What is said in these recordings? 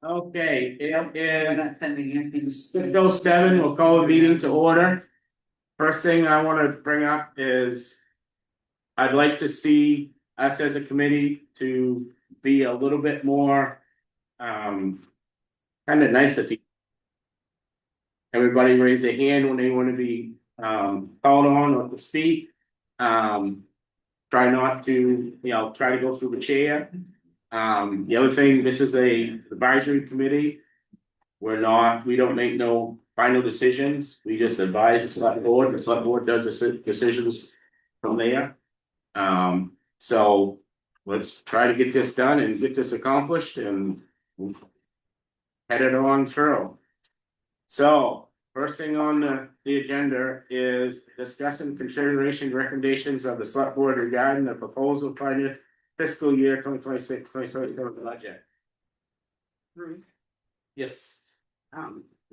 Okay, it is 6:07, we'll call the meeting to order. First thing I wanna bring up is. I'd like to see us as a committee to be a little bit more. Kind of nicer to. Everybody raise their hand when they wanna be called on or to speak. Try not to, try to go through the chair. The other thing, this is a advisory committee. We don't make no final decisions, we just advise the select board does the decisions from there. So let's try to get this done and get this accomplished and head it on through. So first thing on the agenda is discussing consideration recommendations of the select board regarding the proposal for the fiscal year 2026-2027 budget. Yes.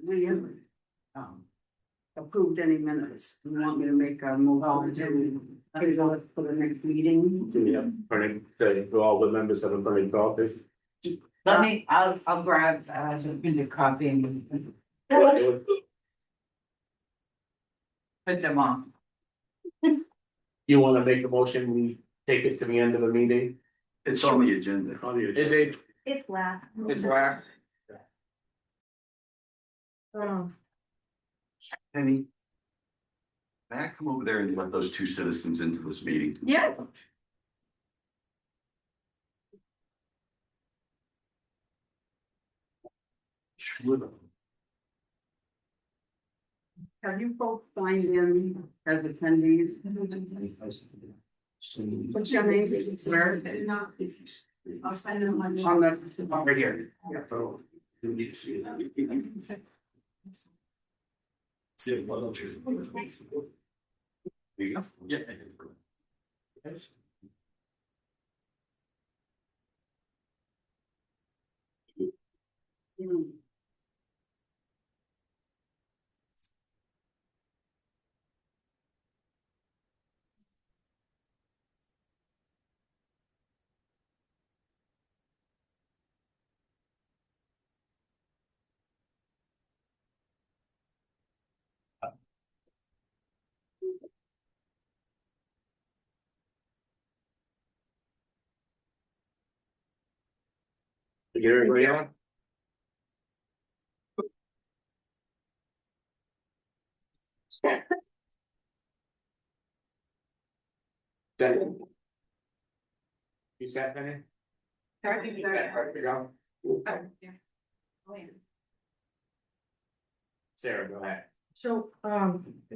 We haven't, approved any minutes. You want me to make a move on to put it on for the next meeting? Yeah, to all the members that have been involved. I'll grab, something to copy and put them on. You wanna make a motion, we take it to the end of the meeting? It's on the agenda. Is it, It's last. it's last? Penny. May I come over there and let those two citizens into this meeting? Yeah. Sure. Have you both signed in as attendees? What's your name? Where? I'll sign them on. On the. Right here. Yeah. You get everybody on? Second. You set, Penny? Sarah, go ahead. So,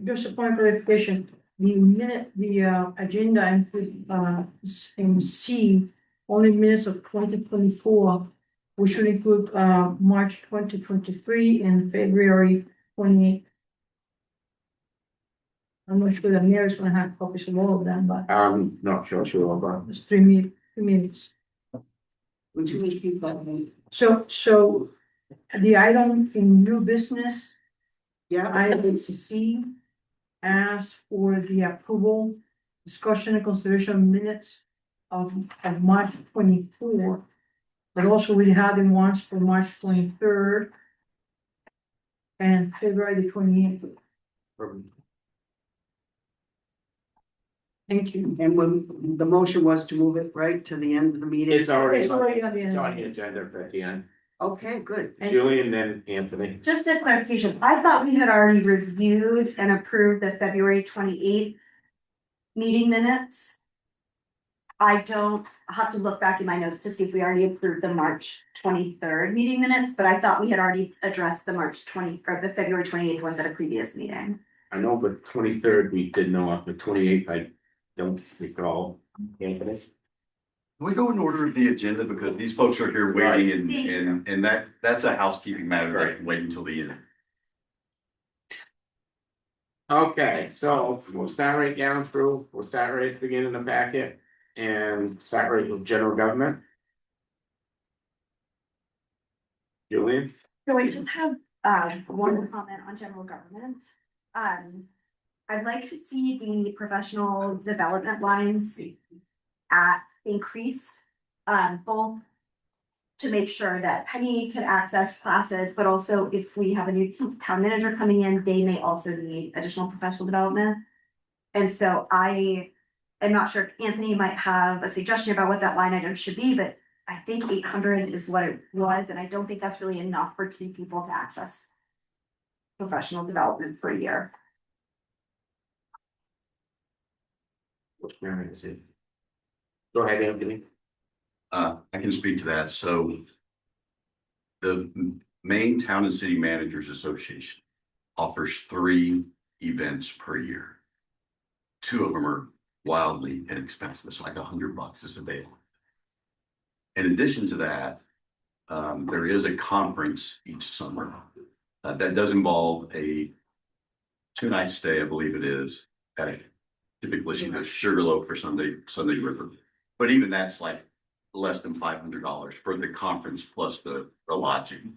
just a point of clarification, the agenda include, in C, only minutes of 2024. We should include, March 2023 and February 28th. I'm not sure that Mary's gonna have copies of all of them, but Not sure about. it's 3 minutes. Would you repeat that? So the item in new business, Yeah, item C, ask for the approval, discussion and consideration of minutes of March 24. But also we had them once for March 23rd. And February the 28th. Thank you. and when the motion was to move it right to the end of the meeting? It's already, It's already on the it's on the end. agenda for the end. Okay, good. And- Julian, then Anthony. Just a clarification, I thought we had already reviewed and approved the February 28th meeting minutes. I don't, I'll have to look back in my notes to see if we already approved the March 23rd meeting minutes, but I thought we had already addressed the the February 28th ones at a previous meeting. I know, but 23rd we did know, the 28th I don't recall. Anthony? Can we go in order of the agenda because these folks are here waiting and that's a housekeeping matter. That can wait until the end. Okay, so we'll start right down through, we'll start right at the beginning of the packet and start right with general government. Julian? So I just have one comment on general government. I'd like to see the professional development lines increased, both to make sure that Penny can access classes, but also if we have a new town manager coming in, they may also need additional professional development. And so I am not sure if Anthony might have a suggestion about what that line item should be, but I think 800 is what it was, and I don't think that's really enough for two people to access professional development per year. Which Mary is it? Go ahead, Anthony. I can speak to that. So the Maine Town and City Managers Association offers 3 events per year. 2 of them are wildly inexpensive. It's like $100 is a day. In addition to that, there is a conference each summer that does involve a 2-night stay, I believe it is, at a typically Sugarloaf for Sunday River. But even that's like less than $500 for the conference plus the lodging.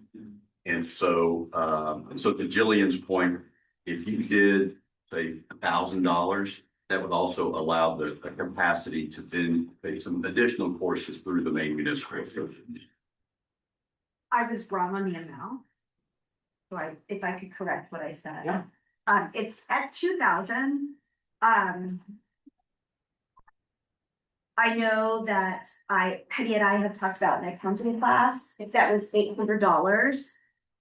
And so, to Jillian's point, if you did say $1,000, that would also allow the capacity to then pay some additional courses through the Maine Municipal Association. I was wrong on the amount. So if I could correct what I said. Yeah. It's at 2,000. I know that Penny and I have talked about an accounting class, if that was $800.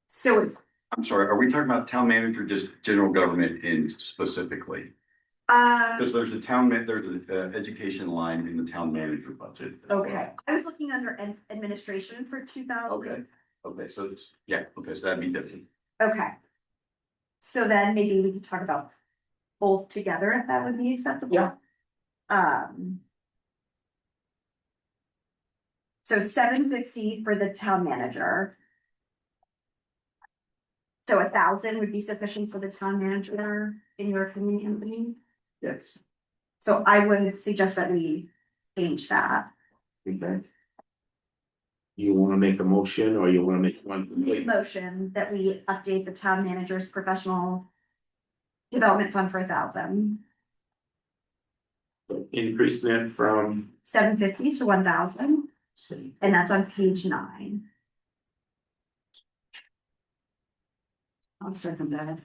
So, I'm sorry, are we talking about town manager, just general government in specifically? Because there's an education line in the town manager budget. okay, I was looking under administration for 2,000. Okay, so it's, so that'd be different. Okay. So then maybe we could talk about both together if that would be acceptable. Yeah. So $750 for the town manager. So 1,000 would be sufficient for the town manager, in your opinion, Anthony? Yes. So I would suggest that we change that. Okay. You wanna make a motion or you wanna make one? Motion that we update the town manager's professional development fund for 1,000. Increase that from. 750 to 1,000, See. and that's on page 9. I'll second that.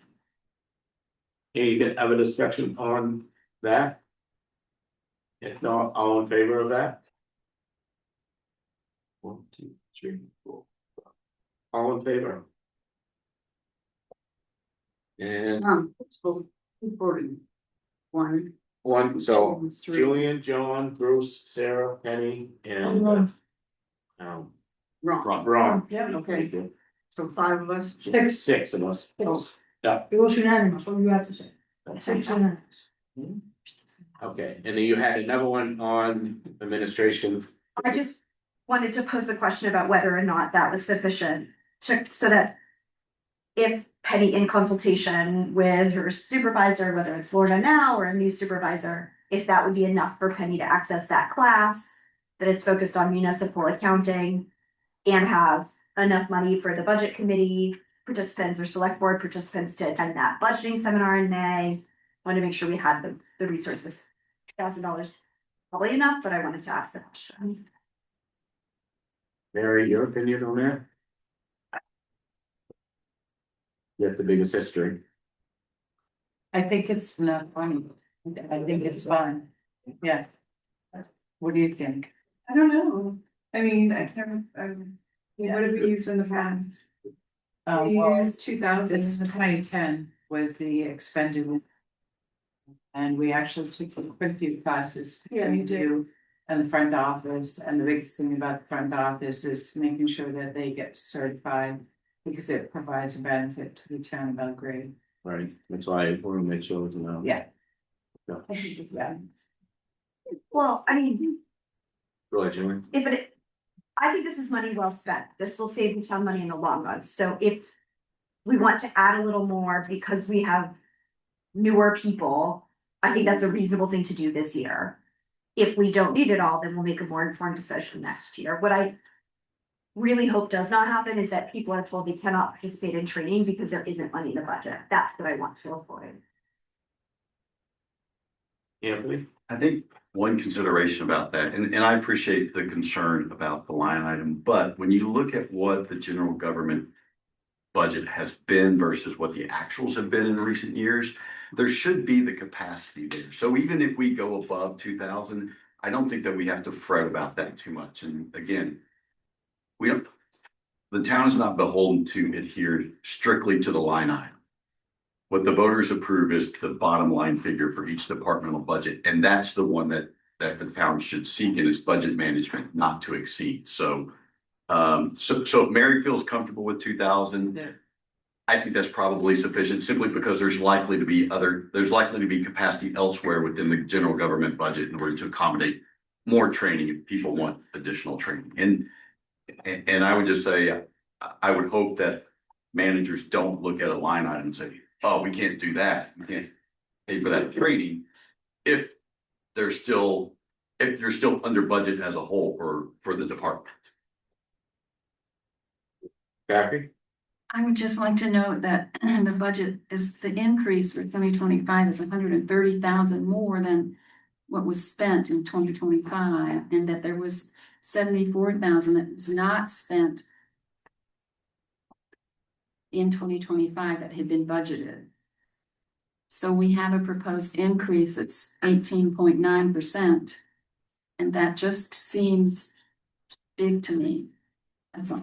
You can have a discussion on that? If not, all in favor of that? 1, 2, 3, 4. All in favor? And So, who's voting? 1, one, so 2, 3. Julian, John, Bruce, Sarah, Penny, and Ron. Wrong. Ron. Yeah, Okay, so 5 of us. 6 of us. Oh, it was unanimous, what do you have to say? 6 unanimous. Okay, and then you had another one on administration. I just wanted to pose a question about whether or not that was sufficient so that if Penny, in consultation with her supervisor, whether it's Lorna now or a new supervisor, if that would be enough for Penny to access that class that is focused on municipal accounting and have enough money for the budget committee participants or select board participants to attend that budgeting seminar in May. Want to make sure we had the resources. $1,000, probably enough, but I wanted to ask the question. Mary, your opinion on that? You have the biggest history. I think it's not funny. I think it's fun. Yeah. What do you think? I don't know. I mean, I can't, what have we used in the past? We Well, used 2,000. it's 2010 was the expended. And we actually took quite a few classes. Yeah, you did. And the front office, and the biggest thing about the front office is making sure that they get certified. Because it provides a benefit to the town of Belgrade. Right, that's why I want to make sure it's enough. Yeah. Yeah. Well, I mean, Go ahead, Julian. I think this is money well spent. This will save the town money in the long run. So if we want to add a little more because we have newer people, I think that's a reasonable thing to do this year. If we don't need it all, then we'll make a more informed decision next year. What I really hope does not happen is that people are told they cannot participate in training because there isn't money in the budget. That's what I want to avoid. Anthony? I think one consideration about that, and I appreciate the concern about the line item, but when you look at what the general government budget has been versus what the actuals have been in recent years, there should be the capacity there. So even if we go above 2,000, I don't think that we have to fret about that too much. And again, we don't, the town is not beholden to adhere strictly to the line item. What the voters approve is the bottom line figure for each departmental budget, and that's the one that the town should seek in its budget management not to exceed. So if Mary feels comfortable with 2,000, Yeah. I think that's probably sufficient simply because there's likely to be capacity elsewhere within the general government budget in order to accommodate more training if people want additional training. And I would just say, I would hope that managers don't look at a line item and say, oh, we can't do that. We can't pay for that training if they're still under budget as a whole for the department. Kathy? I would just like to note that the budget is, the increase for 2025 is 130,000 more than what was spent in 2025, and that there was 74,000 that was not spent in 2025 that had been budgeted. So we have a proposed increase that's 18.9%, and that just seems big to me. That's all.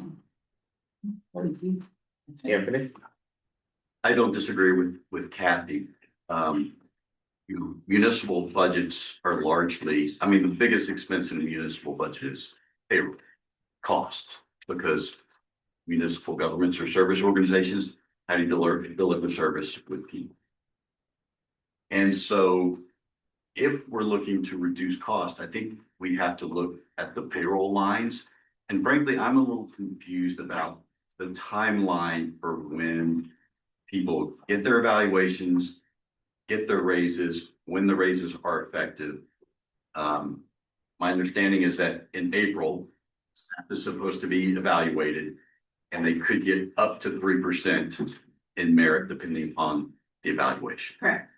Anthony? I don't disagree with Kathy. Municipal budgets are largely, I mean, the biggest expense in the municipal budget is payroll costs, because municipal governments are service organizations, how do you deliver service with people? And so if we're looking to reduce cost, I think we have to look at the payroll lines. And frankly, I'm a little confused about the timeline for when people get their evaluations, get their raises, when the raises are effective. My understanding is that in April, staff is supposed to be evaluated, and they could get up to 3% in merit depending upon the evaluation. Correct.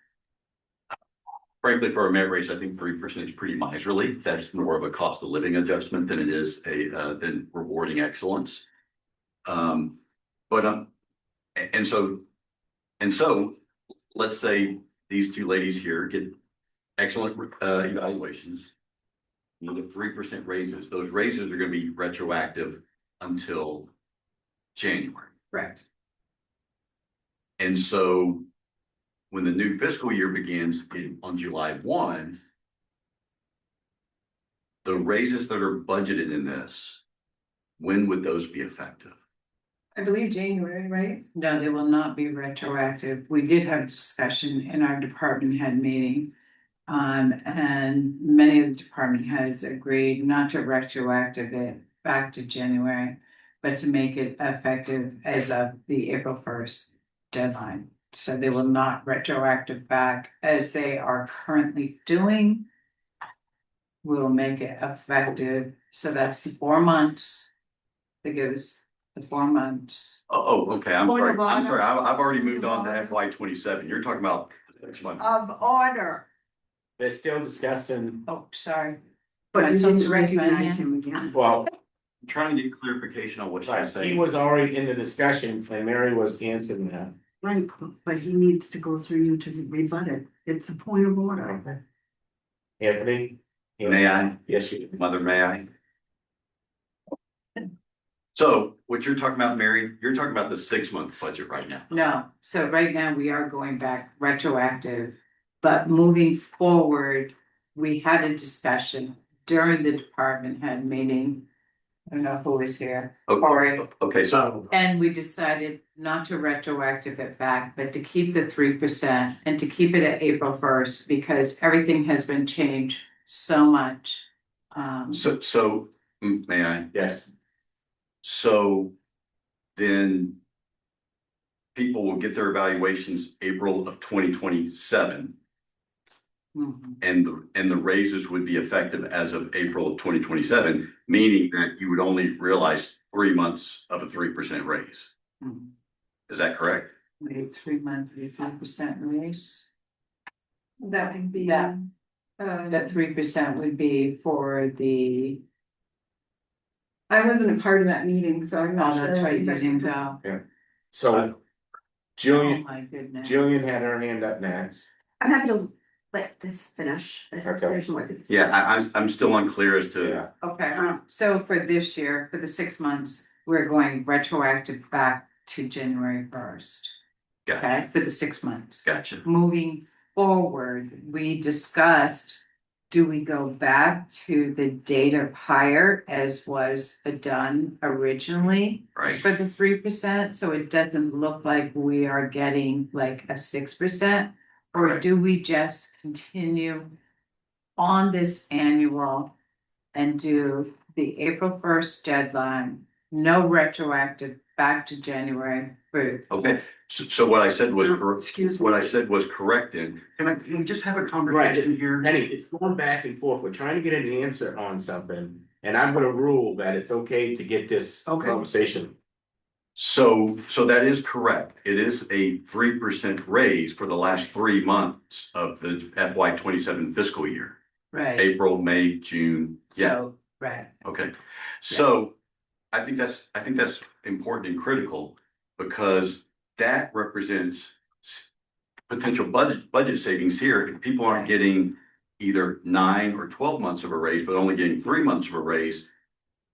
Frankly, for a merit raise, I think 3% is pretty miserly. That's more of a cost of living adjustment than it is than rewarding excellence. And so let's say these two ladies here get excellent evaluations. You get 3% raises. Those raises are going to be retroactive until January. Correct. And so when the new fiscal year begins on July 1, the raises that are budgeted in this, when would those be effective? I believe January, right? No, they will not be retroactive. We did have a discussion in our department head meeting. And many of the department heads agreed not to retroactive it back to January, but to make it effective as of the April 1st deadline. So they will not retroactive back as they are currently doing. We'll make it effective. So that's the 4 months. That gives the 4 months. Okay. I'm Point sorry. of I'm order. sorry. I've already Point moved of on to order. FY27. You're talking about next month. Of order, They're still discussing, Oh, sorry. Am I but you supposed didn't to raise my recognize hand? him again. well, I'm trying to get clarification on what she's he saying. was already in the discussion and Mary was answering that. Right, but he needs to go through you to rebut it. It's a point of order. Anthony? May I? Yes, you do. Mother, may I? So what you're talking about, Mary, you're talking about the 6-month budget right now. No, so right now we are going back retroactive, but moving forward, we had a discussion during the department head meeting. I don't know who was here, Corey, Okay, so and we decided not to retroactive it back, but to keep the 3% and to keep it at April 1st, because everything has been changed so much. may I? Yes, So then people will get their evaluations April of 2027, Mhm. and the raises would be effective as of April of 2027, meaning that you would only realize 3 months of a 3% raise. Mhm. Is that correct? Wait, 3 months, 3% raise. That would be That- That 3% would be for the, I wasn't a part of that meeting, so I'm not oh, sure. that's right, you didn't go. So Oh, Jillian, my goodness. Jillian had her hand up next. I'm happy to let this finish. If Okay. there's more to discuss. Yeah, I'm still unclear as to, Yeah, Okay, so for this year, for the 6 months, we're going retroactive back to January 1st. gotcha, Okay, for the 6 months. gotcha. Moving forward, we discussed, do we go back to the date of hire as was done originally Right, for the 3%? So it doesn't look like we are getting like a 6%? Or Correct. do we just continue on this annual and do the April 1st deadline, no retroactive back to January for okay, so what I said was, Excuse me. what I said was correct then. Can we just have a conversation here? Penny, it's going back and forth. We're trying to get an answer on something, and I'm gonna rule that it's okay to get this Okay. conversation. So that is correct. It is a 3% raise for the last 3 months of the FY 27 fiscal year, right. April, May, June. Yeah, So, right. okay. So I think that's important and critical because that represents potential budget savings here. If people aren't getting either 9 or 12 months of a raise, but only getting 3 months of a raise,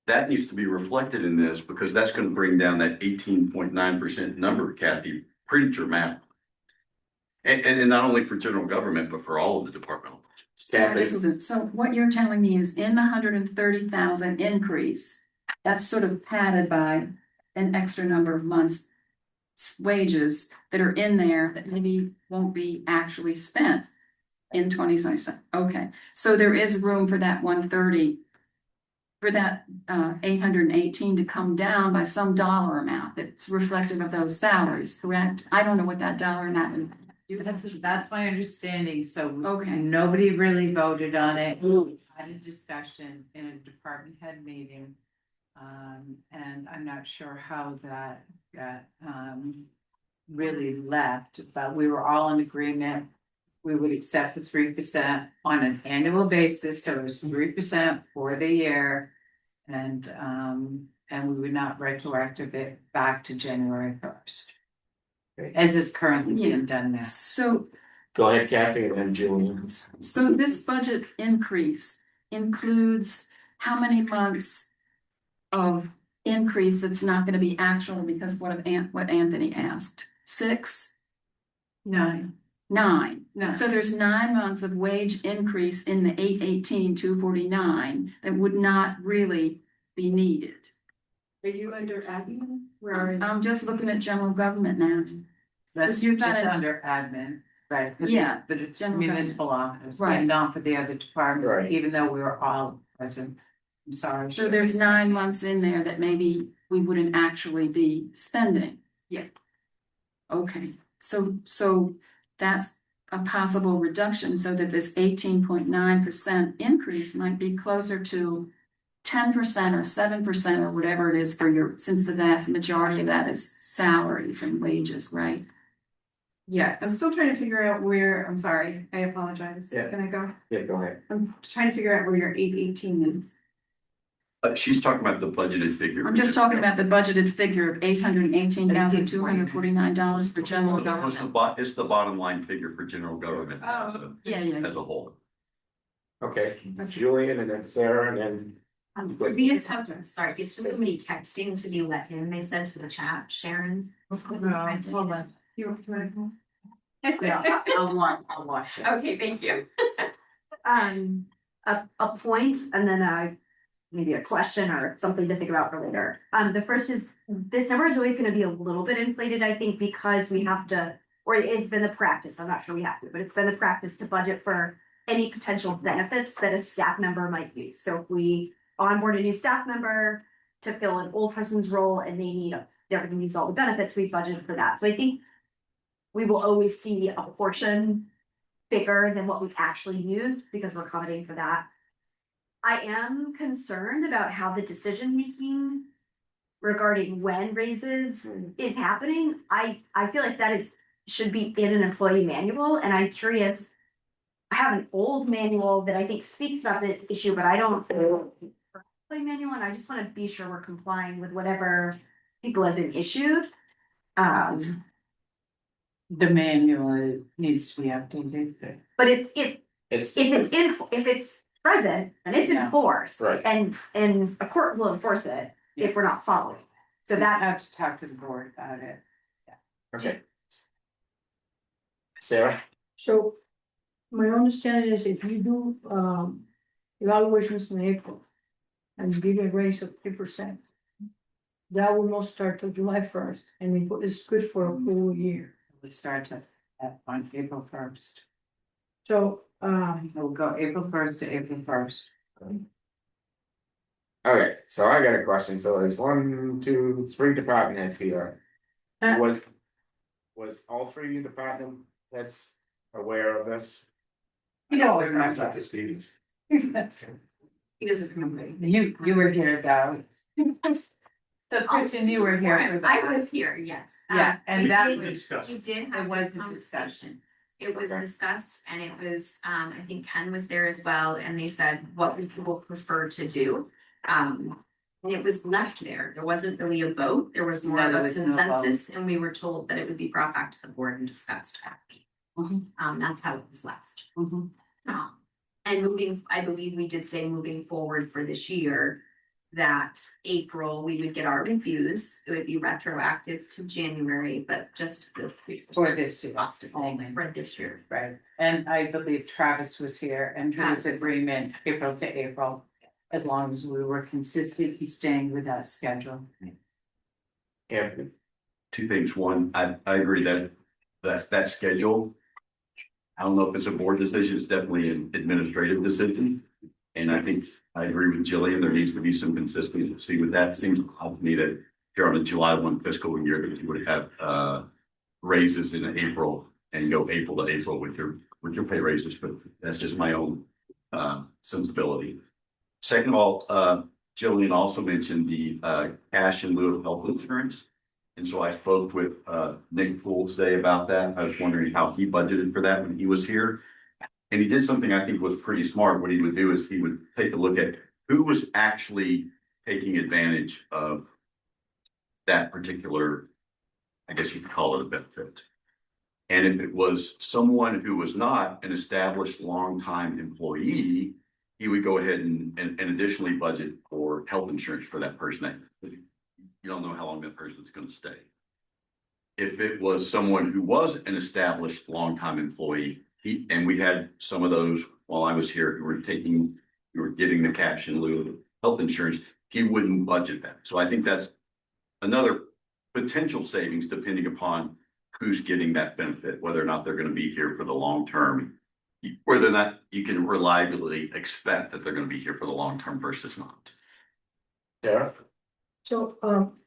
that needs to be reflected in this because that's going to bring down that 18.9% number, Kathy, pretty dramatically. And not only for general government, but for all of the departmental budgets. So that isn't- so what you're telling me is in the 130,000 increase, that's sort of padded by an extra number of months. Wages that are in there that maybe won't be actually spent in 2027. Okay, so there is room for that 130. For that 818 to come down by some dollar amount that's reflective of those salaries, correct? I don't know what that dollar amount is. That's my understanding, so. Okay. Nobody really voted on it, we had a discussion in a department head meeting. And I'm not sure how that got, really left, but we were all in agreement. We would accept the 3% on an annual basis, so it was 3% for the year. And we would not retroactive it back to January 1st. As is currently being done now. So Go ahead, Kathy, and then Julian. So this budget increase includes how many months of increase that's not gonna be actual because what Anthony asked? 6? 9. 9. No. So there's 9 months of wage increase in the 818,249 that would not really be needed. Are you under admin? Where are you? I'm just looking at general government now. That's You've just got it. under admin, right? But Yeah, But it's general municipal office, Right. and not for the other departments, Right. even though we were all present. I'm sorry. So there's 9 months in there that maybe we wouldn't actually be spending. Yeah. Okay, so that's a possible reduction so that this 18.9% increase might be closer to 10% or 7% or whatever it is for your, since the vast majority of that is salaries and wages, right? Yeah, I'm still trying to figure out where, I'm sorry, I apologize. Yeah. Can I go? Yeah, go ahead. I'm trying to figure out where your 818 is. She's talking about the budgeted figure. I'm just talking about the budgeted figure of $818,249 for general It's government. it's the bottom line figure for general government as Oh. Yeah, as a whole. Okay, Julian, and then Sarah, and then. We just have, sorry, it's just somebody texting to be let in, they said to the chat, Sharon. Hold on. You wanna go? Yeah, I'll watch it. Okay, thank you. A point and then maybe a question or something to think about for later. The first is, this number is always gonna be a little bit inflated, I think, because we have to, or it's been the practice, I'm not sure we have to, but it's been the practice to budget for any potential benefits that a staff member might use. So if we onboard a new staff member to fill an old person's role and they're gonna use all the benefits, we budgeted for that. So I think we will always see a portion bigger than what we actually use because we're accommodating for that. I am concerned about how the decision making regarding when raises is happening. I feel like that should be in an employee manual, and I'm curious I have an old manual that I think speaks about the issue, but I don't. Play manual, and I just wanna be sure we're complying with whatever people have been issued. The manual needs to be updated. But if It's, it's present, and it's Yeah. enforced. Right. And a court will enforce it if we're not following. So I that, have to talk to the board about it. okay. Sarah? So my understanding is if you do evaluations in April and you give a raise of 3%, that will not start till July 1st, and it's good for a full year. We start on April 1st. So We'll go April 1st to April 1st. Okay, so I got a question. So there's 1, 2, 3 department heads here. Uh, Was all 3 department heads aware of this? You know, remember. this meeting. He doesn't remember. You were here about. So Kristen, you were here for that. I was here, yes. Yeah, and we that did- was, We did it have was this a conversation. discussion. It was Okay. discussed and it was, I think Ken was there as well, and they said what we will prefer to do. And it was left there. There wasn't really a vote. There was more No, of there a was no vote. consensus, and we were told that it would be brought back to the board and discussed. Mhm. That's how it was left. Mhm. And moving, I believe we did say moving forward for this year. That April, we would get our reviews, it would be retroactive to January, but just the 3%. For this year, Cost of living only. for this year. Right, and I believe Travis was here and his agreement April to April. As long as we were consistent in staying with that schedule. Yeah. 2 things. One, I agree that schedule. I don't know if it's a board decision, it's definitely an administrative decision. And I think I agree with Jillian, there needs to be some consistency with that. It seems odd to me that you're on the July 1 fiscal year, that you would have raises in April and go April to April with your pay raises, but that's just my own sensibility. Second of all, Jillian also mentioned the cash in lieu of health insurance. And so I spoke with Nick Poole today about that. I was wondering how he budgeted for that when he was here. And he did something I think was pretty smart. What he would do is he would take a look at who was actually taking advantage of that particular, I guess you could call it a benefit. And if it was someone who was not an established longtime employee, he would go ahead and additionally budget for health insurance for that person. You don't know how long that person's gonna stay. If it was someone who was an established longtime employee, and we had some of those while I was here, who were getting the cash in lieu of health insurance, he wouldn't budget that. So I think that's another potential savings depending upon who's getting that benefit, whether or not they're gonna be here for the long term. Whether or not you can reliably expect that they're gonna be here for the long term versus not. Sarah? So,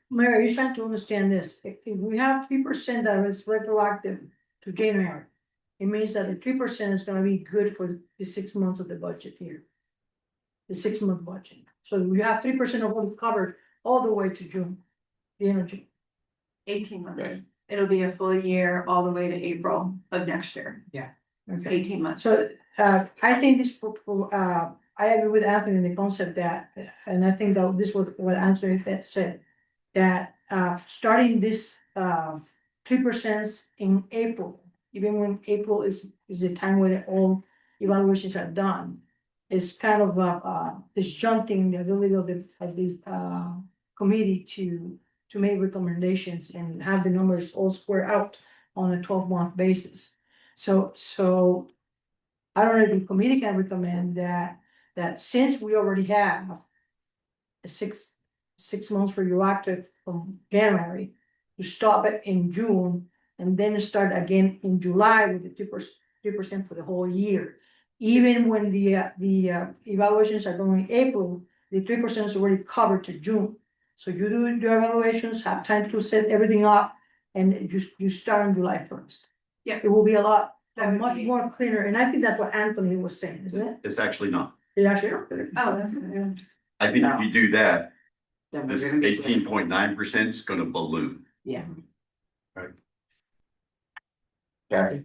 Mayor, are you trying to understand this? If we have 3% that is retroactive to January, it means that the 3% is gonna be good for the 6 months of the budget here. The 6-month budget. So we have 3% of what covered all the way to June, the energy. 18 months. Okay. It'll be a full year all the way to April of next year, Okay. 18 months. So, I think this, I agree with Anthony in the concept that, and I think that this was what Anthony said. That, starting this, 3% in April, even when April is the time when all evaluations are done. Is kind of, disjuncting the ability of this, committee to make recommendations and have the numbers all square out on a 12-month basis. So I don't know if the committee can recommend that since we already have a six months radioactive from January, to stop it in June and then start again in July with the 2% for the whole year. Even when the evaluations are done in April, the 3% is already covered to June. So you do your evaluations, have time to set everything up, and you start on July 1st. Yeah. It will be a lot, That would much be- more clearer, and I think that's what Anthony was saying, isn't it? It's actually not. It actually. Oh, that's good. I think if you do that, Then we're this gonna be- 18.9% is gonna balloon. Yeah. Kathy?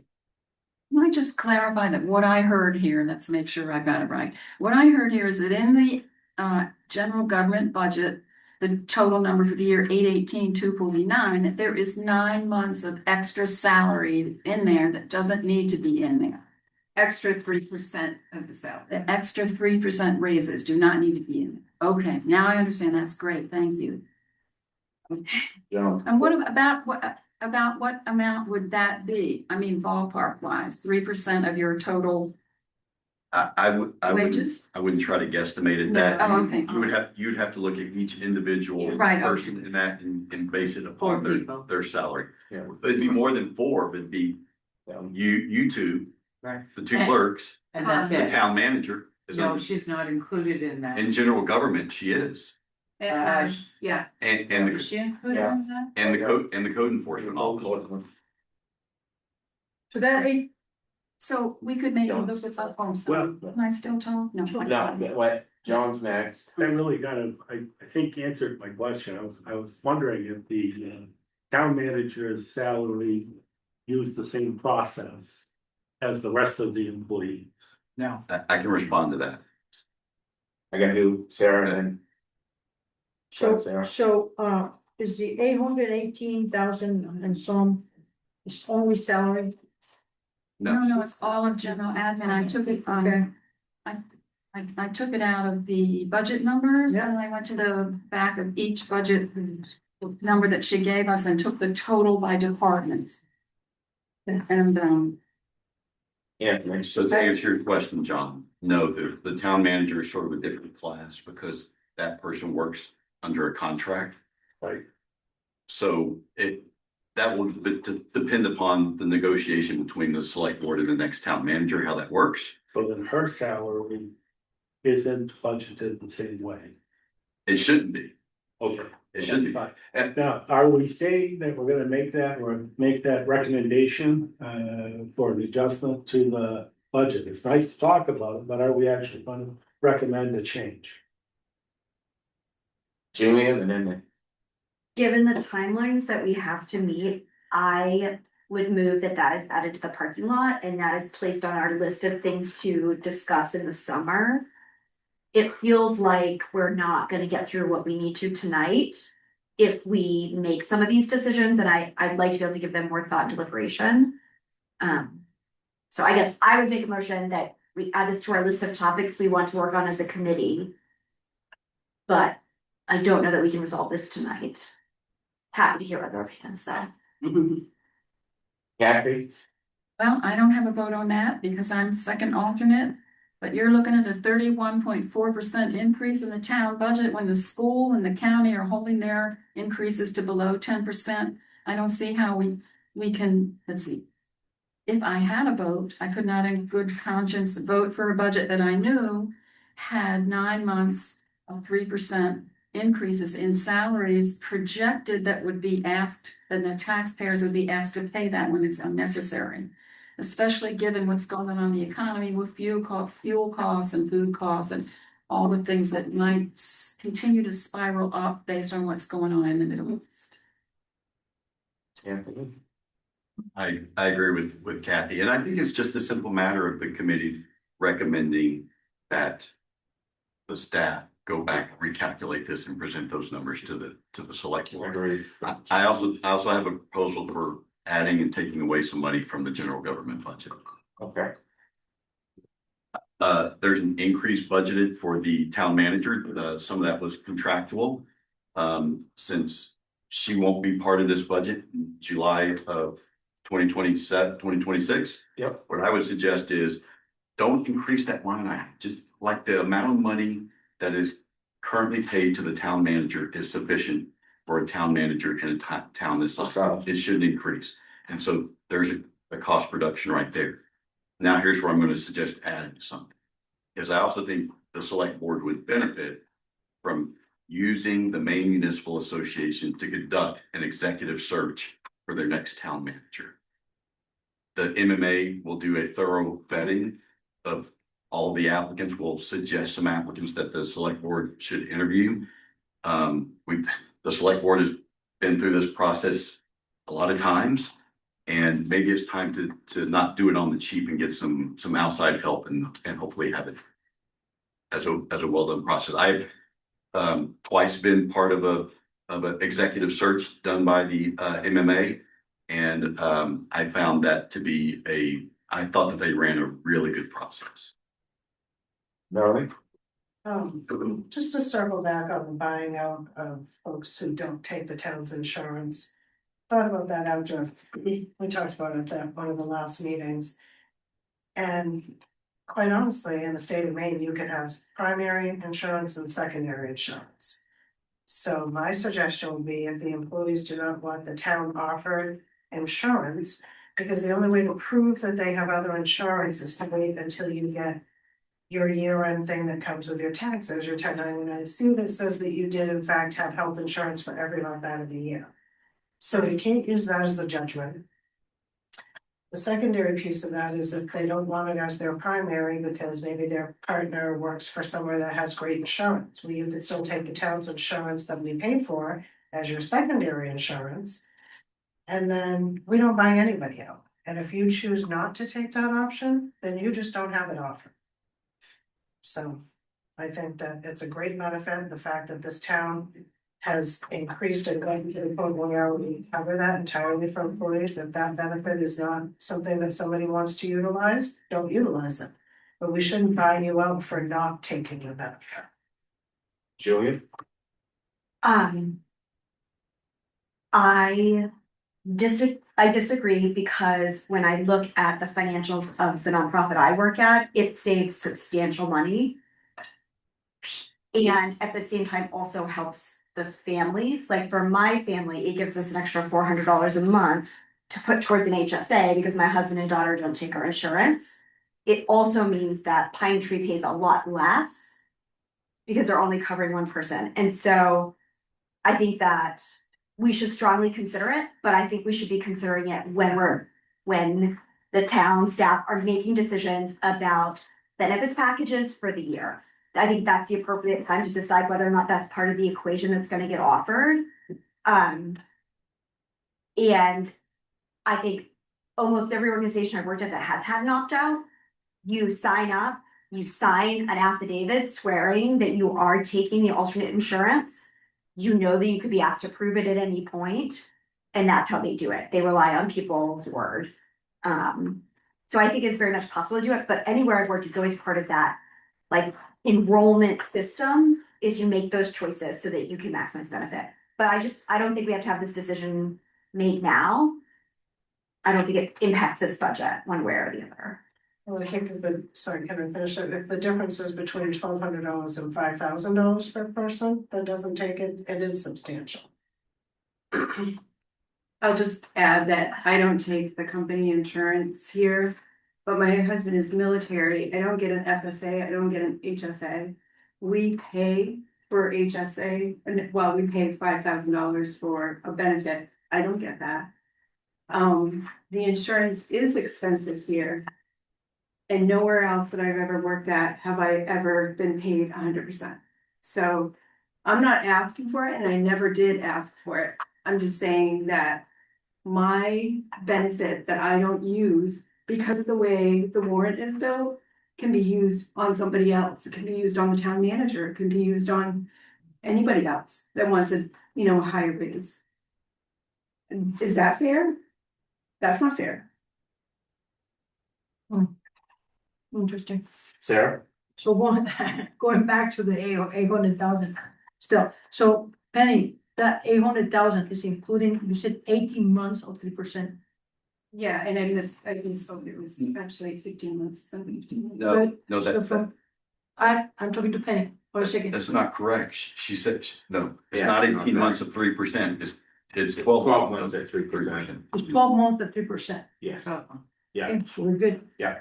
Can I just clarify that what I heard here, let's make sure I got it right. What I heard here is that in the general government budget, the total number for the year 818,249, that there is 9 months of extra salary in there that doesn't need to be in there. Extra 3% of the salary. The extra 3% raises do not need to be in there. Okay, now I understand. That's great. Thank you. Joan, And what about what amount would that be? I mean, ballpark wise, 3% of your total I wouldn't, wages? I wouldn't try to guesstimate it No, that. oh, okay. You'd have to look at each individual Right, okay. person in that and base it upon Four people. their salary. yeah, It'd be more than four, but it'd be yeah. you two, Right. the two clerks, And that's the it. town manager. Is No, under- she's not included in that. in general government, she is. It has, yeah, And Is the she included Yeah. in that? code enforcement officer. So that eight, So we could maybe look at the home. Well- Am I still talking? No. No, what, John's next. That really I think answered my question. I was wondering if the town manager's salary used the same process as the rest of the employees. No. I can respond to that. I gotta do Sarah and so, Sarah. is the 818,000 and some, is only salary? No, it's all of general admin. I took it, Okay. I took it out of the budget numbers Yeah. and I went to the back of each budget number that she gave us and took the total by departments. And, Yeah, next. So to answer your question, John, no, the town manager is sort of a different class because that person works under a contract. Right. So that will depend upon the negotiation between the select board and the next town manager, how that works. So then her salary isn't budgeted the same way. It shouldn't be. Okay. It should be. That's fine. Now, are we saying that we're gonna make that recommendation for an adjustment to the budget? It's nice to talk about it, but are we actually gonna recommend a change? Julian and then Given the timelines that we have to meet, I would move that is added to the parking lot and that is placed on our list of things to discuss in the summer. It feels like we're not gonna get through what we need to tonight. If we make some of these decisions, and I'd like to be able to give them more thought and deliberation. So I guess I would make a motion that we add this to our list of topics we want to work on as a committee. But I don't know that we can resolve this tonight. Happy to hear other opinions though. Kathy. well, I don't have a vote on that because I'm second alternate. But you're looking at a 31.4% increase in the town budget when the school and the county are holding their increases to below 10%. I don't see how we can, let's see. If I had a vote, I could not in good conscience vote for a budget that I knew had 9 months of 3% increases in salaries projected that would be asked, and the taxpayers would be asked to pay that when it's unnecessary. Especially given what's going on in the economy with fuel costs and food costs and all the things that might continue to spiral up based on what's going on in the Middle East. Anthony. I agree with Kathy, and I think it's just a simple matter of the committee recommending that the staff go back, recalculate this and present those numbers to the select board. Agreed. I also have a proposal for adding and taking away some money from the general government budget. Okay, There's an increase budgeted for the town manager. Some of that was contractual. Since she won't be part of this budget in July of 2026. Yep. What I would suggest is don't increase that line item. Just like the amount of money that is currently paid to the town manager is sufficient for a town manager in a town this size. Okay. It shouldn't increase. And so there's a cost reduction right there. Now, here's where I'm going to suggest adding something. Because I also think the select board would benefit from using the Maine Municipal Association to conduct an executive search for their next town manager. The MMA will do a thorough vetting of all of the applicants. We'll suggest some applicants that the select board should interview. The select board has been through this process a lot of times. And maybe it's time to not do it on the cheap and get some outside help and hopefully have it as a well-done process. I've twice been part of an executive search done by the MMA. And I found that to be I thought that they ran a really good process. Melanie? Just to circle back on the buying out of folks who don't take the town's insurance. Thought about that after we talked about it at one of the last meetings. And quite honestly, in the state of Maine, you can have primary insurance and secondary insurance. So my suggestion would be if the employees do not want the town offered insurance, because the only way to prove that they have other insurance is to wait until you get your year-end thing that comes with your taxes, your 1099-C that says that you did in fact have health insurance for every month out of the year. So you can't use that as the judgment. The secondary piece of that is if they don't want it as their primary because maybe their partner works for somewhere that has great insurance, well, you could still take the town's insurance that we pay for as your secondary insurance. And then we don't buy anybody out. And if you choose not to take that option, then you just don't have it offered. So I think that it's a great benefit, the fact that this town has increased and going to the point where we cover that entirely for employees. If that benefit is not something that somebody wants to utilize, don't utilize it. But we shouldn't buy you out for not taking the benefit. Julian? I disagree because when I look at the financials of the nonprofit I work at, it saves substantial money. And at the same time also helps the families, like for my family, it gives us an extra $400 a month to put towards an HSA because my husband and daughter don't take our insurance. It also means that Pine Tree pays a lot less because they're only covering one person. And so I think that we should strongly consider it, but I think we should be considering it when the town staff are making decisions about benefits packages for the year. I think that's the appropriate time to decide whether or not that's part of the equation that's gonna get offered. And I think almost every organization I've worked at that has had an opt-out, you sign up, you sign an affidavit swearing that you are taking the alternate insurance. You know that you could be asked to prove it at any point, and that's how they do it. They rely on people's word. So I think it's very much possible to do it, but anywhere I've worked, it's always part of that, like, enrollment system is you make those choices so that you can maximize benefit. But I don't think we have to have this decision made now. I don't think it impacts this budget one way or the other. Well, I think sorry, can I finish it? If the difference is between $1,200 and $5,000 per person, that doesn't take it, it is substantial. I'll just add that I don't take the company insurance here, but my husband is military. I don't get an FSA, I don't get an HSA. We pay for HSA, and well, we pay $5,000 for a benefit. I don't get that. The insurance is expensive here. And nowhere else that I've ever worked at have I ever been paid 100%. So I'm not asking for it, and I never did ask for it. I'm just saying that my benefit that I don't use because of the way the warrant is built can be used on somebody else. It can be used on the town manager. It can be used on anybody else that wants a higher raise. Is that fair? That's not fair. Interesting. Sarah? So going back to the 800,000 still, so Penny, that 800,000 is including, you said 18 months of 3%. Yeah, and I misspoke. It was actually 15 months, something. 15 months. No, So from, I'm talking to Penny for a second. That's not correct. She said, no, it's Yeah, not not 18 months correct. of 3%. It's 12 12 months at 3%. It's 12 months at 3%. Yes, Okay, yeah, so we're good. yeah.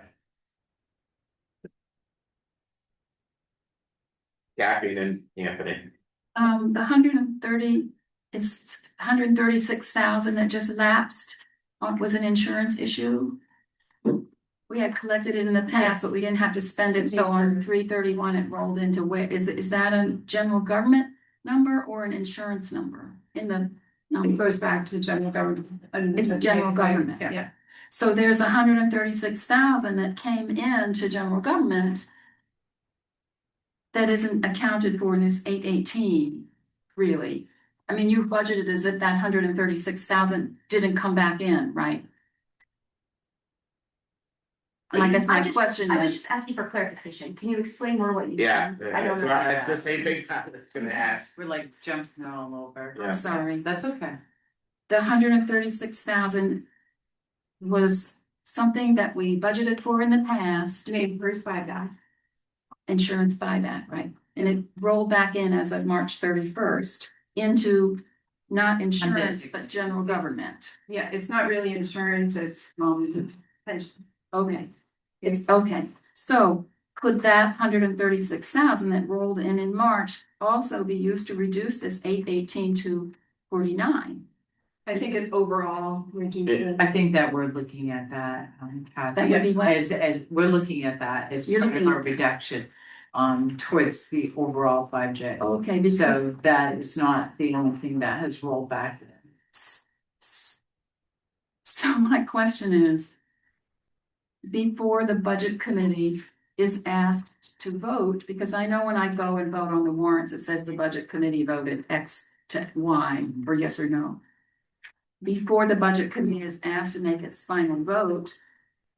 Kathy and then Anthony. The 130 is 136,000 that just lapsed was an insurance issue. We had collected it in the past, but we didn't have to spend it, so on 3/31 it rolled into where, is that a general government number or an insurance number in the It goes back to general government. It's general government. Yeah. So there's 136,000 that came in to general government that isn't accounted for in this 818, really. I mean, you budgeted as if that 136,000 didn't come back in, right? And I guess my question I was is, just asking for clarification. Can you explain more what you? Yeah, I don't so know. it's the same thing I was gonna ask. We're like jumping all over. Yeah. I'm sorry, That's okay. the 136,000 was something that we budgeted for in the past, Name first buyback. insurance buyback, right? And it rolled back in as of March 31st into not insurance, but general government. Yeah, it's not really insurance, it's pension. Okay, it's okay. So could that 136,000 that rolled in March also be used to reduce this 818 to 49? I think an overall reduction. I think that we're looking at that, Kathy, That would be what? as we're looking at that as You're part of looking our at- reduction. Towards the overall budget. Okay, So because that is not the only thing that has rolled back. so my question is, before the budget committee is asked to vote, because I know when I go and vote on the warrants, it says the budget committee voted X to Y or yes or no. Before the budget committee is asked to make its final vote,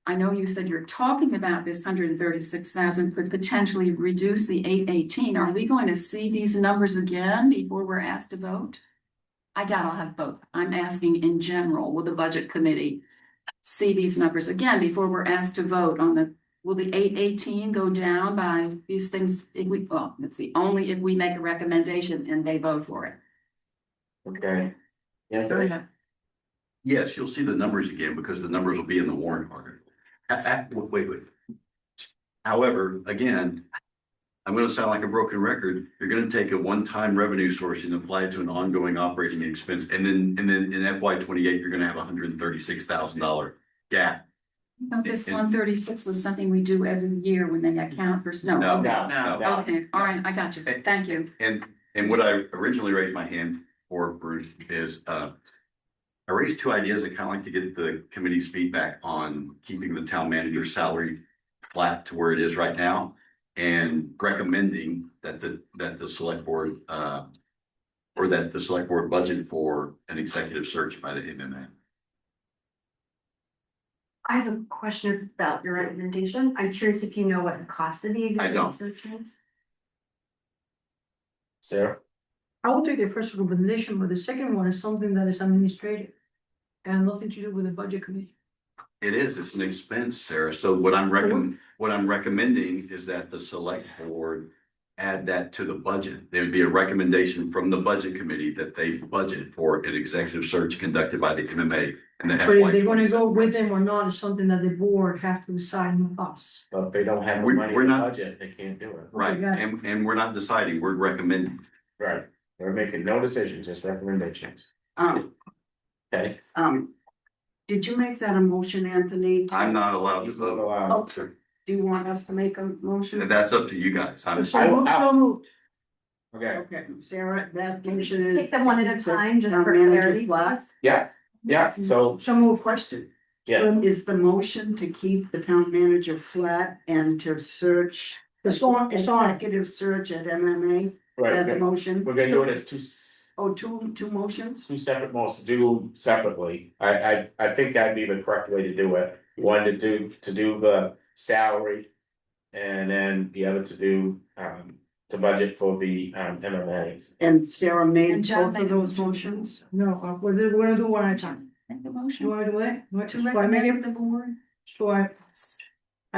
I know you said you're talking about this 136,000 could potentially reduce the 818. Are we going to see these numbers again before we're asked to vote? I doubt I'll have both. I'm asking in general, will the budget committee see these numbers again before we're asked to vote on will the 818 go down by these things? Let's see, only if we make a recommendation and they vote for it. Okay. Yeah, Go ahead. Yes, you'll see the numbers again because the numbers will be in the warrant article. Wait. However, again, I'm gonna sound like a broken record. You're gonna take a one-time revenue source and apply it to an ongoing operating expense. And then in FY 28, you're gonna have $136,000 gap. No, this 136 was something we do every year when they account for snow. No, Okay. no. Okay, all right, I got you. Thank you. And what I originally raised my hand for, Bruce, is I raised two ideas. I kind of like to get the committee's feedback on keeping the town manager's salary flat to where it is right now and recommending that the select board or that the select board budget for an executive search by the MMA. I have a question about your recommendation. I'm curious if you know what the cost of the I don't. executive search is? Sarah? I will take the first recommendation, but the second one is something that is administrative. And nothing to do with the budget committee. It's an expense, Sarah. So what I'm recommending is that the select board add that to the budget. There'd be a recommendation from the budget committee that they budget for an executive search conducted by the MMA and the But if they're FY gonna go 27. with them or not is something that the board have to decide, not us. But if they don't have the We're- money we're in the not- budget, they can't do it. Right, got it. and we're not deciding, we're recommending. Right, we're making no decisions, just recommendations. Okay. Did you make that a motion, Anthony? I'm not allowed to He's not vote. allowed. Oh, do you want us to make a motion? That's up to you guys. I'm So moved. Okay, Okay, Sarah, that motion is. Take them one at a time, just Town for manager clarity. flat. yeah, so, So move. Question. yeah, Is the motion to keep the town manager flat and to search? It's on. Executive search at MMA, is that the right, motion? we're gonna do it as Two motions? two separate motions, do separately. I think that'd be the correct way to do it. One to do the salary. And then the other to do, to budget for the, MMA. And Sarah made And John both made of a those motion. motions? No, we're gonna do one at a time. Make the You motion wanna do it? to So I make recommend it, to the board. so I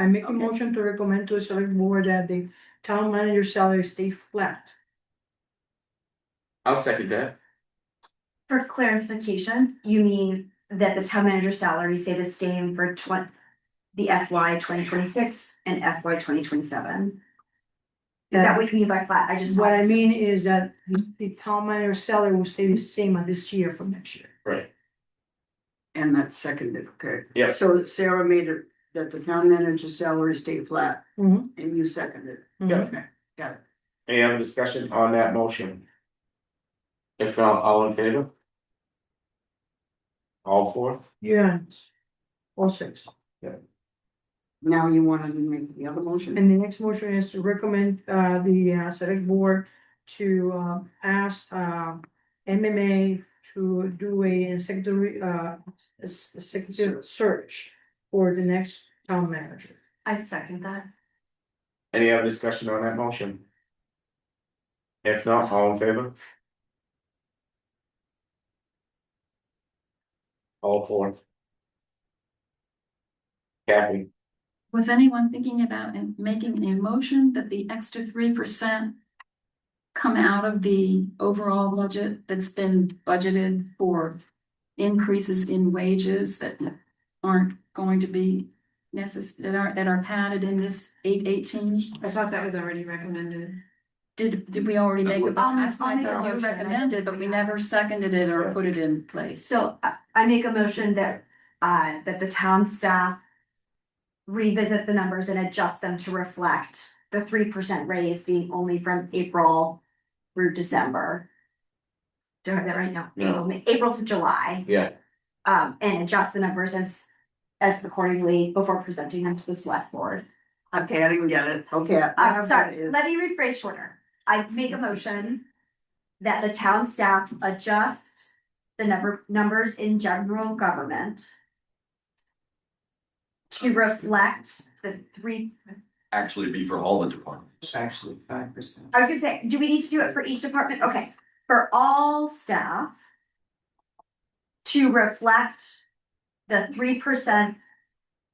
make a Okay. motion to recommend to the select board that the town manager salary stay flat. I'll second that. For clarification, you mean that the town manager salary stay the same for the FY 2026 and FY 2027? Is that what you mean by flat? I just. What I wanted to- mean is that the town manager salary will stay the same as this year from next year. Right. And that's seconded, okay? Yeah. So Sarah made it that the town manager salary stay flat, Mhm. and you seconded. Yeah. Okay, got it. Any other discussion on that motion? If not, all in favor? All four? Yeah. All six. Now you wanted to make the other motion? And the next motion is to recommend the select board to ask MMA to do a secretary executive search for the next town manager. I second that. Any other discussion on that motion? If not, all in favor? All four. Kathy, Was anyone thinking about making a motion that the extra 3% come out of the overall budget that's been budgeted for increases in wages that aren't going to be that are padded in this 818? I thought that was already recommended. Did we already make a, that's I'll my make a thought, you motion. recommended, but we never seconded it or put it in place. So I make a motion that the town staff revisit the numbers and adjust them to reflect the 3% raise being only from April through December. Do I have that right now? No. April to July, yeah, and adjust the numbers as accordingly before presenting them to the select board. Okay, I didn't get it. Okay. Sorry, let me rephrase shorter. I make a motion that the town staff adjust the numbers in general government to reflect the three. Actually be for all the departments. It's actually 5%. I was gonna say, do we need to do it for each department? Okay, for all staff. To reflect the 3%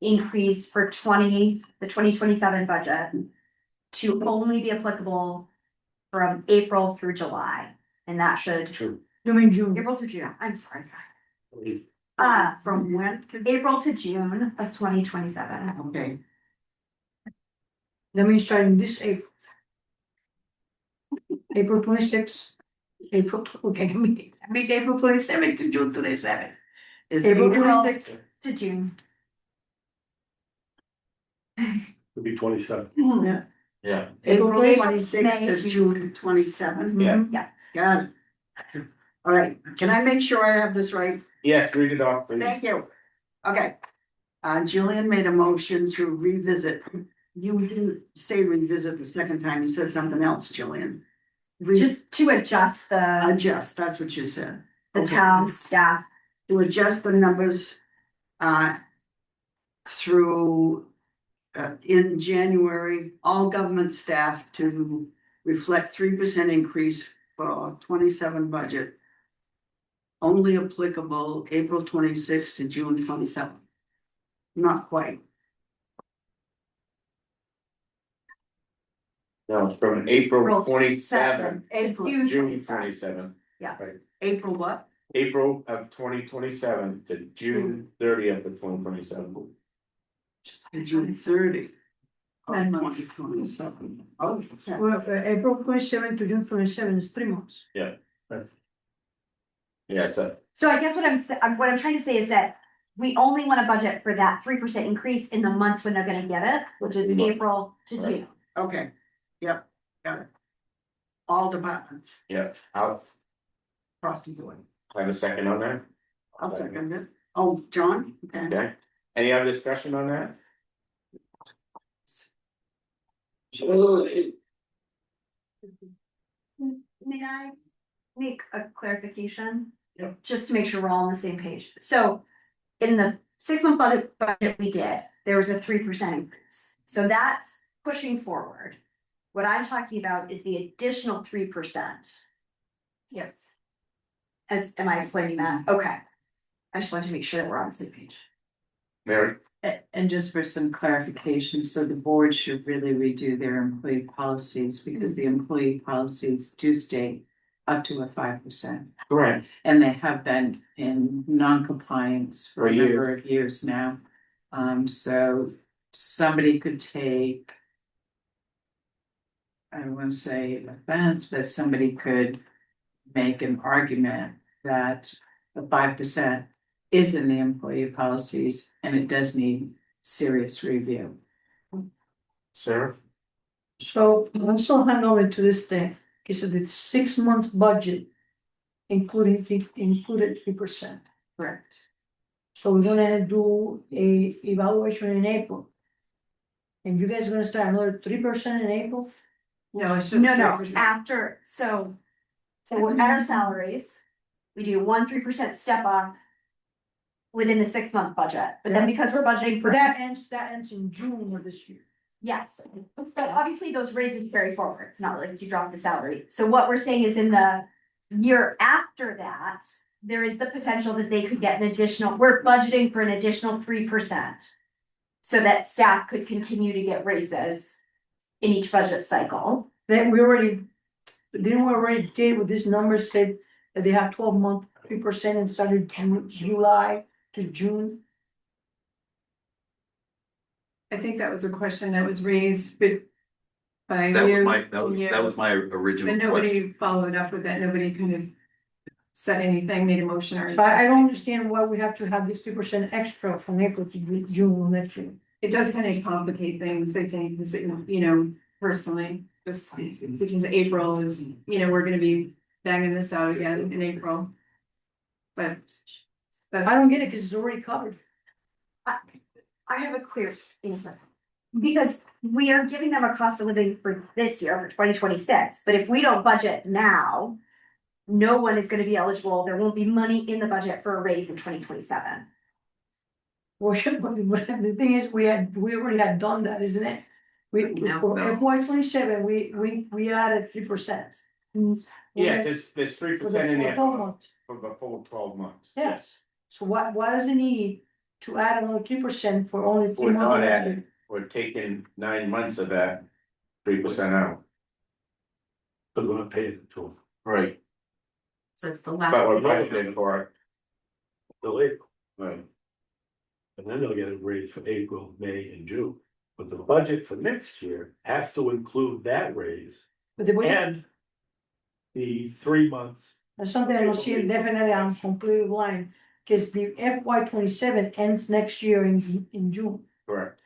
increase for the 2027 budget. To only be applicable from April through July, and that should, true. You mean June? April through June, I'm sorry. From From when to? April to June of 2027. Okay, That means starting this April. April 26th, okay, make April 27th to June 27th. is April April, 26th. To June. Would be 27. Yeah. Yeah, April April 26th to June 27? Yeah. Yeah. Got it. All right, can I make sure I have this right? yes, read it off, please. Thank you. Okay. Julian made a motion to revisit. You didn't say revisit the second time, you said something else, Julian. Just to adjust the Adjust, that's what you said. Okay. town staff. To adjust the numbers through in January, all government staff to reflect 3% increase for 27 budget. Only applicable April 26th to June 27th. Not quite. No, from April April 27 April, June June 27. 27. Yeah. Right, April what? April of 2027 to June 30th of 2027. June 30. of 9 months. 2027. Oh, okay. Well, April 27th to June 27th is 3 months. Yeah, so, So I guess what I'm trying to say is that we only want to budget for that 3% increase in the months when they're gonna get it, which is April to June. Okay, yep, got it. All departments, yeah, I'll across the board. have a second on that. I'll second it. Oh, John, okay. Okay, any other discussion on that? May I make a clarification? Yeah. Just to make sure we're all on the same page. So in the 6-month budget we did, there was a 3% increase. So that's pushing forward. What I'm talking about is the additional 3%. Yes. Am I explaining that? Okay. I just wanted to make sure that we're on the same page. Mary? And just for some clarification, so the board should really redo their employee policies because the employee policies do state up to a 5%. Correct. And they have been in non-compliance for For a number of years now. So somebody could take, I don't want to say offense, but somebody could make an argument that the 5% is in the employee policies and it does need serious review. Sarah? So let's still hang over to this thing. Okay, so the 6 months budget included 3%. Correct. So we're gonna do a evaluation in April. And you guys are gonna start another 3% in April? No, it's just. No, no, 3%. after, so we're at our salaries, we do 3% step up within the 6-month budget, but then because we're budgeting for But that ends in June of this year. yes, but obviously those raises carry forward, it's not like if you drop the salary. So what we're saying is in the year after that, there is the potential that they could get an additional, we're budgeting for an additional 3%. So that staff could continue to get raises in each budget cycle. Then we already, didn't we already did with this number said that they have 12-month 3% and started July to June? I think that was a question that was raised, but. By That was you. my, that Yeah. was my original But question. nobody followed up with that, nobody kind of said anything, made a motion or. But I don't understand why we have to have this 3% extra from April to June next year. It does kind of complicate things, I think, because, personally, just because April is, we're gonna be banging this out again in April. But. I don't get it, cause it's already covered. I have a clear answer. Because we are giving them a cost of living for this year, for 2026, but if we don't budget now. No one is gonna be eligible, there won't be money in the budget for a raise in 2027. Well, but the thing is, we already had done that, isn't it? We, No. for FY 27, we added 3%. Yes, there's 3% in there For the 12 months. for the full 12 months. Yes. So what does it need to add another 3% for only 3 We're months? not adding, we're taking 9 months of that 3% out. But we're not paying it to them. Right, So it's the last. but we're budgeting for it, Till April, right, and then they'll get a raise for April, May and June. But the budget for next year has to include that raise But the way, and the 3 months. that's something I don't see, definitely I'm completely blind, cause the FY 27 ends next year in June. correct.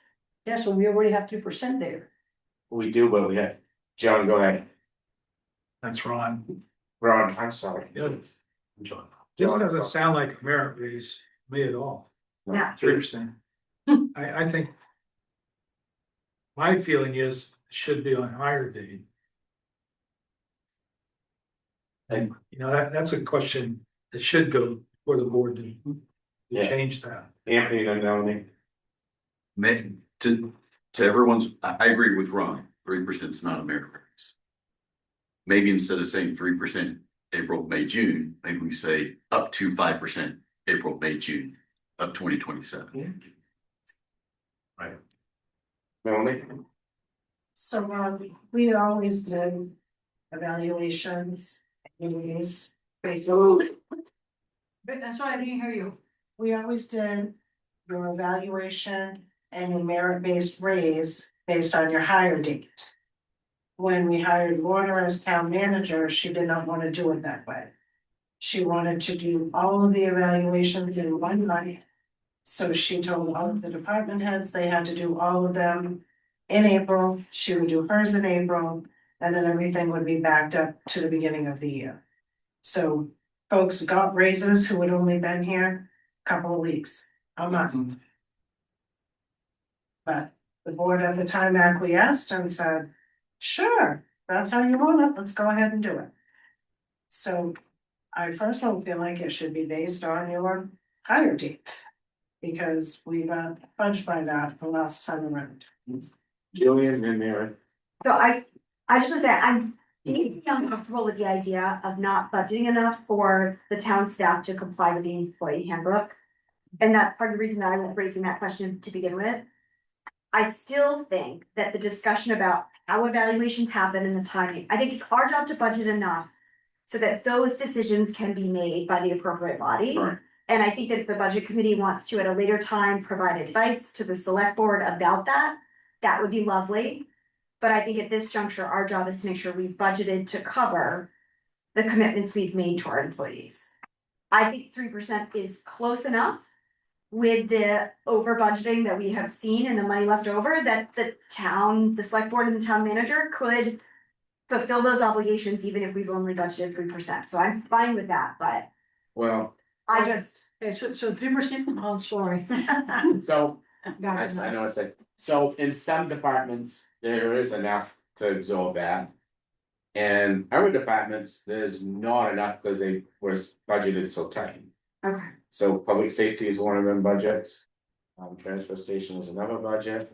Yeah, so we already have 3% there. We do, but we have, John, go ahead. That's Ron. Ron, I'm sorry. Yes. John. This doesn't sound like a merit raise to me at all. Yeah. 3%. I think. My feeling is it should be on higher date. And, that's a question that should go for the board to Yeah. change that. Anthony, don't know me. To everyone's, I agree with Ron, 3% is not a merit raise. Maybe instead of saying 3% April, May, June, maybe we say up to 5% April, May, June of 2027. Right. Melanie? So, we always do evaluations, activities, based on, But that's why I didn't hear you. we always did your evaluation and your merit-based raise based on your hire date. When we hired Lorna as town manager, she did not want to do it that way. She wanted to do all of the evaluations in one month. So she told all of the department heads they had to do all of them in April, she would do hers in April, and then everything would be backed up to the beginning of the year. So folks got raises who had only been here a couple of weeks, a month. But the board at the time acquiesced and said, sure, that's how you want it, let's go ahead and do it. So I personally feel like it should be based on your hire date. Because we got fudged by that the last time around. Julian and Mary. So I just wanna say, I'm deeply uncomfortable with the idea of not budgeting enough for the town staff to comply with the employee handbook. And that's part of the reason that I was raising that question to begin with. I still think that the discussion about how evaluations happen and the timing, I think it's our job to budget enough. So that those decisions can be made by the appropriate body. Right. And I think that if the budget committee wants to at a later time provide advice to the select board about that, that would be lovely. But I think at this juncture, our job is to make sure we've budgeted to cover the commitments we've made to our employees. I think 3% is close enough with the over budgeting that we have seen and the money left over that the town, the select board and the town manager could fulfill those obligations even if we've only budgeted 3%. So I'm fine with that, but Well, I just, Okay, so 3%, oh, sorry. So, Got I it. I know I said, so in some departments, there is enough to absorb that. And other departments, there's not enough because they were budgeted so tight. okay, So public safety is one of them budgets. Transfer station is another budget.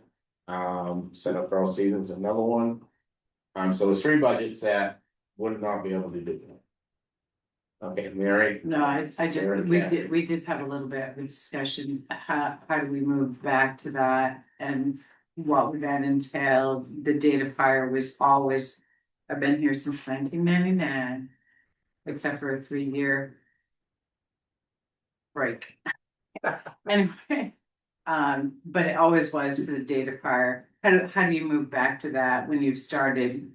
Center for all seasons, another one. So there's three budgets that would not be able to do that. Okay, Mary, No, I just, Sarah, we Kat. did have a little bit of a discussion, how do we move back to that? And what would that entail? The data fire was always, I've been here since 1999, except for a 3-year break. Anyway, but it always was for the data fire. How do you move back to that when you've started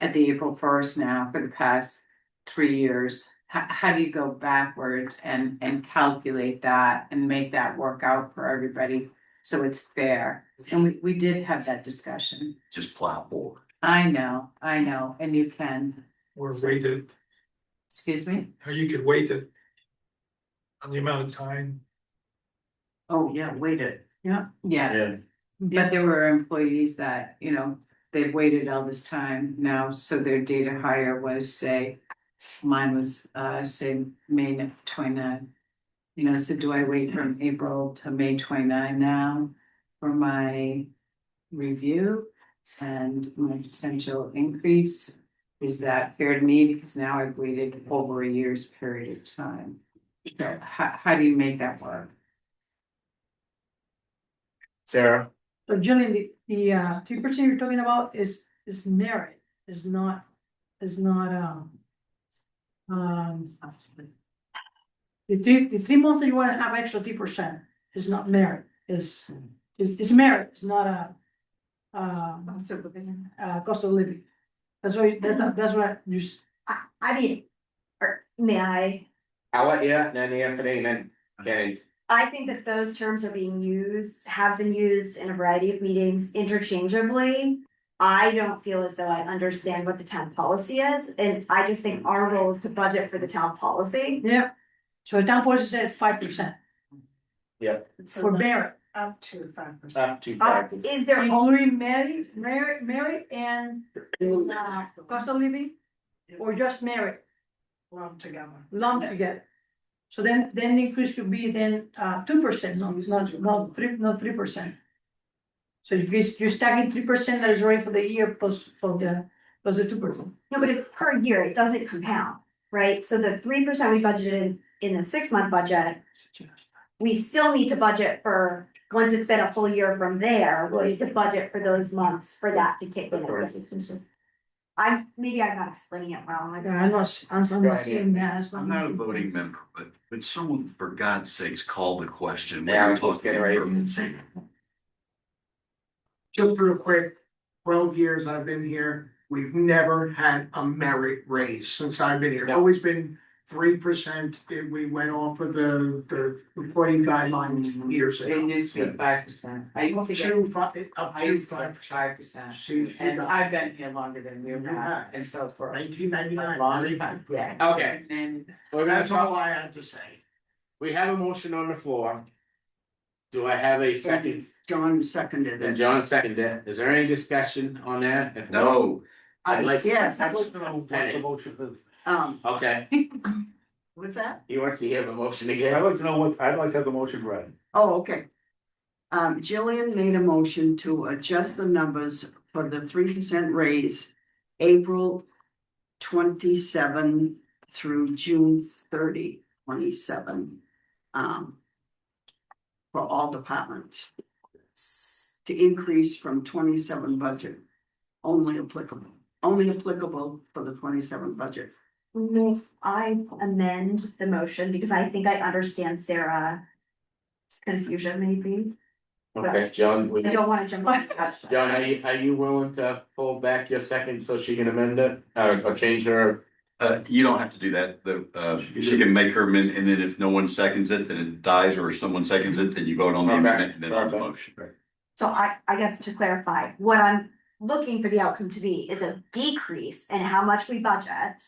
at the April 1st now for the past 3 years? How do you go backwards and calculate that and make that work out for everybody so it's fair? And we did have that discussion. Just plow forward. I know, and you can, Or weighted, excuse me? how you could weight it. On the amount of time. Oh, yeah, waited. Yeah. Yeah, But there were employees that, they've waited all this time now, so their data hire was, say, mine was, say, May of 29. So do I wait from April to May 29 now for my review and my potential increase? Is that fair to me? Because now I've waited over a year's period of time. So how do you make that work? Sarah, So Jillian, the 3% you're talking about is merit, is not, the 3 months that you wanna have extra 3% is not merit, is merit, it's not a cost of living. That's what you, I mean, or may I? I'll let you, then Anthony, and then Kenny. I think that those terms are being used, have been used in a variety of meetings interchangeably. I don't feel as though I understand what the town policy is, and I just think our role is to budget for the town policy. yeah. So the town policy said 5% Yep, for merit. Up to 5%. up to 5. Is there Only merit and cost of living, or just merit Lumped together. lumped together? So then the increase should be then 2%, not 3%. So you're stacking 3% that is already for the year plus the 2%. No, but it's per year, it doesn't compound, right? So the 3% we budgeted in the 6-month budget, we still need to budget for, once it's been a full year from there, we need to budget for those months for that to kick in. Maybe I'm not explaining it wrong. I'm not seeing that. It's I'm not a voting member, but someone, for God's sakes, call the question. Yeah, I was just getting ready. Just real quick, 12 years I've been here, we've never had a merit raise since I've been here. It's always been 3%. We went off of the employee guidelines years It ago. used to be 5%. I used Up to get, to five, up I to used to get 5%. See, And I've been here longer than you have, and so for a 1999. long time, yeah. Okay, And we're gonna That's all talk, I had to say. we have a motion on the floor. Do I have a second? John seconded And it. John seconded it. Is there any discussion on that? If not, No, I'd like. Yes, I'd like to know what the motion is. Okay, what's that? he wants to hear the motion I'd again. like to know what, I'd like to have the motion read. Oh, okay. Jillian made a motion to adjust the numbers for the 3% raise, April 27 through June 30, 27. For all departments. To increase from 27 budget, only applicable for the 27 budget. May I amend the motion, because I think I understand Sarah's confusion maybe. Okay, John, I don't wanna jump on. John, are you willing to pull back your second so she can amend it, or change her? you don't have to do that. She can make her amendment, and then if no one seconds it, then it dies, or if someone seconds it, then you vote on the Okay. amendment and then on the Okay. motion. So I guess to clarify, what I'm looking for the outcome to be is a decrease in how much we budget.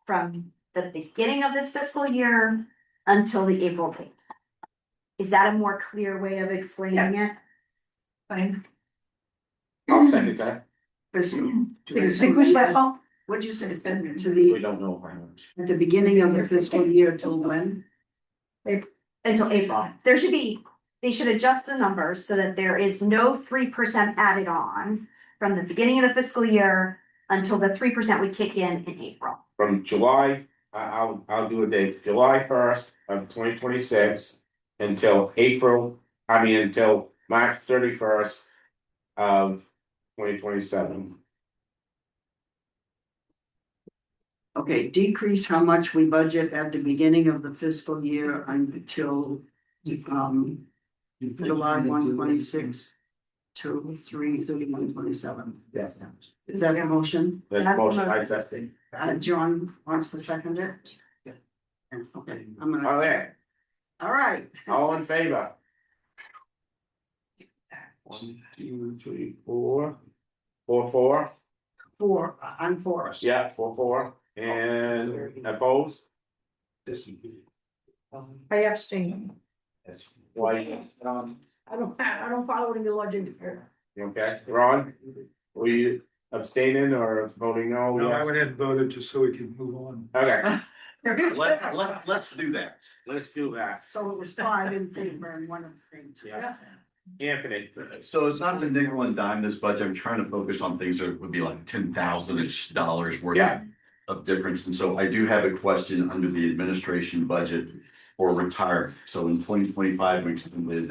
From the beginning of this fiscal year until the April date. Is that a more clear way of explaining it? Fine. I'll send it to her. What'd you say? It's been- To We the, don't know how much. at the beginning of the fiscal year till when? Until April. There should be, they should adjust the numbers so that there is no 3% added on from the beginning of the fiscal year until the 3% we kick in April. From July, I'll do a date, July 1st of 2026 until until March 31st of 2027. Okay, decrease how much we budget at the beginning of the fiscal year until July 1/26 to 3/31/27. Yes. Is that a motion? The motion I accepted. John wants to second it? Yeah. Okay, I'm gonna. Okay, All right. all in favor? 1, 2, 3, 4. 4. Four, I'm for. Yeah, 4. And opposed? I abstain. That's why, I don't follow any logic here. okay, Ron? Were you abstaining or voting no? No, I Yes? went ahead and voted just so we can move on. Okay, Let's do that. let's do that. So it was 5 in favor and 1 abstained. Yeah. Anthony, So it's not to nickel and dime this budget. I'm trying to focus on things that would be like $10,000-ish worth Yeah. of difference. And so I do have a question under the administration budget for retirement. So in 2025, we expended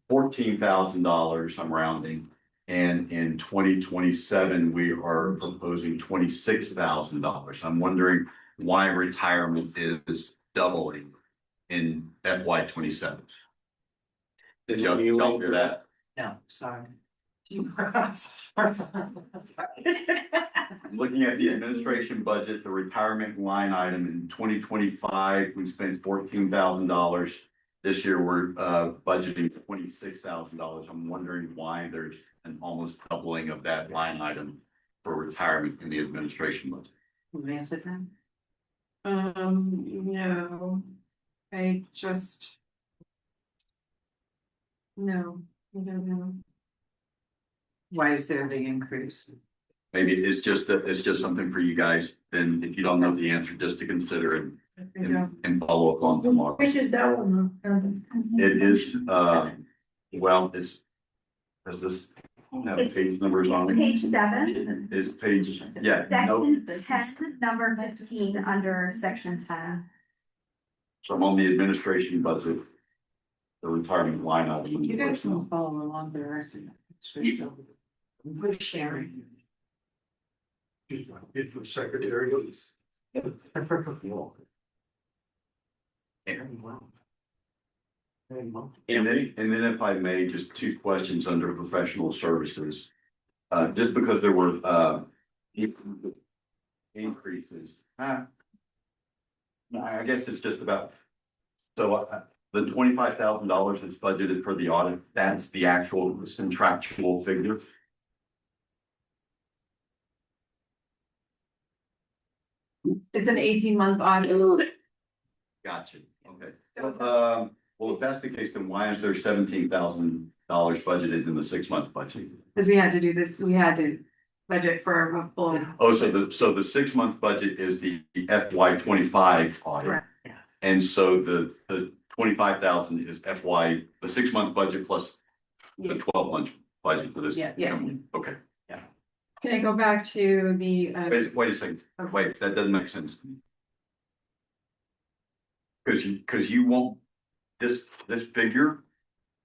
$14,000, I'm rounding. And in 2027, we are proposing $26,000. I'm wondering why retirement is doubling in FY 27. Did y'all hear that? No, sorry. I'm looking at the administration budget, the retirement line item in 2025, we spent $14,000. This year, we're budgeting $26,000. I'm wondering why there's an almost doubling of that line item for retirement in the administration budget. Can you answer that? No, I just. No, I don't know. Why is there the increase? Maybe it's just something for you guys, then if you don't know the answer, just to consider it and follow up on tomorrow. Which is that one? It is, well, it's, does this have page numbers on it? Page 7, Is page, yeah, no, section 10, number 15 under section 10. so I'm on the administration budget. The retirement line item. You guys don't follow along the rest of it. We're sharing. Good for secretary. And then if I may, just 2 questions under professional services. Just because there were increases. I guess it's just about. So the $25,000 that's budgeted for the audit, that's the actual contractual figure. It's an 18-month audit. Gotcha, okay. Well, if that's the case, then why is there $17,000 budgeted in the 6-month budget? Because we had to do this, we had to budget for a full. Oh, so the 6-month budget is the FY 25 audit. Correct. And so the 25,000 is FY, the 6-month budget plus the 12-month budget for this. Yeah. Okay, Can I go back to the? wait a second, wait, that doesn't make sense. Cause you won't, this figure,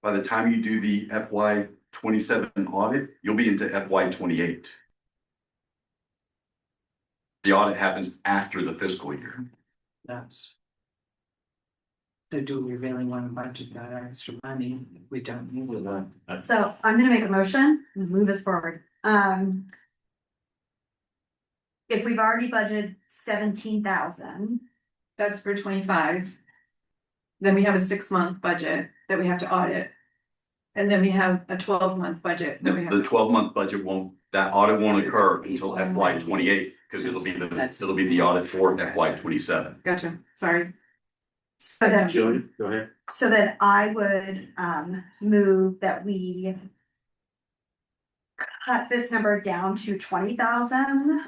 by the time you do the FY 27 audit, you'll be into FY 28. The audit happens after the fiscal year. That's. So do we really want to budget that extra money? We don't need it. So I'm gonna make a motion, and move us forward. If we've already budgeted 17,000, That's for 25. Then we have a 6-month budget that we have to audit. And then we have a 12-month budget. that we have. The 12-month budget won't, that audit won't occur until FY 28, because it'll be the audit for FY 27. Gotcha, sorry. So then, Julie, go ahead. so then I would, move that we cut this number down to 20,000,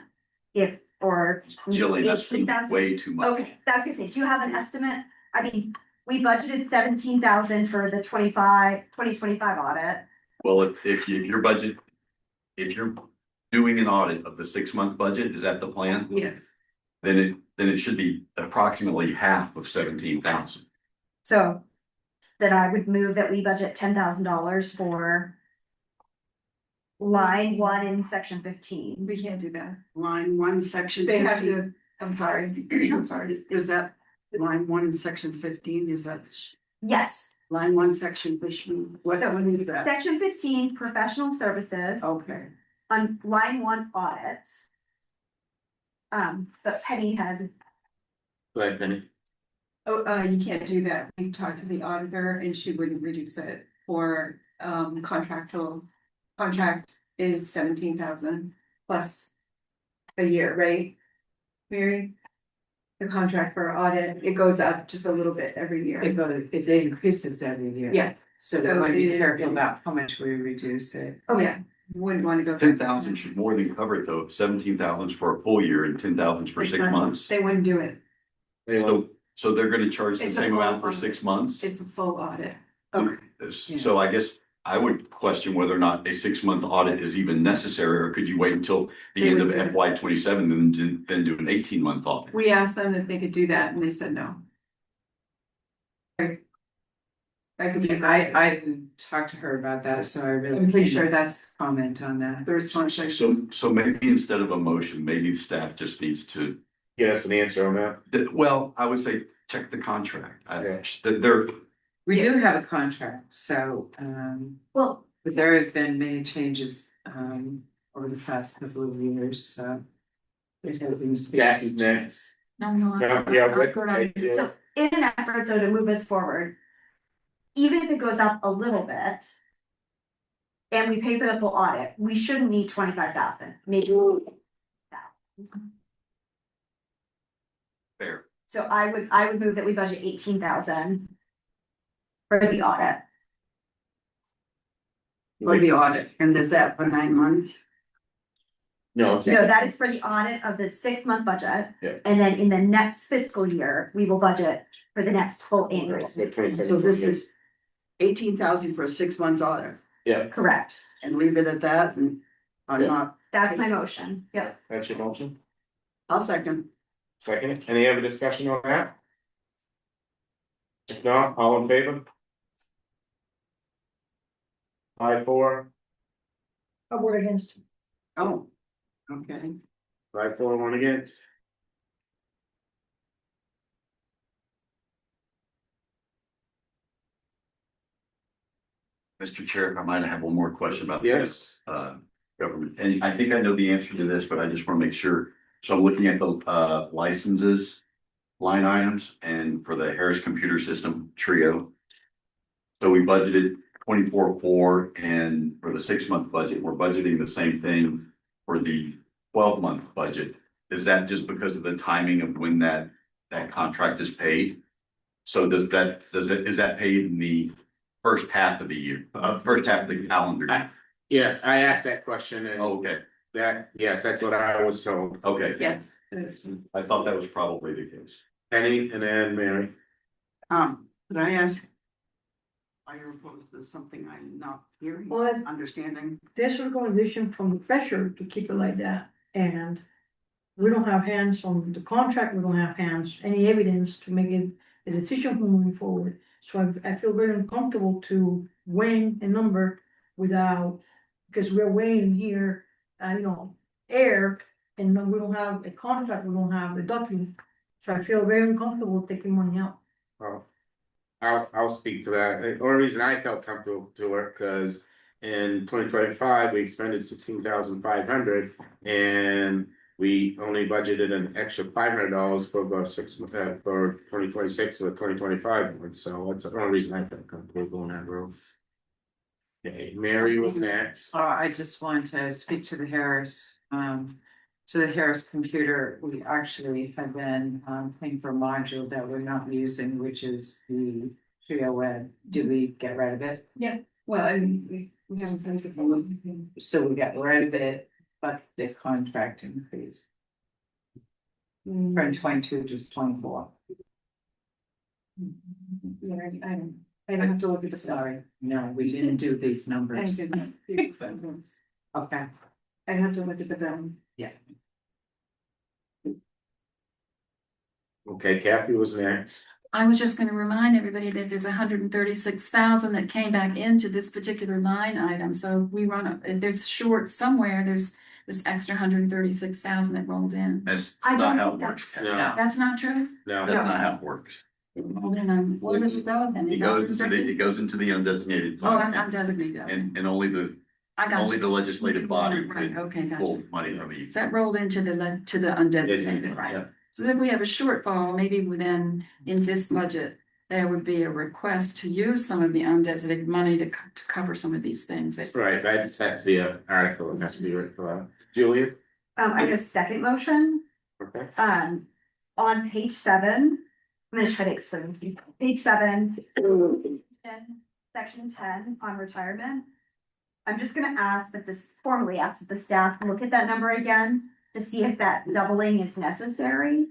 if, or Jillian, that's 18,000. way too much. Okay, that's gonna say, do you have an estimate? I mean, we budgeted 17,000 for the 2025 audit. Well, if your budget, if you're doing an audit of the 6-month budget, is that the plan? Yes. Then it should be approximately half of 17,000. So then I would move that we budget $10,000 for line 1 in section 15. We can't do that. Line 1, section They have 15. to, I'm sorry, I'm sorry. Is that line 1 in section 15? Is that Yes, line 1, section 15? What is that? section 15, professional services. Okay. On line 1 audit. But Penny had, Go ahead, Penny. Oh, you can't do that. We talked to the auditor and she wouldn't reduce it for contract is 17,000 plus a year, right? Mary? The contract for audit, it goes up just a little bit every year. It increases every year. Yeah. So we want to be careful about how much we reduce it. Oh, yeah, wouldn't want to go. 10,000 should more than cover it though. 17,000 is for a full year and 10,000 for 6 months. They wouldn't do it. So they're gonna charge the It's a same full amount for audit. 6 months? It's a full audit. So I guess I would question whether or not a 6-month audit is even necessary, or could you wait until the They end of would do it. FY 27 and then do an 18-month audit? We asked them if they could do that and they said no. I didn't talk to her about that, so I really. I'm pretty sure can't that's Comment on that. the response. So maybe instead of a motion, maybe the staff just needs to, Get us an answer on that. well, I would say check the contract. Yeah. They're, We do have a contract, so, well, but there have been many changes, over the past couple of years, so. It has been. Jackie's next. No, no. Yeah, I'll go down. so in an effort though to move us forward. Even if it goes up a little bit. And we pay for the full audit, we shouldn't need 25,000, maybe. fair. So I would move that we budget 18,000. For the audit. For the audit, and is that for 9 months? No, No, that is for the audit of the 6-month budget. Yeah. And then in the next fiscal year, we will budget for the next full annual. So this is 18,000 for a 6 months audit, Yeah, Correct, and leave it at that, and I'm Yeah. not, that's my motion, yep. that's your motion. I'll second. Second, any other discussion on that? If not, all in favor? 5-4, I vote against. Oh, okay. 5-4, 1 against. Mr. Chair, I might have one more question about Yes. government, and I think I know the answer to this, but I just want to make sure. So I'm looking at the licenses line items and for the Harris Computer System Trio. So we budgeted 24.4, and for the 6-month budget, we're budgeting the same thing for the 12-month budget. Is that just because of the timing of when that contract is paid? So is that paid in the first half of the year, first half of the calendar year? Yes, I asked that question and Oh, okay, yes, that's what I was told. okay. Yes, it is. I thought that was probably the case. Penny and then Mary. Could I ask? Are you opposed to something I'm not hearing, Well, understanding? There's a recommendation from the treasurer to keep it like that, and we don't have hands on the contract, we don't have any evidence to make it a decision for moving forward. So I feel very uncomfortable to weigh a number without, because we're weighing here, air, and we don't have a contract, we don't have a document. So I feel very uncomfortable taking money out. Well, I'll speak to that. The only reason I felt comfortable to it, cause in 2025, we expended 16,500 and we only budgeted an extra $500 for about 6 for 2026 with 2025 one, so that's the only reason I felt comfortable going that road. Okay, Mary was next. I just want to speak to the Harris, to the Harris computer. We actually have been, paying for a module that we're not using, which is the Trio Web. Do we get rid of it? Well, I mean, we haven't paid it. So we got rid of it, but the contract increased from 22 to 24. Yeah, I don't have to look at the. Sorry, no, we didn't do these I numbers. didn't. Okay. I have to look at the bill. Okay, Kathy was next. I was just gonna remind everybody that there's 136,000 that came back into this particular line item, so we run, if there's short somewhere, there's this extra 136,000 that rolled in. That's I not don't how think it works. No, That's not true? no. That's not how it works. Well, then, where does it go then? It goes into the undesignated Oh, fund, I'm designated, okay. and only the I got you. legislative body Right, could okay, got pull you. money from each. So that rolled into the undesignated, right? Yeah. So if we have a shortfall, maybe then in this budget, there would be a request to use some of the undesignated money to cover some of these things. that- Right, that just has to be an article, it has to be written for that. Julia? I have a second motion. Okay. On page 7, I'm gonna try to explain to you. Page 7, section 10 on retirement. I'm just gonna ask that this, formally ask that the staff look at that number again to see if that doubling is necessary.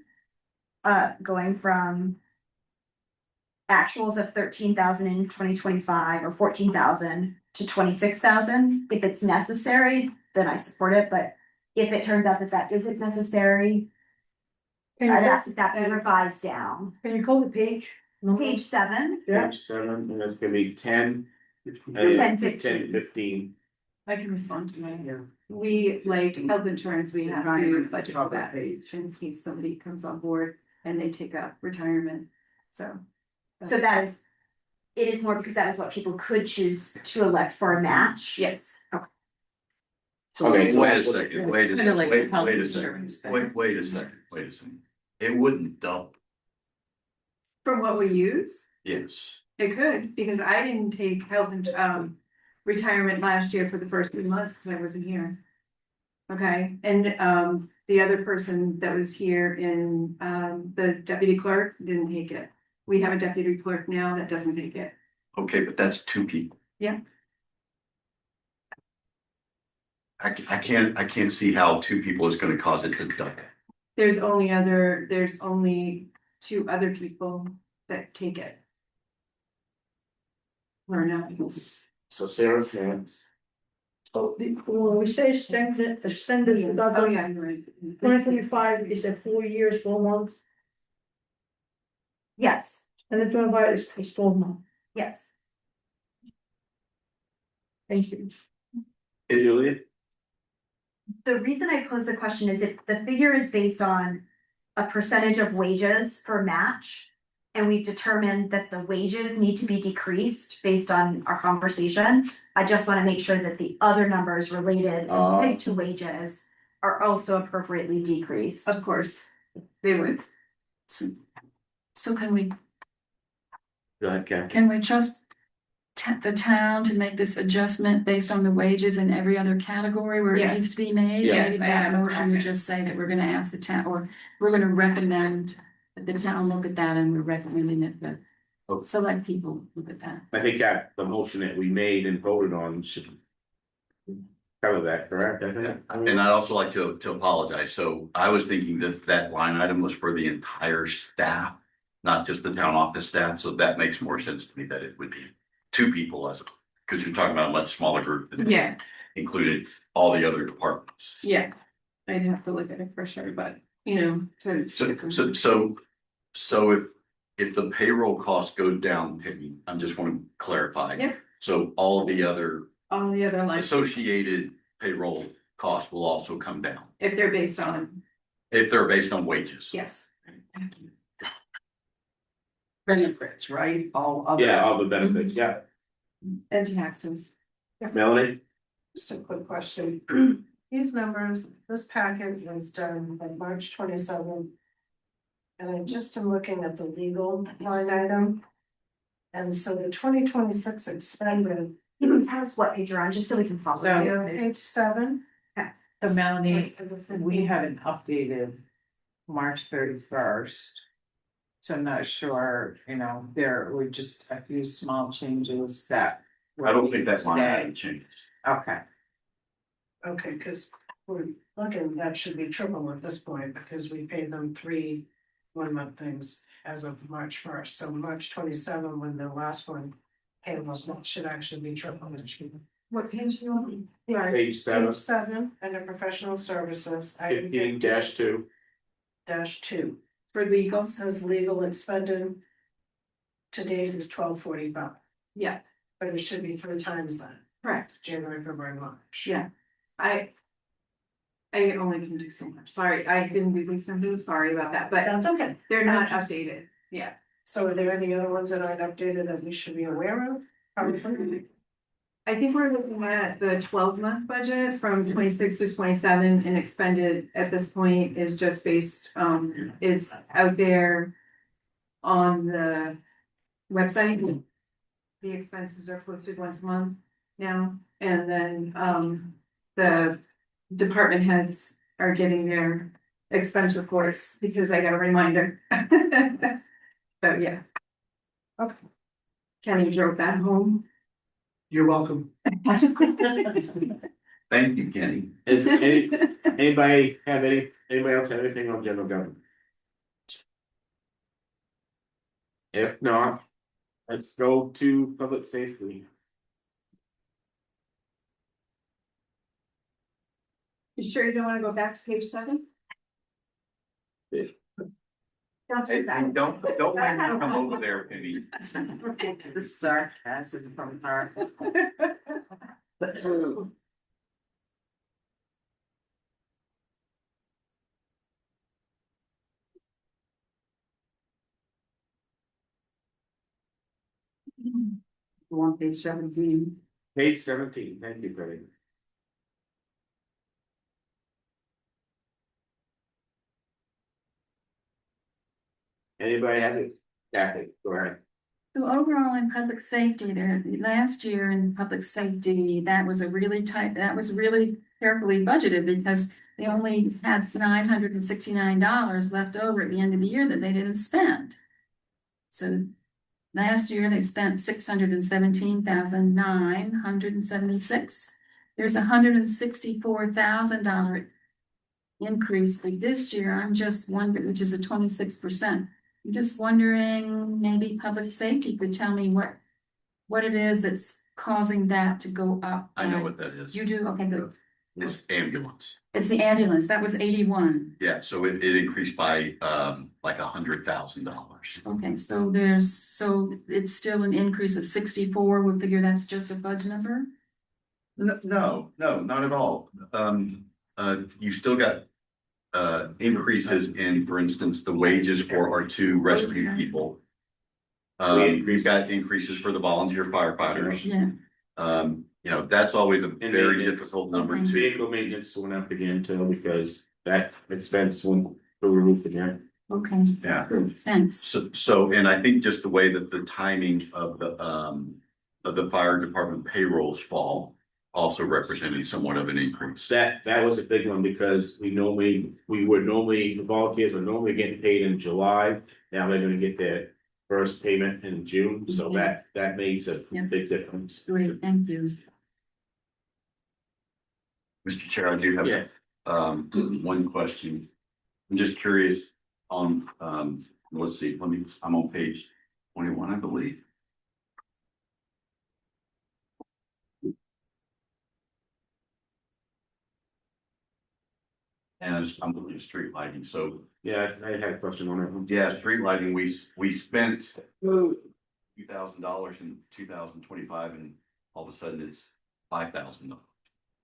Going from actuals of 13,000 in 2025 or 14,000 to 26,000. If it's necessary, then I support it, but if it turns out that that isn't necessary, Can I'd you, ask that that be revised down. can you call the page? No. Page 7, Yeah. Page 7, and that's gonna be 10. 10, 15. 15. I can respond to that. We, like, health insurance, we have to budget for that in case somebody comes on board and they take up retirement, so. so that is, it is more because that is what people could choose to elect for a match. Yes. Okay, so Wait a that's what- second, wait a Kind of like second, health wait a insurance second, thing. wait a second. It wouldn't double, From what we use, yes. it could, because I didn't take retirement last year for the first 3 months because I wasn't here. Okay, and the other person that was here in the deputy clerk didn't take it. We have a deputy clerk now that doesn't take it. Okay, but that's two people. Yeah. I can't see how two people is gonna cause it to double. There's only 2 other people that take it. Or not. So Sarah's next. So when we say extended, Oh, yeah, you're right. 2025 is a 4 years, 4 months, Yes, and the 25 is 12 months. yes. Thank you. Julia? The reason I pose the question is if the figure is based on a percentage of wages per match. And we've determined that the wages need to be decreased based on our conversation. I just wanna make sure that the other numbers related and linked to wages are also appropriately decreased. Of course, they would. So can we Go ahead, Kathy. Can we trust the town to make this adjustment based on the wages in every other category where it Yes. needs to be made? Yes, Maybe I that have a motion would packet. just say that we're gonna ask the town, or we're gonna recommend that the town look at that, and we're recommending that the Okay. select people look at that. I think that the motion that we made and voted on should cover that, correct? I think. And I'd also like to apologize. So I was thinking that line item was for the entire staff, not just the town office staff. So that makes more sense to me that it would be two people because you're talking about a much smaller group than Yeah, included all the other departments. yeah. I'd have to look at it for sure, but So if the payroll costs go down, Peggy, I just want to clarify. Yep. So all of the other all the other lines, associated payroll costs will also come down if they're based on, if they're based on wages. yes. Benefits, right? All other. Yeah, all the benefits, yeah. And taxes. Melanie? Just a quick question. These numbers, this packet was done on March 27th. And I just am looking at the legal line item. And so the 2026 expended Can you tell us what page you're on, just so we can follow So- you? Page 7. So Melanie, we haven't updated March 31st. So I'm not sure, there were just a few small changes that. I don't think that's line Today. item change. Okay, Okay, cause we're looking, that should be triple at this point, because we paid them 3 1-month things as of March 1st, so March 27, when the last one came, was should actually be triple. What page you on? Sorry, Page 7, Page 7, under professional services, item 15-2. -2. For legal, It says legal expended. To date is 1245, yeah, but it should be 3 times that, correct, January, February, March. yeah. I only can do so much, sorry, I didn't do these numbers, sorry about that, but That's okay. they're not I'm just- updated, yeah. So are there any other ones that aren't updated that we should be aware of? Probably. I think we're looking at the 12-month budget from 26 to 27 and expended at this point is just based, is out there on the website. The expenses are posted once a month now, and then, the department heads are getting their expense reports because I got a reminder. So, yeah. Okay. Kenny drove that home. You're welcome. Thank you, Kenny. Is anybody else have anything on general government? If not, let's go to public safety. You sure you don't wanna go back to page 7? Don't let me come over there, Penny. the sarcasm from her. On page 17. Page 17, thank you, Craig. Anybody have it? Kathy, go ahead. So overall in public safety, there, last year in public safety, that was really carefully budgeted because they only had $969 left over at the end of the year that they didn't spend. So last year they spent $617,976. There's $164,000 increase for this year. I'm just wondering, which is a 26%. I'm just wondering, maybe public safety could tell me what it is that's causing that to go up. I know what that is. You do? Okay, good. It's ambulance. It's the ambulance. That was 81. Yeah, so it increased by like $100,000. Okay, so it's still an increase of 64. We'll figure that's just a budget number. No, not at all. You still got increases in, for instance, the wages for our 2 rescue people. We've got increases for the volunteer firefighters. Yeah. That's always a very maintenance. difficult number Okay. to. Vehicle maintenance went up again too, because that expense went through the roof again. Okay. Yeah. Good. Thanks. So, and I think just the way that the timing of the fire department payrolls fall also representing somewhat of an increase. That was a big one because the volunteers were normally getting paid in July. Now they're gonna get their first payment in June, so that makes a Yeah. big difference. Great, thank you. Mr. Chair, I do have Yeah, one question. I'm just curious on, let's see, I'm on page 21, I believe. And I'm looking at street lighting, so yeah, I had a question on it. yeah, street lighting, we spent $2,000 in 2025 and all of a sudden it's $5,000.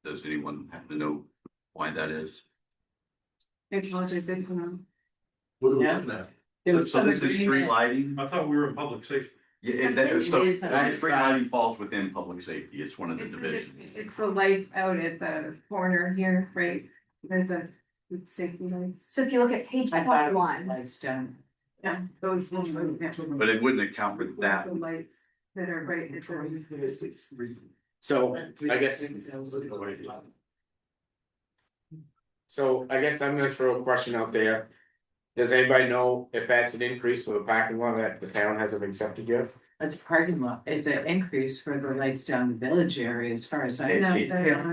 Does anyone happen to know why that is? I apologize, I don't know. What are we Yeah. looking at? There was So some this is street agreement. lighting? I thought we were in public safety. Yeah, and that, It so is, street lighting falls within public safety. It's one of the divisions. It's the lights out at the corner here, right, there's the safety lights. So if you look at page I thought it was 21, lights down. Yeah, those, yeah. But it wouldn't account for that. The lights that are right at the. So I guess. So I guess I'm gonna throw a question out there. Does anybody know if that's an increase for the parking lot that the town hasn't accepted yet? It's a parking lot, it's an increase for the lights down the village area as far as I It, know.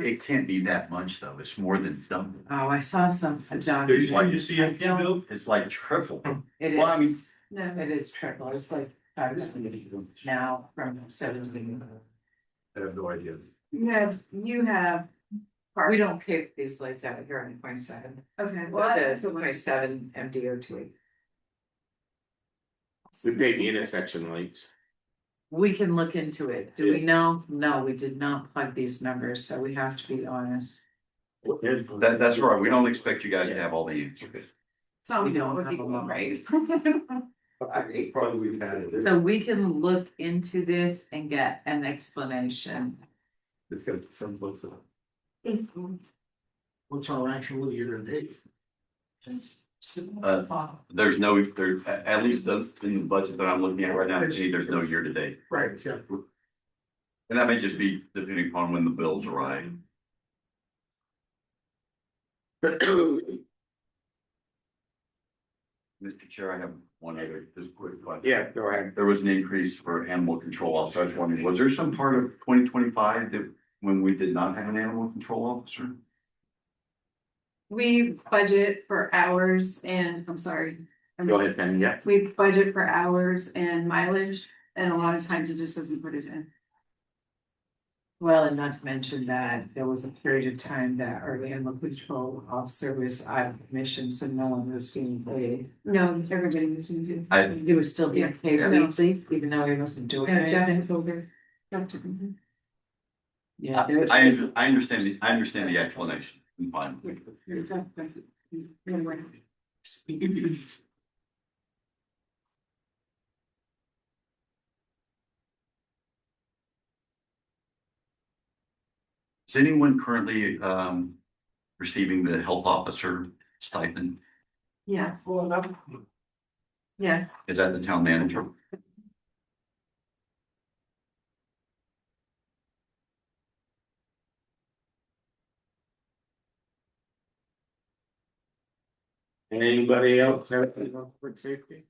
it can't be that much though, it's more than double, Oh, I saw some. it's like triple. It Well, I mean- is, No, it is triple, it's like five now from 17. I have no idea. you have. We don't pay for these lights out here on 27. Okay, Well, the 27 MDOT. We paid the intersection lights. We can look into it. Do we know? No, we did not plug these numbers, so we have to be honest. That's right, we don't expect you guys to have all the answers. We don't have them right. Probably we've had it. So we can look into this and get an explanation. It's got some books. What's our actual year to date? There's no, at least those in the budget that I'm looking at right now, there's no year to date. Right, yeah. And that may just be depending upon when the bills arrive. Mr. Chair, I have one other, just quick question. Yeah, go ahead. There was an increase for animal control officer. I was wondering, was there some part of 2025 that when we did not have an animal control officer? We budget for hours and, I'm sorry. Go ahead, Penny, yeah. We budget for hours and mileage, and a lot of times it just doesn't put it in. Well, and not to mention that there was a period of time that our animal control officer was out of commission, so no one was being paid. No, everybody was doing it. He was still being paid Yeah. weekly, even though he wasn't doing Yeah, Jeff it. and Colbert. Mhm. Yeah. I understand the explanation. I'm fine. Is anyone currently receiving the health officer stipend? Yes. Yes. Is that the town manager? Anybody else have anything on public safety?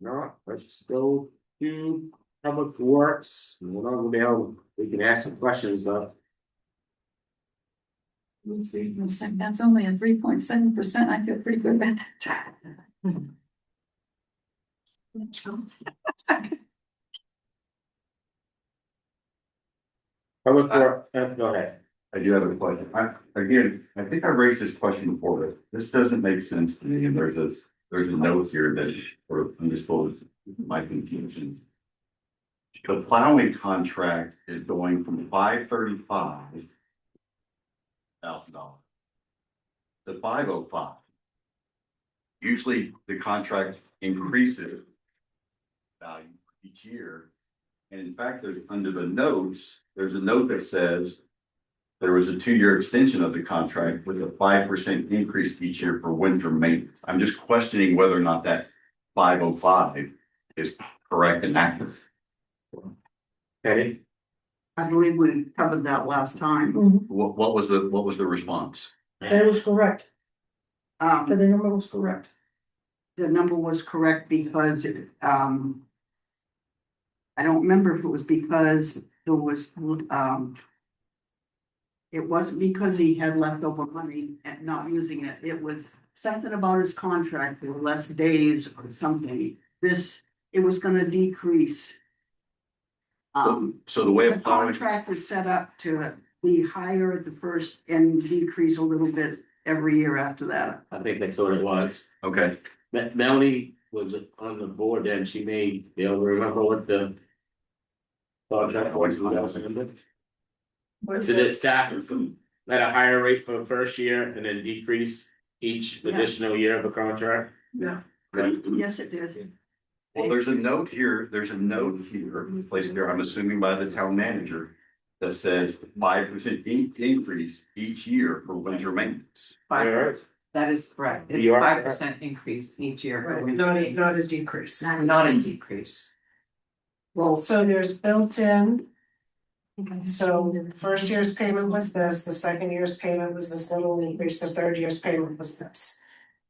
No, let's go to public works. We're not gonna be able, we can ask some questions though. That's only a 3.7%. I feel pretty good about that. Public work, go ahead. I do have a question. I think I raised this question before, but this doesn't make sense to me. And there's a note here that sort of undisclosed my confusion. The plowing contract is going from $535,000 to $505,000. Usually the contract increases value each year. And in fact, there's under the notes, there's a note that says there was a 2-year extension of the contract with a 5% increase each year for winter maintenance. I'm just questioning whether or not that 505 is correct and accurate. Penny? I believe we covered that last time. What was the response? That was correct, Um, that the number was correct. the number was correct because, I don't remember if it was because there was, it wasn't because he had leftover money and not using it. It was something about his contract, there were less days or something. It was gonna decrease. So the way The of plowing, contract is set up to be higher at the first and decrease a little bit every year after that. I think that's what it was. okay, Melanie was on the board then, she may be able to remember what the contract was. Did it start at a higher rate for the first year and then decrease each additional year of the contract? Yeah. Right. Yes, it did. well, there's a note here, placed here, I'm assuming by the town manager. That says 5% increase each year for winter maintenance. Alright. That is correct. It's You are 5% increase each year. Right, not a decrease. Not a decrease. Well, So there's built-in. So the first year's payment was this, the second year's payment was this little increase, the third year's payment was this.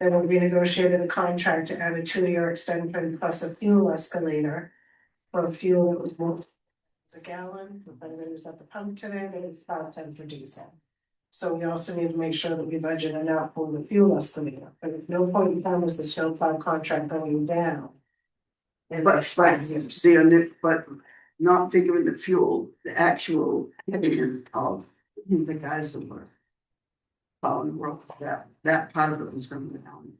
Then we renegotiated a contract to add a 2-year extension plus a fuel escalator. For fuel, it was more a gallon, but then it was at the pump today, then it's $5.10 for diesel. So we also need to make sure that we budget enough for the fuel escalator, but at no point in time is the snowplow contract going down. In the next 5 years. but not figuring the fuel, the actual payment of the guys that were plowing the road, that part of it was gonna go down.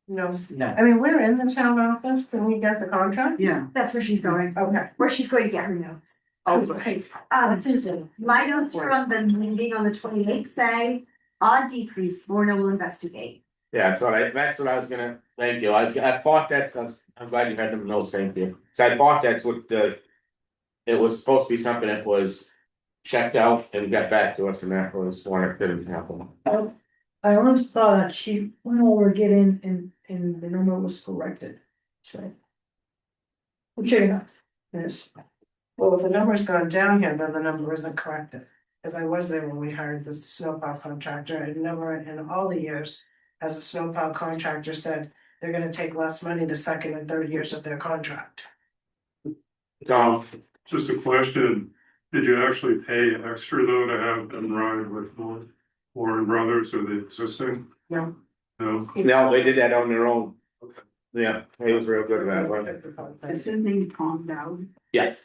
No, No. I mean, we're in the town office, can we get the contract? Yeah. That's where she's going, Okay. where she's going to get her notes. Okay. That's easy. My notes from the meeting on the 28th say, odd decrease, Lorna will investigate. Yeah, that's what I was gonna, thank you, I thought that's, I'm glad you had them notes, thank you. So I thought that's what it was supposed to be something that was checked out and got back to us, and that was one that didn't happen. I honestly thought that she went over again and the number was corrected, so. I'm sure not, yes. Well, if the number's gone down here, then the number isn't corrected. Cause I was there when we hired this snowplow contractor, and never in all the years has a snowplow contractor said they're gonna take less money the second and third years of their contract. Tom, Just a question, did you actually pay extra though to have them ride with Warren Brothers or the existing? No. No, no, they did that on their own. Yeah, he was real good at that one. Is his name Tom Dowd? Yeah.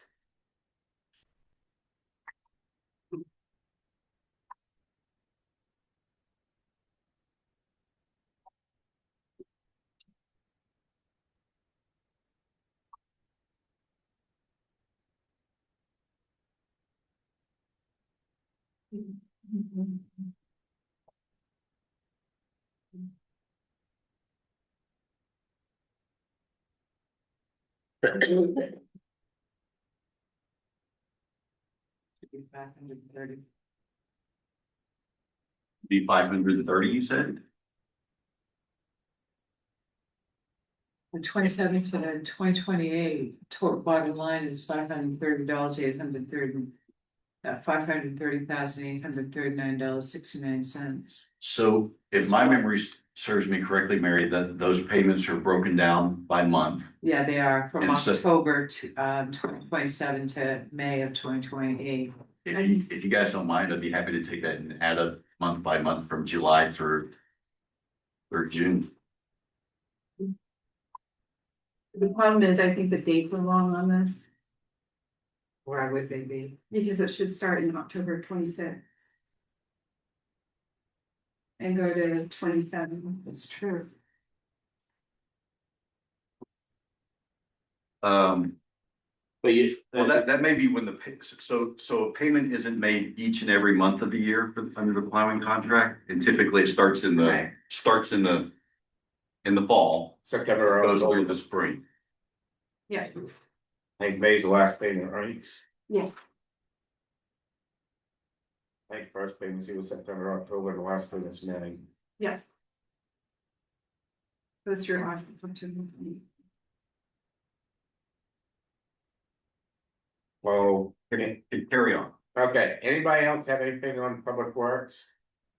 Be 530, you said? The 27 to the 2028 total bottom line is $530, 830. $530,839.69. So if my memory serves me correctly, Mary, that those payments are broken down by month. Yeah, they are from And so- October to 2027 to May of 2028. If you guys don't mind, I'd be happy to take that and add up month by month from July through June. The problem is, I think the dates are wrong on this, Why would they be? because it should start in October 26th. And go to 27. It's true. But you. Well, that may be when so a payment isn't made each and every month of the year under the plowing contract, and typically it starts in the fall, September or goes through October. the spring. Yeah. I think May's the last payment, right? Yeah. I think first payment was September, October, and the last payment's May. Goes through October. Well, Carry on. okay, anybody else have anything on public works?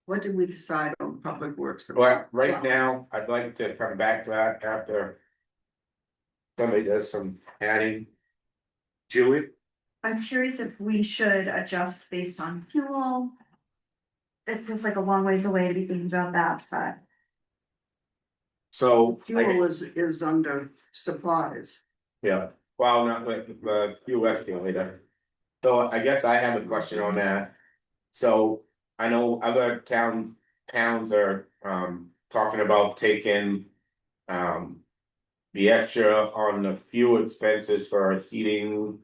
What did we decide on public works? Well, right now, I'd like to come back to that after. Somebody does some adding. Julie? I'm curious if we should adjust based on fuel. It feels like a long ways away to be thinking about that, but So. Fuel is under supplies. Yeah, well, not with the fuel escalator. So I guess I have a question on that. So I know other towns are talking about taking the extra on the fuel expenses for heating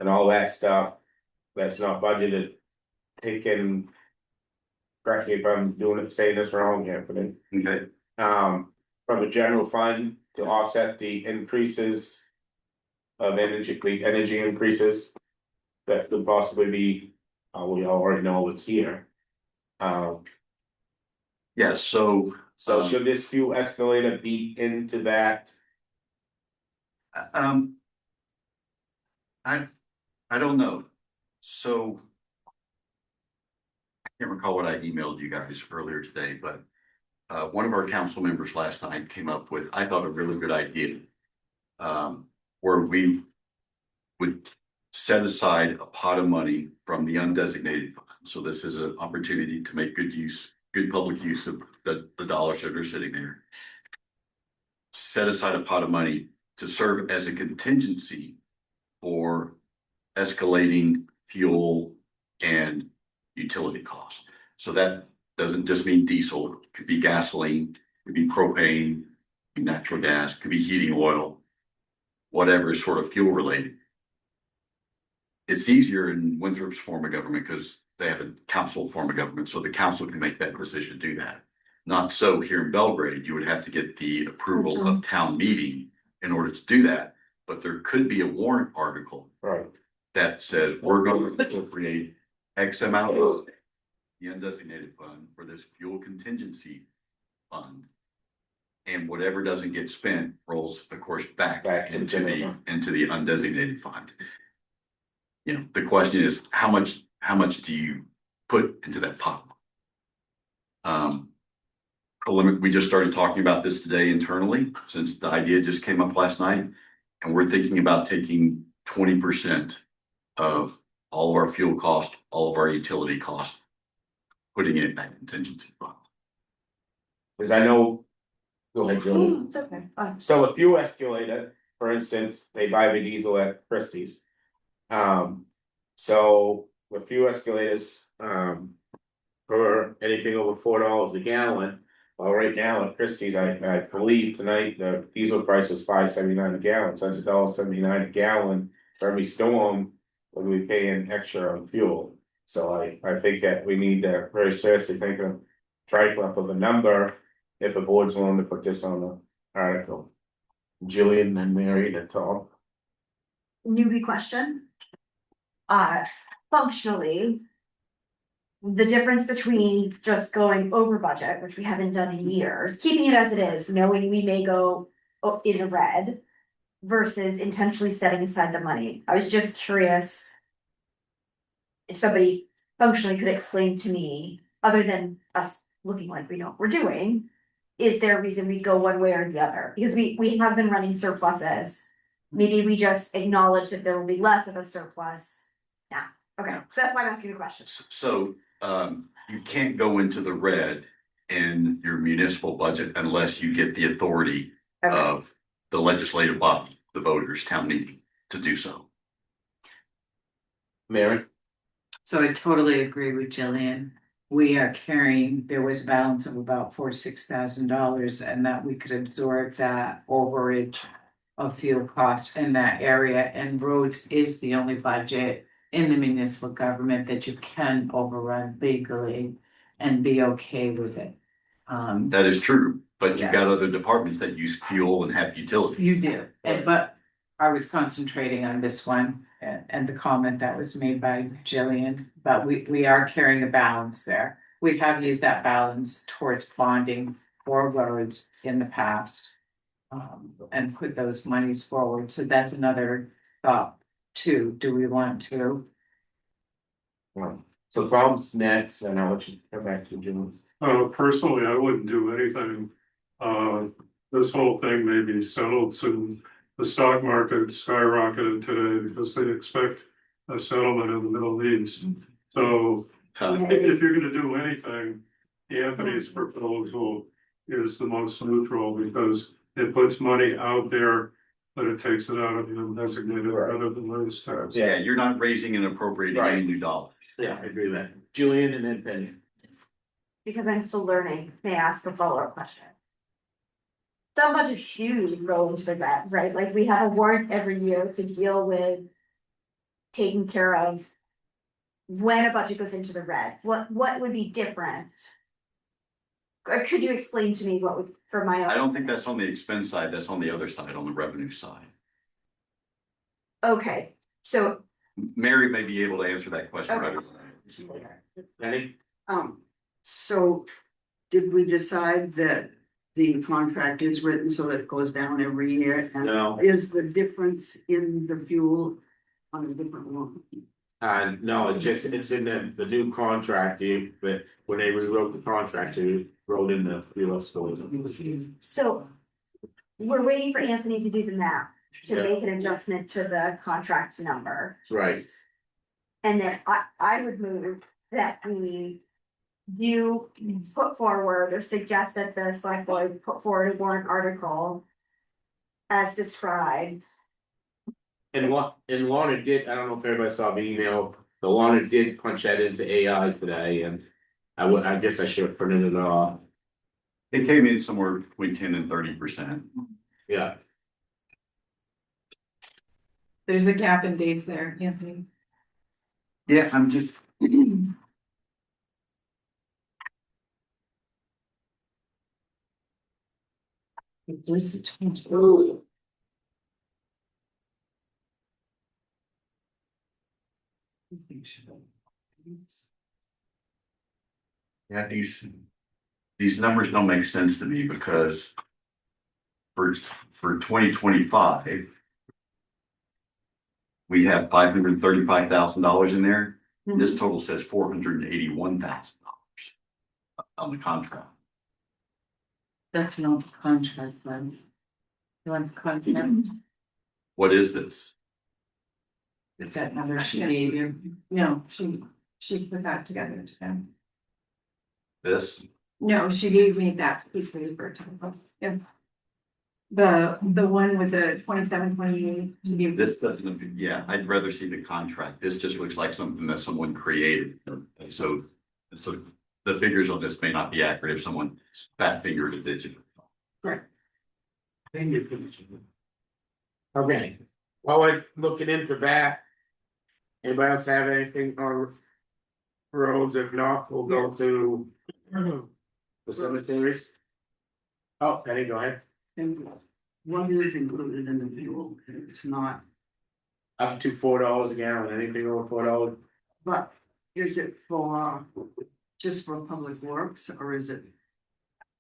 and all that stuff. That's not budgeted, taking. Correct me if I'm saying this wrong here, but Okay. from the general fund to offset the increases. Of energy increases. That could possibly be, we already know it's here. Yeah, so Should this fuel escalator be into that? I don't know. So. I can't recall what I emailed you guys earlier today, but one of our council members last night came up with, I thought, a really good idea. Where we would set aside a pot of money from the undesignated fund. So this is an opportunity to make good public use of the dollars that are sitting there. Set aside a pot of money to serve as a contingency for escalating fuel and utility costs. So that doesn't just mean diesel, it could be gasoline, it could be propane, could be natural gas, could be heating oil, whatever is sort of fuel related. It's easier in Winthrop's form of government because they have a council form of government, so the council can make that decision to do that. Not so here in Belgrade, you would have to get the approval of town meeting in order to do that. But there could be a warrant article that says we're going to appropriate X amount of the undesignated fund for this fuel contingency fund. And whatever doesn't get spent rolls, of course, back into the undesignated fund. You know, the question is, how much do you put into that pot? We just started talking about this today internally, since the idea just came up last night. And we're thinking about taking 20% of all of our fuel cost, all of our utility cost, putting it in that contingency fund. Cause I know, go ahead, Julie. It's okay, fine. So a fuel escalator, for instance, they buy the diesel at Christie's. So with fuel escalators, for anything over $4 a gallon. Well, right now at Christie's, I believe tonight the diesel price is $5.79 a gallon, so that's $1.79 a gallon for every storm. When we pay an extra on fuel, so I think that we need to very seriously think of try to come up with a number. If the board's willing to put this on the article. Jillian and Mary and Tom. Newbie question. Functionally, the difference between just going over budget, which we haven't done in years, keeping it as it is, knowing we may go in the red, versus intentionally setting aside the money. I was just curious if somebody functionally could explain to me, other than us looking like we know what we're doing, is there a reason we go one way or the other? Because we have been running surpluses. Maybe we just acknowledge that there will be less of a surplus. Yeah, okay, so that's why I'm asking the question. So you can't go into the red in your municipal budget unless you get the authority of the legislative body, the voters, town meeting, to do so. Mary? So I totally agree with Jillian. We are carrying, there was a balance of about $6,000 and that we could absorb that overage of fuel cost in that area, and roads is the only budget in the municipal government that you can overrun legally and be okay with it. That is true, but you've got other departments that use fuel and have utilities. You do, but I was concentrating on this one and the comment that was made by Jillian, but we are carrying a balance there. We have used that balance towards bonding for roads in the past. And put those monies forward, so that's another thought too. Do we want to? So Tom's next, and I'll let you come back to Jim. Personally, I wouldn't do anything. This whole thing may be settled soon. The stock market skyrocketed today because they expect a settlement in the Middle East. So if you're gonna do anything, Anthony's proposal is the most neutral because it puts money out there, but it takes it out of the undesignated rather than lose tax. Yeah, you're not raising and appropriating any new dollars. Yeah, I agree with that. Julian and then Penny. Because I'm still learning, may I ask a follow-up question? Some budgets huge go into the red, right? Like we have a warrant every year to deal with taking care of when a budget goes into the red. What would be different? Or could you explain to me what would, for my own? I don't think that's on the expense side, that's on the other side, on the revenue side. Okay, so. Mary may be able to answer that question better. Penny? So did we decide that the contract is written so that it goes down every year? And No. is the difference in the fuel on a different one. No, it's in the new contract, but when they rewrote the contract, they wrote in the fuel escalator. So we're waiting for Anthony to do the math, to Yeah. make an adjustment to the contract number. Right, And then I would move that we do put forward or suggest that the select board put forward a warrant article as described. and Lorna did, I don't know if everybody saw the email, but Lorna did punch that into AI today, and I guess I should have printed it off, It came in somewhere between 10 and 30%. yeah. There's a gap in dates there, Anthony. Yeah, I'm just. There's a change. Yeah, these numbers don't make sense to me because for 2025, we have $535,000 in there. This total says $481,000 on the contract. That's not the contract, then. You want the contract? What is this? Is that number she gave you? No, She put that together today. This? No, she gave me that piece of paper to post, yeah. The one with the 27, 28, she gave. This doesn't, yeah, I'd rather see the contract. This just looks like something that someone created. So the figures on this may not be accurate if someone fat fingered a digit. Right. Okay, while we're looking into that. Anybody else have anything on roads? If not, we'll go to the cemeteries. Oh, Penny, go ahead. And what is included in the fuel? It's not, Up to $4 a gallon, anything over $4. but is it for, just for public works, or is it?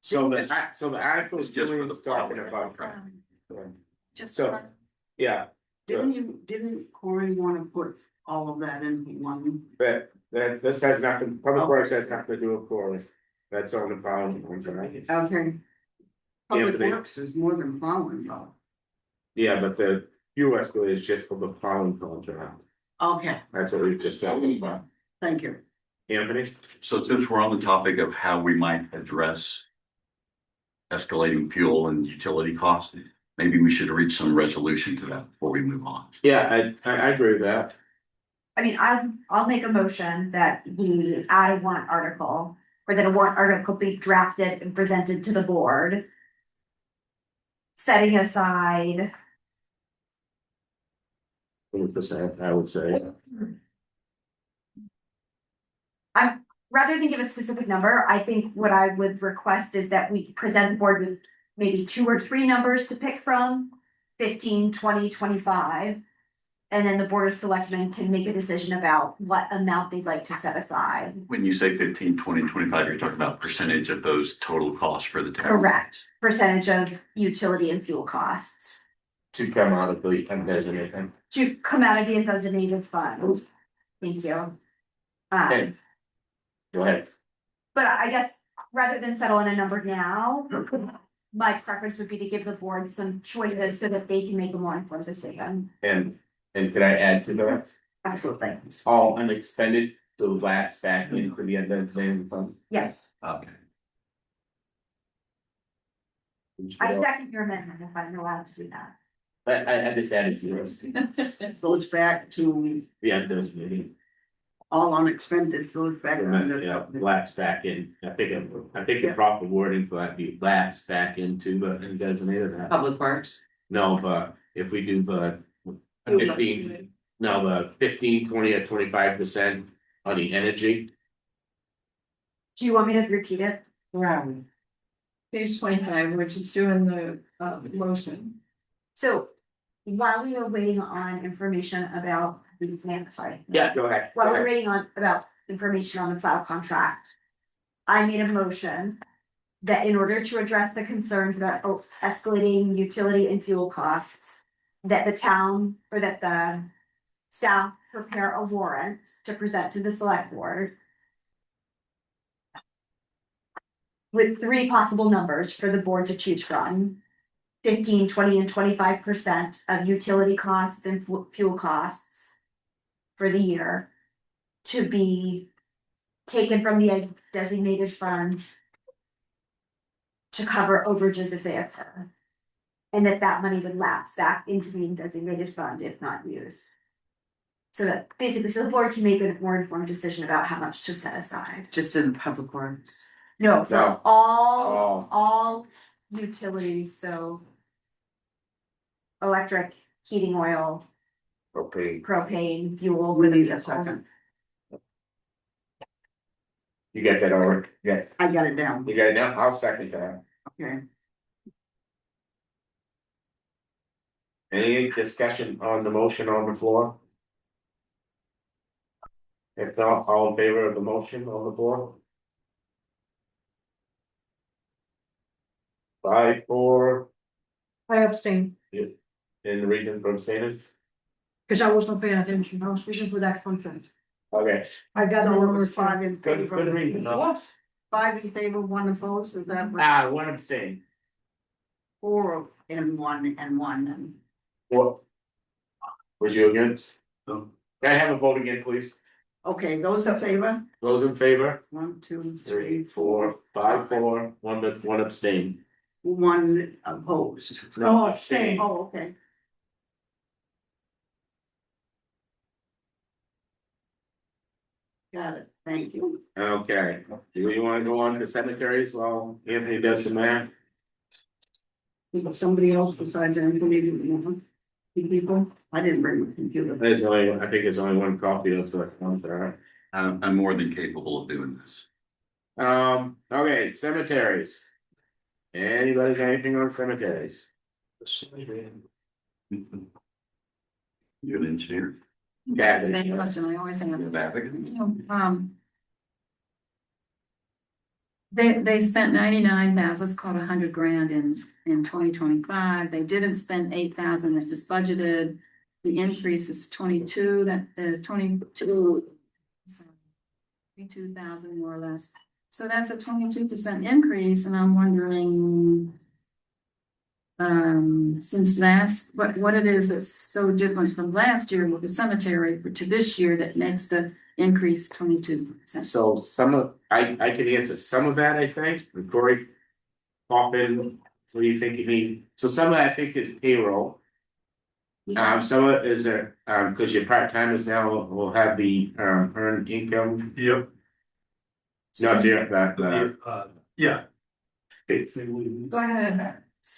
So the article is Just for the talking plowing about. Just. So, yeah, Didn't Corey wanna put all of that into one? but this has nothing, public works has nothing to do with Corey. That's on the plowing contract. Okay. Public Anthony. works is more than plowing, though. Yeah, but the fuel escalator is just for the plowing contract. Okay, That's what we've just talked about. thank you. Anthony? So since we're on the topic of how we might address escalating fuel and utility costs, maybe we should reach some resolution to that before we move on. Yeah, I agree with that. I mean, I'll make a motion that we add a warrant article, or that a warrant article be drafted and presented to the board. Setting aside, 100%, I would say. rather than give a specific number, I think what I would request is that we present the board with maybe 2 or 3 numbers to pick from. 15, 20, 25. And then the board of selectmen can make a decision about what amount they'd like to set aside. When you say 15, 20, 25, you're talking about percentage of those total costs for the town. Correct. Percentage of utility and fuel costs To come out of the undesignated. to come out of the undesignated fund. Thank you. Okay. Go ahead. But I guess rather than settle on a number now, my preference would be to give the board some choices so that they can make a more informed decision. And could I add to that? Absolutely. All unexpended, so that's back into the undesignated fund. Yes, Okay. I second your amendment if I'm allowed to do that. But I just added to this, Goes back to the undesignated. all unexpended, goes back. Yeah, lapse back in, I think the proper wording for that be lapse back into the undesignated. Public Works. No, but if we do the 15, no, the 15, 20 or 25% on the energy. Do you want me to repeat it? Right. Page 25, we're just doing the motion. So while we are waiting on information about sorry. Yeah, go ahead. While we're waiting on about information on the plow contract. I made a motion that in order to address the concerns about escalating utility and fuel costs. That the town or that the staff prepare a warrant to present to the select board. With three possible numbers for the board to choose from. 15, 20, and 25% of utility costs and fuel costs. For the year. To be taken from the designated fund. To cover overages if they occur. And that money would lapse back into the designated fund if not used. So that basically, so the board can make a more informed decision about how much to set aside. Just in public works. No, for No. all utilities, so. Electric, heating oil, Okay, propane, fuel. We for the need a vehicles. second. you got that over, yeah, I got it down, you got it now, I'll second that. okay. Any discussion on the motion on the floor? If not, all in favor of the motion on the floor? 5, 4, I abstain, in the region from abstaining, because I was not paying attention, I was fishing for that contract. okay, I got the So it number was 5 in good favor. reason, no? What? 5 in favor, 1 opposed, is that right? 1 abstain. 4 and 1 and 1 and. What? Was you against? No. Can I have a vote again, please? Okay, those in favor? Those in favor? 1, 2, 3, 4, 5, 4, one abstain. 1 opposed. Oh, abstain. Oh, okay. Got it, thank you. Okay, do you wanna go on to cemeteries while Anthony does some math? If somebody else besides Anthony, people, I didn't bring my computer. There's only, I think there's only one copy of the, there. I'm more than capable of doing this. Okay, cemeteries. Anybody got anything on cemeteries? You're an engineer. That's the Kathy? same question I always have. You know, They spent 99,000, let's call it 100,000 in 2025, they didn't spend 8,000 that was budgeted. The increase is 22, that the 22,000 more or less, so that's a 22% increase, and I'm wondering. Since what it is that's so different from last year with the cemetery to this year that makes the increase 22%. So some of, I can answer some of that, I think, and Corey. Pop in, what do you think you mean? So some of that I think is payroll. Some of it is cause your part-timers now will have the earned income. Yep. Not yet, Yeah. Go ahead.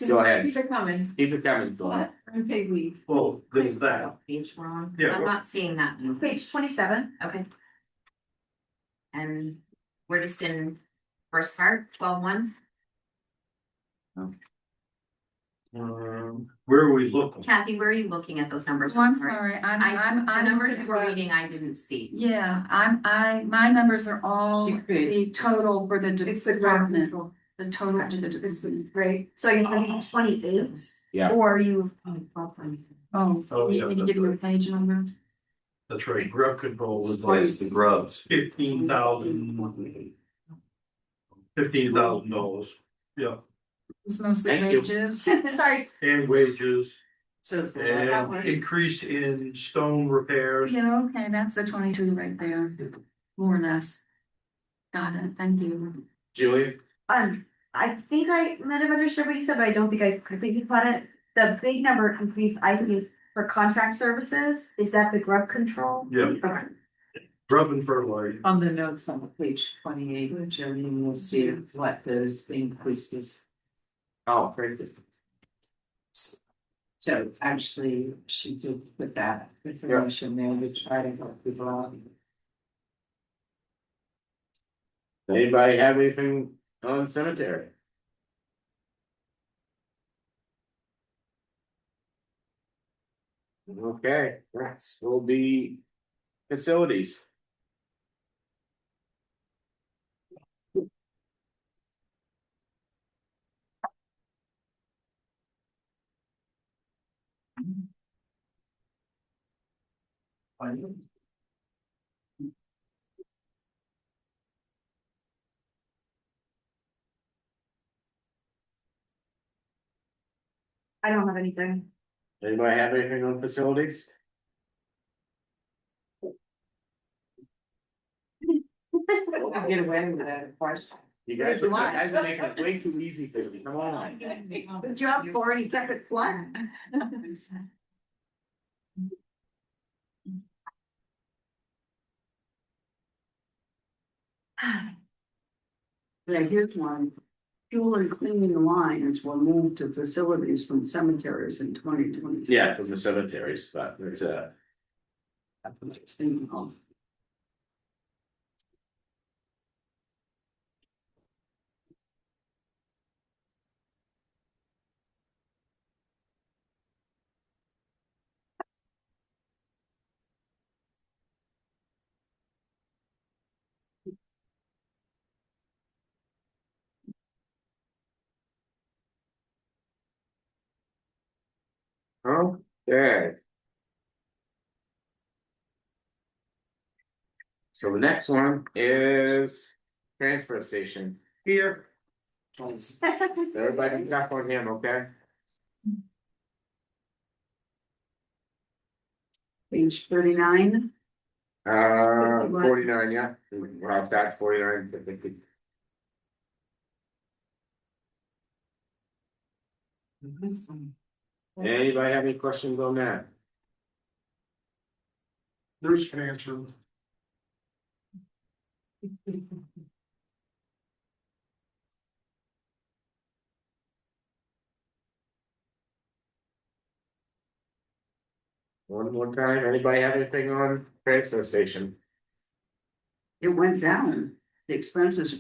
Go ahead. Keep it coming. Keep it coming, Dawn. Unpaid leave. Well, there's that. Page wrong, Yeah. I'm not seeing that. Page 27. Okay. And we're just in first part, 12-1. Where are we looking? Kathy, where are you looking at those numbers? Oh, I'm sorry, The numbers you were reading, I didn't see. Yeah, my numbers are all She created- the total for the department, the total to the This department. is great, so I guess maybe 28, Yeah. or you. Oh, you need me to give you a page number? That's right, grub control was It's the grubs. $15,000. Yeah, It's mostly Thank you. wages. Sorry, and wages Says the and increase in stone repairs. Yeah, okay, that's the 22 right there, more or less. Got it, thank you. Julia? I think I might have understood what you said, but I don't think I completely caught it. The big number increase I see is for contract services, is that the grub control? Yeah. Okay. Grub and fertilizer. On the notes on page 28, Jillian will see what those increases. Oh, very good. So actually, she did put that information there to try to help people out. Anybody have anything on cemetery? Okay, next will be facilities. I don't have anything. Anybody have anything on facilities? Get away with that question. You guys are making it way too easy for me, come on. Good job, Cory, kept it flat. Yeah, here's one. Fuel and cleaning lines were moved to facilities from cemeteries in 2026. Yeah, from the cemeteries, but it's That's what I was thinking of. okay. So the next one is transfer station here. So everybody tap on him, okay? Page 39. 49, yeah, well, that's 49, I think. Anybody have any questions on that? Bruce can answer. One more time, anybody have anything on transfer station? It went down. The expenses,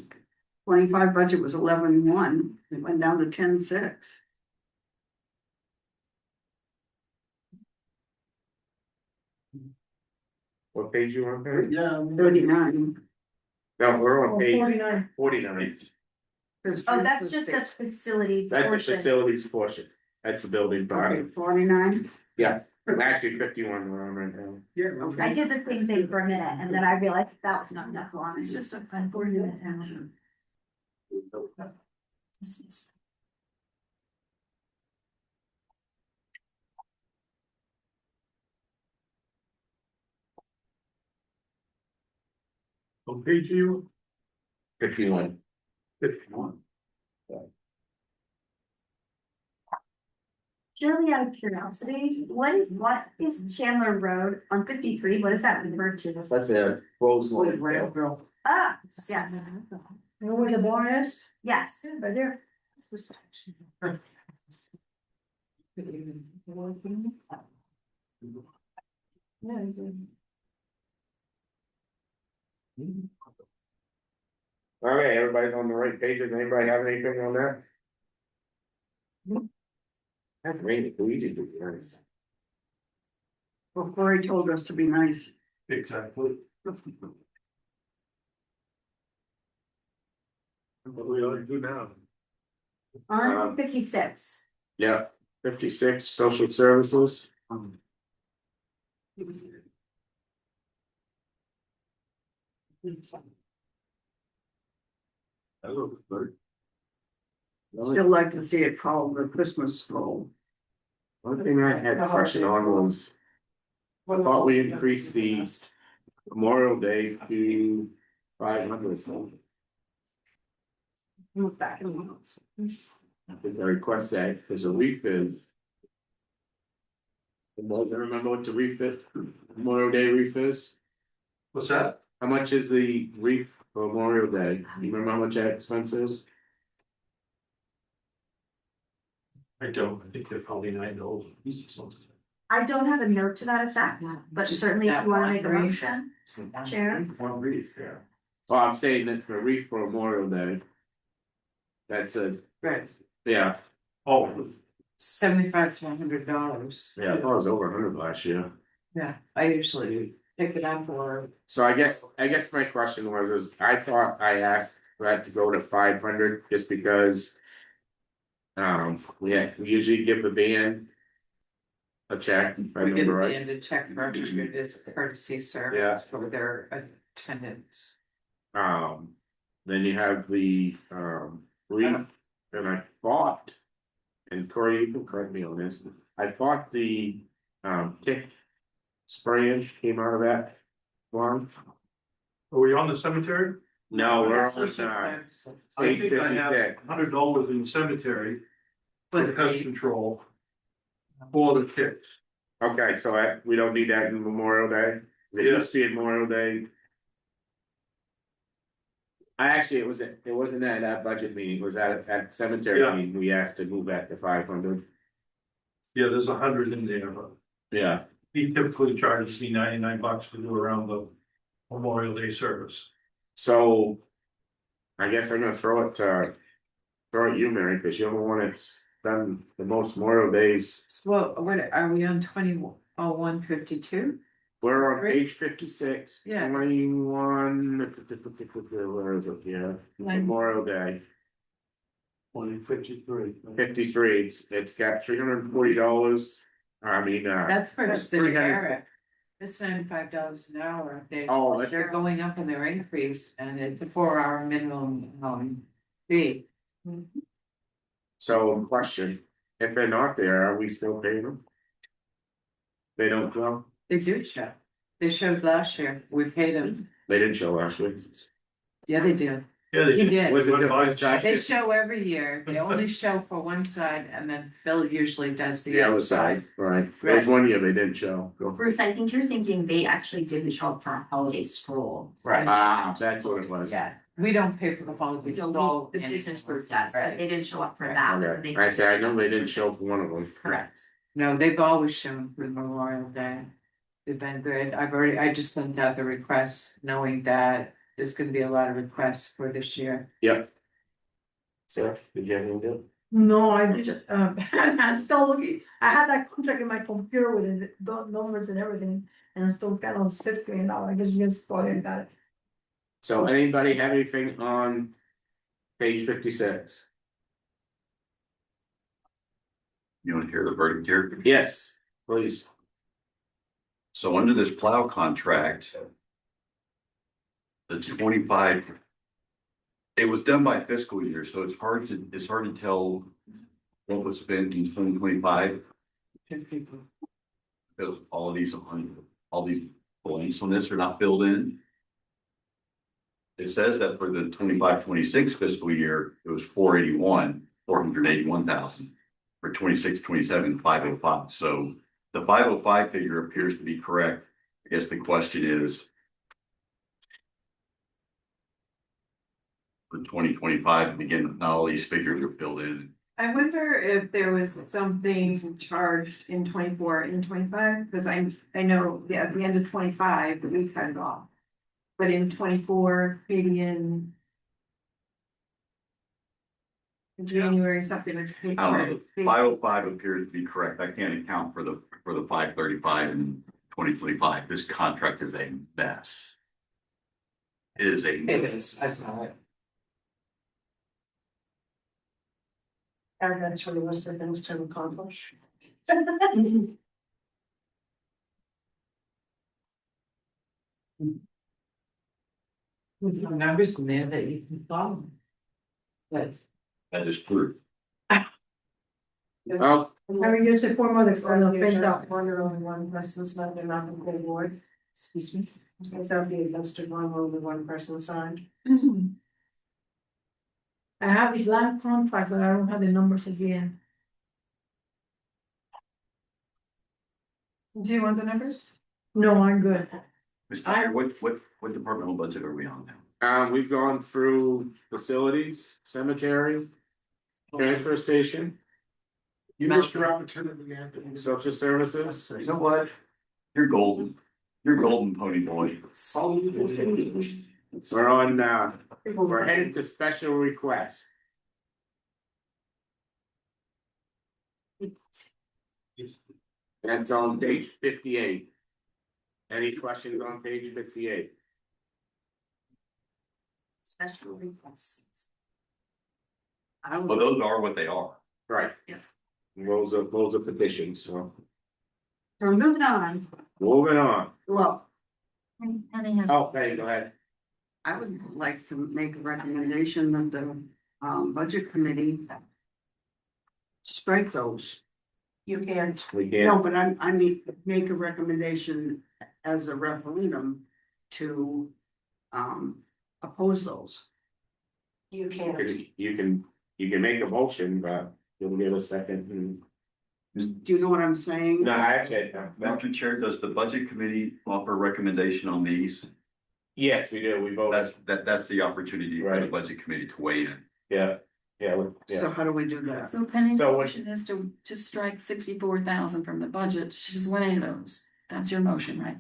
25 budget was 11,1. It went down to 10,6. What page you on, Perry? Yeah. 39. No, we're on Oh, page 49. 49, Oh, that's just the facility that's the portion. facilities portion, that's the building part, Okay, 49. yeah, actually 51 we're on right now. Yeah, okay. I did the same thing for a minute and then I realized that was not enough long. It's just a 4,000. What page are you? 51. 51. Purely out of curiosity, what is Chandler Road on 53? What does that refer to? That's a closed one. Ah, yes, You know where the bar is? yes. Right there. Okay, everybody's on the right pages, anybody have anything on that? That's really too easy to be honest. Well, Cory told us to be nice. Exactly. What do we ought to do now? On 56. Yeah, 56, social services. Still like to see it called the Christmas stroll. One thing I had a question on was, I thought we increased the Memorial Day to 500. Look back in the notes. I think I request that, because a refit. Remember what the refit, Memorial Day reef is? What's that? How much is the reef for Memorial Day? You remember how much that expense is? I don't, I think they're probably $9 a piece or something. I don't have a note to that effect, but Just certainly if that you wanna one make a reef. motion, Chair. One reef, yeah. Well, I'm saying that for reef for Memorial Day. That's a, Right, yeah, Oh, $75 to $100. yeah, I thought it was over 100 last year. Yeah, I usually pick it up or. So I guess my question was, is I thought I asked for that to go to 500 just because. We usually give the band. a check, if I We did remember the right. end of check registered as a courtesy Yeah. service for their attendance. Then you have the, brief, and I bought. And Corey, you can correct me on this, I bought the, tick spraying came out of that one. Are we on the cemetery? No, we're on, Social page services. I think I have $8.56. $100 in cemetery for But pest control. For the ticks. Okay, so we don't need that in Memorial Day, it used to be Memorial Day. It wasn't at that budget meeting, it was at cemetery Yeah. meeting, we asked to move that to 500. Yeah, there's 100 in there, but Yeah. he typically charges me $99 to do around the Memorial Day service. So. I guess I'm gonna throw it at you, Mary, because you're the one that's done the most Memorial Days. Well, what, are we on 152? We're on Right. page 56, Yeah. 21, where is it, yeah, Memorial Day. 2053. 53, it's got $340, I mean, That's for That's the 300. sheriff. It's $95 an hour. Oh, that's- They're going up in their increase and it's a 4-hour minimum, fee. so question, if they're not there, are we still paying them? They don't show, They do show. They showed last year. We paid them. they didn't show last year. Yeah, they do. Yeah, He did. Was it, What about Josh? They show every year. They only show for one side and then Phil usually does The other side, right, there was one year they didn't show. Go. Bruce, I think you're thinking they actually didn't show up for a holiday stroll. Right. That's what it was. Yeah, we don't pay for the holiday So stroll. the business group does, but Right. they didn't show up for that. so they- Okay, I say, I know they didn't show for one of them. Correct. No, they've always shown for Memorial Day. They've been good. I just sent out the requests knowing that there's gonna be a lot of requests for this year. Yep. So, did you have anything to do? No, I just, I'm still looking, I had that contract in my computer with the numbers and everything, and I'm still kind of sifting it out, I guess you just go ahead and got it. So anybody have anything on page 56? You want to hear the verdict here? Yes, please. So under this plow contract. The 25. It was done by fiscal year, so it's hard to tell. What was spent in 2025. Because all these blanks on this are not filled in. It says that for the 25-26 fiscal year, it was 481,000. For 26-27, 505. So the 505 figure appears to be correct. I guess the question is. For 2025, again, not all these figures are filled in. I wonder if there was something charged in 24 and 25, because I know at the end of 25, we cut it off. But in 24, maybe in January, something was paid. I don't know, 505 appears to be correct. I can't account for the 535 in 2025. This contract is a mess. It is a mess. I saw it. Add that to the list of things to accomplish. With your numbers in there that you can follow. But That is true. Oh, I mean, there's a form that's on the print Adjust out. one or only one person signed and not the whole board. excuse me. Is that the adjusted one where only one person signed? I have the blank contract, but I don't have the numbers again. Do you want the numbers? No, I'm good. Mr. Chair, what departmental budget are we on now? we've gone through facilities, cemetery, transfer station, You missed your opportunity, Anthony. social services. You know what? You're golden. You're golden, pony boy. We're on, we're heading to special requests. That's on page 58. Any questions on page 58? Special requests. Well, those are what they are. Right. Yeah. Loads of petitions, so. So moving on, Moving on. well, Penny has, Oh, okay, go ahead. I would like to make a recommendation that the budget committee strike those. You can't, We No, can't, but I mean, make a recommendation as a referendum to oppose those. you can't. you can make a motion, but you'll give a second. Do you know what I'm saying? No, I actually, Madam Chair, does the budget committee offer a recommendation on these? yes, we do, we voted, That's the opportunity for the Right. budget committee to weigh in. yeah, So yeah. how do we do that? so Penny's So what- motion is to strike 64,000 from the budget. She's one of those. That's your motion, right?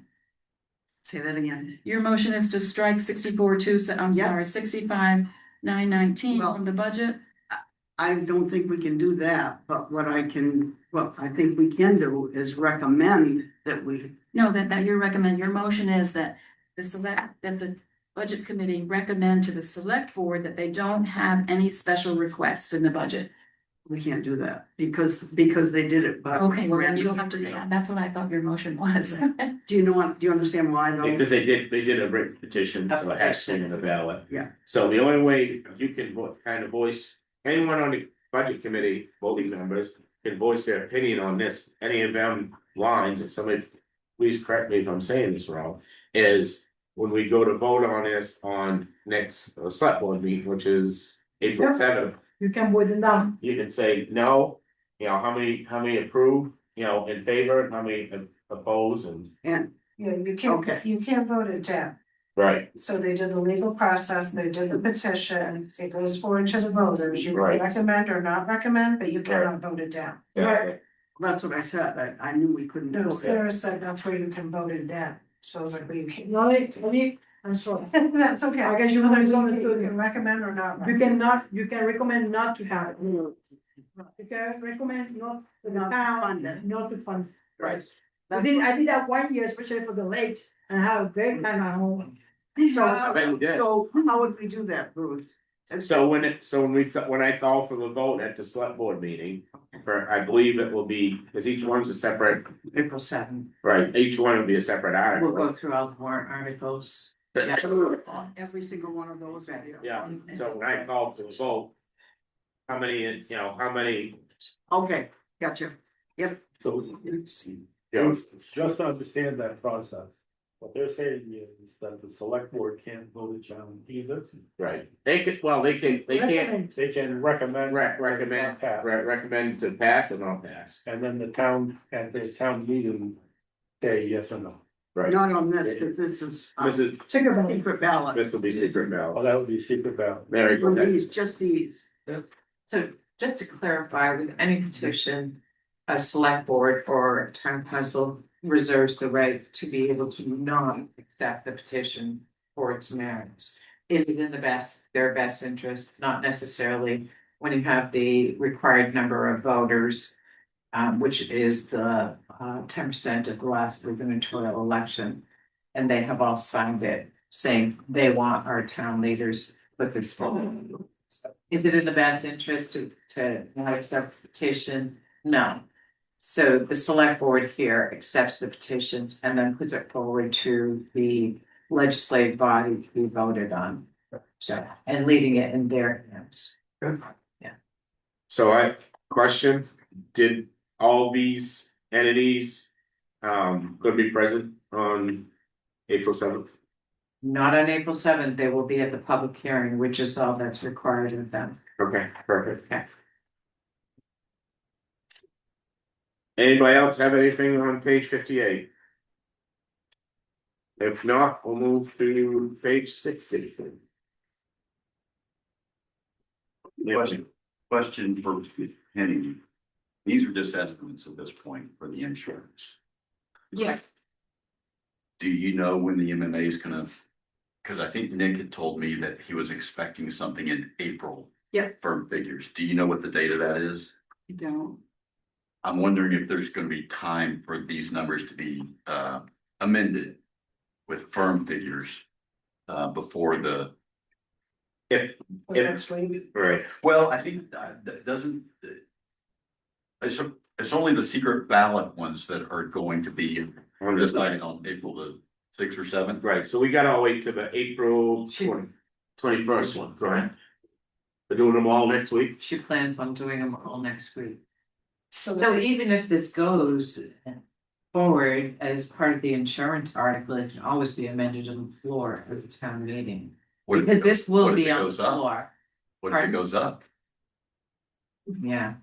Say that again. Your motion is to strike 64, I'm Yep. sorry, 65,919 Well- from the budget. I don't think we can do that, but what I think we can do is recommend that we, No, that you recommend, your motion is that the budget committee recommend to the select board that they don't have any special requests in the budget. we can't do that because they did it, but. Okay, well, then you don't have to, yeah, that's what I thought your motion was. Do you understand why though? Because they did a written petition, so it has to be in the ballot. Yeah. So the only way you can kind of voice, anyone on the budget committee, voting members, can voice their opinion on this, any of them lines, and somebody, please correct me if I'm saying this wrong, is when we go to vote on this on next select board meeting, which is April Yep. 7th, You can vote it down. you can say no, how many approve, in favor, and how many oppose, and, And, Yeah, Okay. you can't vote it down. right, So they did the legal process, they did the petition, it goes forward to the voters, you can Right. recommend or not recommend, but you cannot vote it down. yeah, that's what I said, I knew we couldn't do No, it. Sarah said that's where you can vote it down, so I was like, well, you can't. I'm sorry. That's okay. I guess you You misunderstood. can recommend or not. You cannot, you can recommend not to have it. You can recommend not to Not to town, fund it. not to fund. Right. I did that 1 year, especially for the lakes, and I have a great time at home. I bet you did. So how would we do that, Bruce? So when I call for the vote at the select board meeting, I believe it will be, because each one's a separate, April 7th, right, each one will be a separate we'll go article. through all the warrant articles. Every single one of those. Yeah, so when I call for the vote, how many, Okay, gotcha. Yep. So, Yeah. just to understand that process, what they're saying is that the select board can't vote it down either. right, they can't, They can recommend. recommend to pass or not pass, And then the town meeting say yes or no. right? Not on this, because this is This is, secret ballot. this will be secret Oh, ballot, that would be secret ballot. very For good. these, just these. So just to clarify, with any petition, a select board or town council reserves the right to be able to not accept the petition for its merits. Is it in their best interest? Not necessarily when you have the required number of voters, which is the 10% of the last gubernatorial election. And they have all signed it, saying they want our town leaders to put this forward. Is it in the best interest to not accept the petition? No. So the select board here accepts the petitions and then puts it forward to the legislative body to be voted on. So, and leaving it in their hands. So question, did all these entities, could be present on April 7th? Not on April 7th, they will be at the public hearing, which is all that's required of them. Okay, perfect. Okay. Anybody else have anything on page 58? If not, we'll move to page 60. Question for Penny. These are just estimates at this point for the insurance. Yeah. Do you know when the MMA is gonna? Cause I think Nick had told me that he was expecting something in April. Yeah. Firm figures. Do you know what the date of that is? You don't. I'm wondering if there's gonna be time for these numbers to be amended with firm figures before the. If, Next week. right, Well, I think that doesn't. it's only the secret ballot ones that are going to be On this decided on April the sixth or seventh. Right, so we gotta wait to the April 21st one, correct? We're doing them all next week? She plans on doing them all next week. So So even if this goes forward as part of the insurance article, it can always be amended on the floor of the town meeting. What if it Because goes- this will what if be it on the goes up? floor, What if it Pardon? goes up? yeah.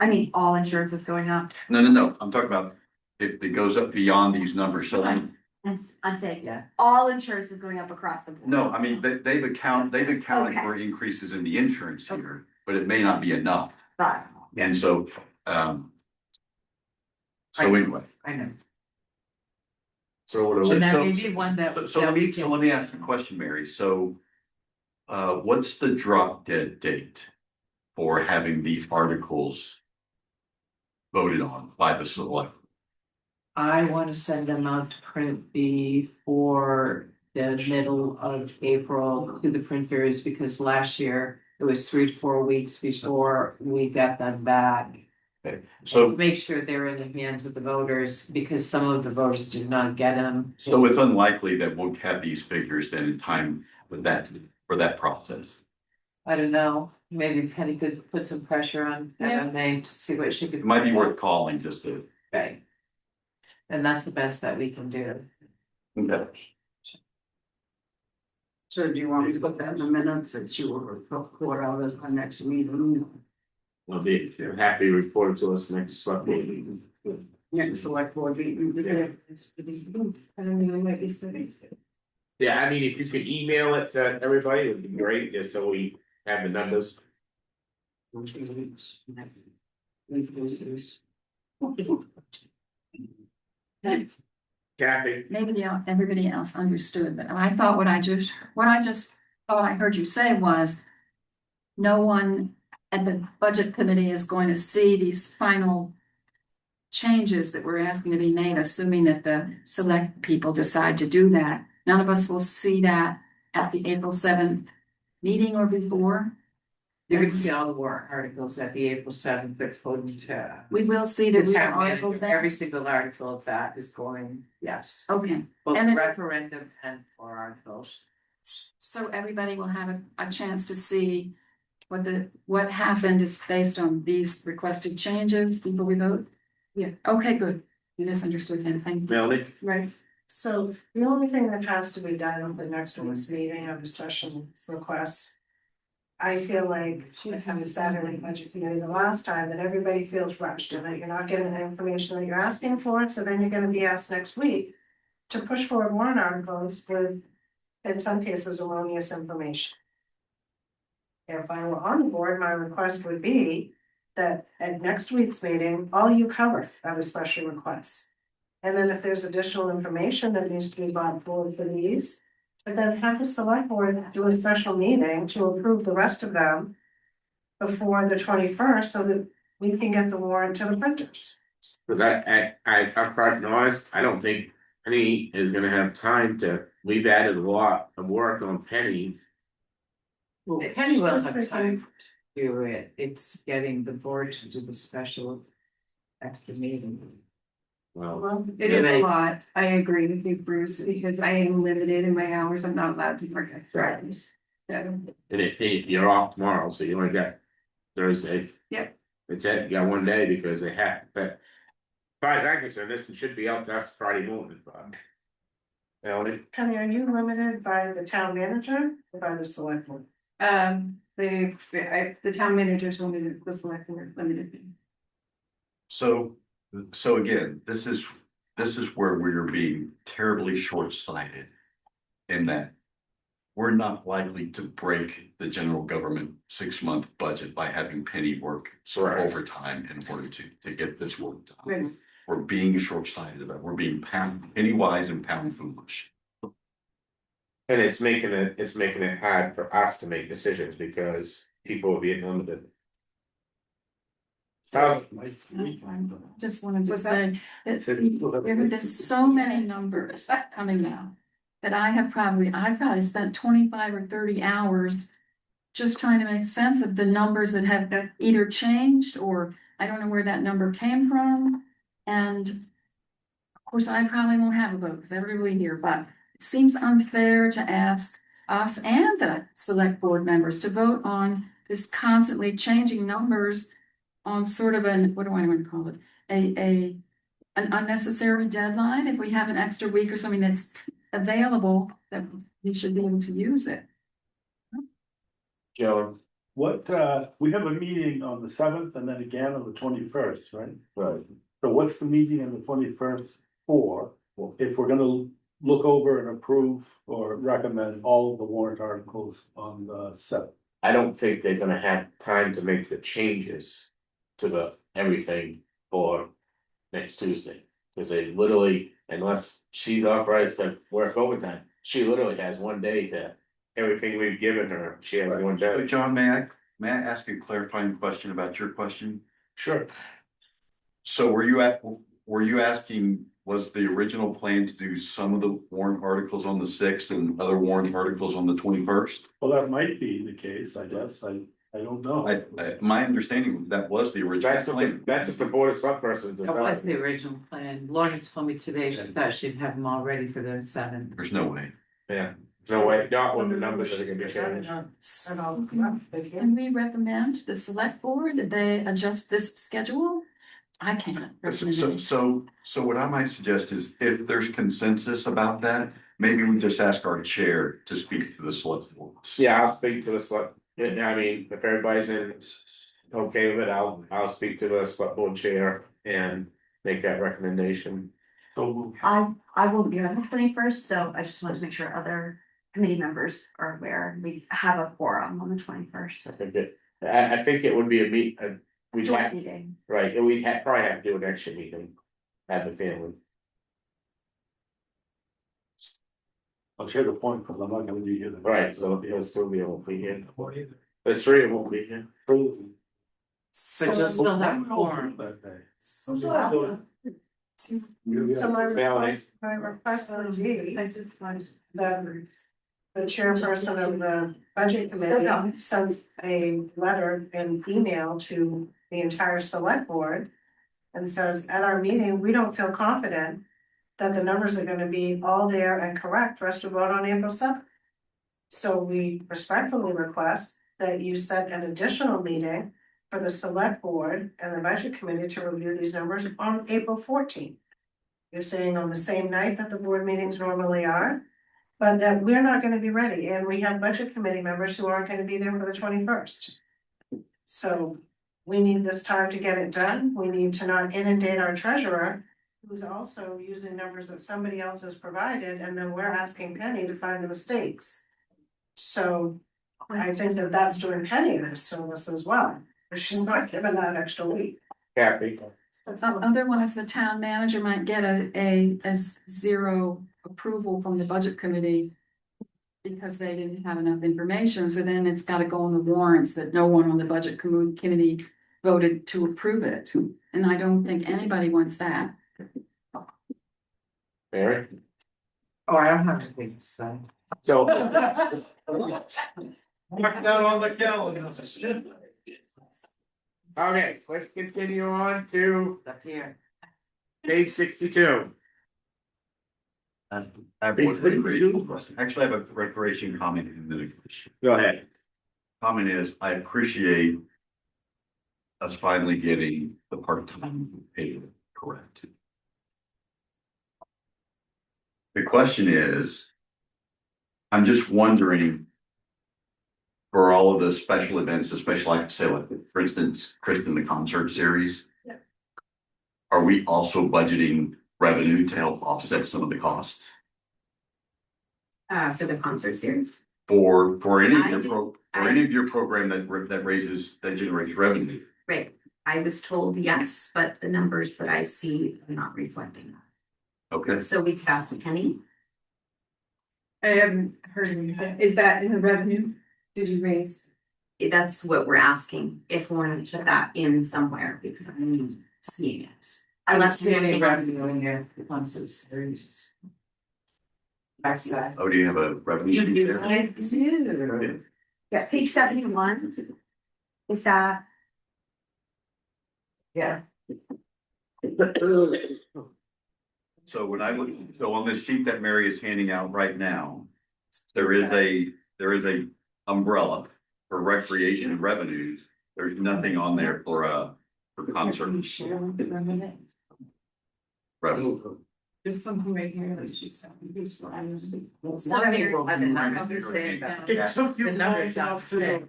I mean, all insurance is going up. No, I'm talking about if it goes up beyond these numbers, so. I'm saying, Yeah. all insurance is going up across the board. No, I mean, they've accounted Okay. for increases in the insurance here, but it may not be enough. Right. And so, so anyway, I know. So what So are that so- may be one that. so let me ask you a question, Mary. So, what's the drop dead date for having the articles voted on by the select? I wanna send them out to print before the middle of April to the printers, because last year it was 3 to 4 weeks before we got them back. So, Make sure they're in the hands of the voters, because some of the voters did not get them. so it's unlikely that we'll have these figures then in time with that, for that process. I don't know, maybe Penny could put some pressure on Yeah. MMA to see what she could. It might be worth calling just to. Okay. And that's the best that we can do. Okay. So do you want me to put that in the minutes that you will report out at the next meeting? Well, they're happy to report to us next select board meeting. Next select board meeting? I don't even know what you said. Yeah, I mean, if you could email it to everybody, it would be great, just so we have the numbers. Kathy, Maybe everybody else understood, but I thought what I just thought I heard you say was. No one at the budget committee is going to see these final. Changes that we're asking to be made, assuming that the select people decide to do that. None of us will see that at the April 7th meeting or before. You're gonna see all the warrant articles at the April 7th, they're floating to. We will see The the town articles manager, there. every single article of that is going, yes, Okay, both And it- referendum and for articles. so everybody will have a chance to see what happened is based on these requested changes before we vote? Yeah. Okay, good. You misunderstood then, thank you. Melanie, Right, so the only thing that has to be done at the next week's meeting of the special requests. I feel like, as I said in the budget committee the last time, that everybody feels rushed and that you're not getting the information that you're asking for, so then you're gonna be asked next week. To push forward warrant articles with, in some cases, erroneous information. If I were on the board, my request would be that at next week's meeting, all you cover are the special requests. And then if there's additional information that needs to be brought forward for these, but then have the select board do a special meeting to approve the rest of them. Before the 21st, so that we can get the warrant to the printers. cause I'm quite honest, I don't think Penny is gonna have time to, we've added a lot of work on Penny. Well, It Penny will shows have they time to do it, it's getting the board to do the special extra meeting. Well, It is a lot. I agree with you, Bruce, because I am limited in my hours. I'm not allowed to forget Fridays. So, and you're off tomorrow, so you only got Thursday. Yep. It's it, you got one day because they have, but. As far as I'm concerned, this should be out to us Friday morning, but. Melanie, Penny, are you limited by the town manager or by the select board? the town manager told me that the select board limited me. So again, this is where we're being terribly short-sighted. In that we're not likely to break the general government 6-month budget by having Penny work Right. overtime in order to get this work done. Right. We're being short-sighted about, we're being penny wise and pound foolish. and it's making it hard for us to make decisions because people are being limited. So, Just wanted to What's that? say that there have been so many numbers coming out. That I've probably spent 25 or 30 hours. Just trying to make sense of the numbers that have either changed or I don't know where that number came from. And of course, I probably won't have a vote because everybody here, but it seems unfair to ask us and the select board members to vote on this constantly changing numbers on sort of an, what do I want to call it? An unnecessary deadline. If we have an extra week or something that's available, that we should be able to use it. Joe, What, we have a meeting on the 7th and then again on the 21st, right? right, So what's the meeting on the 21st for? If we're gonna look over and approve or recommend all of the warrant articles on the 7th. I don't think they're gonna have time to make the changes to the everything for next Tuesday. Cause they literally, unless she's authorized to work overtime, she literally has one day to, everything we've given her, she has one But day. John, may I ask a clarifying question about your question? Sure. So were you asking, was the original plan to do some of the warrant articles on the 6th and other warrant articles on the 21st? Well, that might be the case, I guess, I don't know. My understanding, that was the original That's what plan. that's if the board of select persons That was decide. the original plan. Lauren told me today she thought she'd have them all ready for the 7th. There's no way. Yeah, no way, not with the numbers that are gonna be changed. Can we recommend the select board that they adjust this schedule? I can't. recommend it. So what I might suggest is if there's consensus about that, maybe we just ask our chair to speak to the select board. Yeah, I'll speak to the select, I mean, if everybody's in, okay with it, I'll speak to the select board chair and make that recommendation. So I won't be on the 21st, so I just wanted to make sure other committee members are aware. We have a quorum on the 21st. I think it would be we'd Joint have, meeting. right, and we'd probably have to do an extra meeting. Have the family. I'll share the point, because I'm not gonna be here. Right, so he'll still be able to be here. There's three of them will be here. But you'll still have a quorum. That day. So my request would be, I just want that the chairperson of the budget committee sends a letter and email to the entire select board. And says, at our meeting, we don't feel confident that the numbers are gonna be all there and correct for us to vote on April 7th. So we respectfully request that you set an additional meeting for the select board and the budget committee to review these numbers on April 14th. You're saying on the same night that the board meetings normally are, but that we're not gonna be ready, and we have budget committee members who aren't gonna be there for the 21st. So we need this time to get it done, we need to not inundate our treasurer, who's also using numbers that somebody else has provided, and then we're asking Penny to find the mistakes. So I think that that's doing Penny a service as well, if she's not given that extra week. Kathy, Otherwise, the town manager might get a zero approval from the budget committee. Because they didn't have enough information, so then it's gotta go on the warrants that no one on the budget committee voted to approve it. And I don't think anybody wants that. Mary, Oh, I don't have anything to say. so. Mark that on the calendar. Okay, let's continue on to Up here. page 62. I have one recreation question. Actually, I have a recreation comment in the Go ahead. comment is, I appreciate us finally getting the part-time pay correct. The question is, I'm just wondering, for all of the special events, especially like say, like, for instance, Kristen, the concert series. Yeah. Are we also budgeting revenue to help offset some of the costs? For the concert series. For any I of did- your any of your program that generates revenue? Right, I was told yes, but the numbers that I see are not reflecting Okay, that. So we could ask Penny. I haven't heard anything. Is that in the revenue? Did you raise? That's what we're asking, if Lauren put that in somewhere, because I'm seeing it. I don't Unless see any you- revenue in here, the concert series. Backside. oh, do you have a revenue sheet there? I do. Yeah, page 71. Is that? Yeah. So when I look, so on the sheet that Mary is handing out right now, there is a umbrella for recreation revenues. There's nothing on there for concert revenue. There's something right here that she said. It took you The numbers long out to-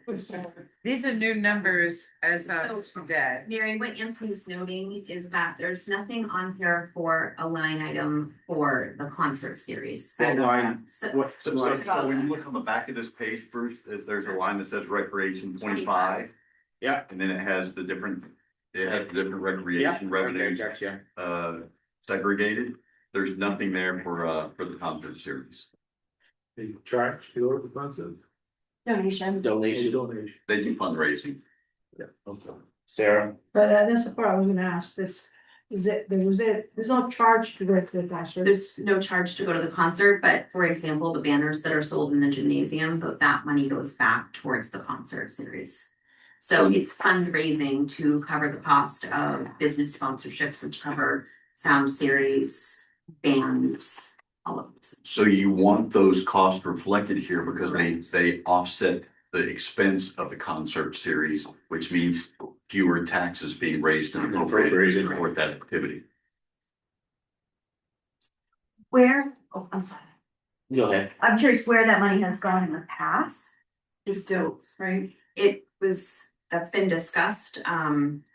These are new numbers as of today. Mary, what Anthony's noting is that there's nothing on here for a line item for the concert series. What line, So what So line? when you look on the back of this page, Bruce, there's a line that says recreation 25. Yeah. And then it has the different Yeah, recreation okay, revenues gotcha. segregated. There's nothing there for the concert series. They charge to go to the concert? Donations. Donation. They do fundraising. Yeah, okay. Sarah, But that's the part I was gonna ask, this, there's no charge to go to the concert. there's no charge to go to the concert, but for example, the banners that are sold in the gymnasium, that money goes back towards the concert series. So it's fundraising to cover the cost of business sponsorships, which cover sound series, bands, all of those. So you want those costs reflected here because they offset the expense of the concert series, which means fewer taxes being raised and appropriated to support that activity. Where, oh, I'm sorry, go ahead. I'm curious where that money has gone in the past. It's still, right? That's been discussed,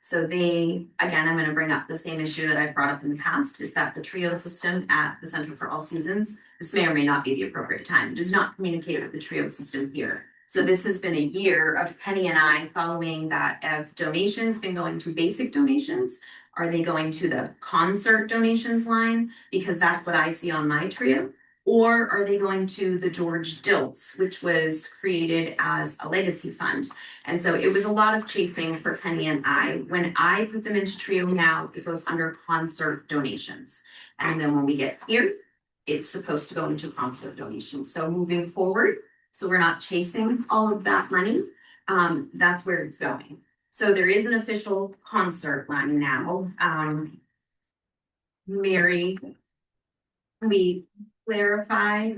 so they, again, I'm gonna bring up the same issue that I've brought up in the past, is that the TRIO system at the Center for All Seasons, this may or may not be the appropriate time, does not communicate with the TRIO system here. So this has been a year of Penny and I following that, have donations been going to basic donations? Are they going to the concert donations line? Because that's what I see on my TRIO. Or are they going to the George Dilts, which was created as a legacy fund? And so it was a lot of chasing for Penny and I. When I put them into TRIO now, it goes under concert donations. And then when we get here, it's supposed to go into concert donations. So moving forward, so we're not chasing all of that money, that's where it's going. So there is an official concert line now. Mary, can we clarify?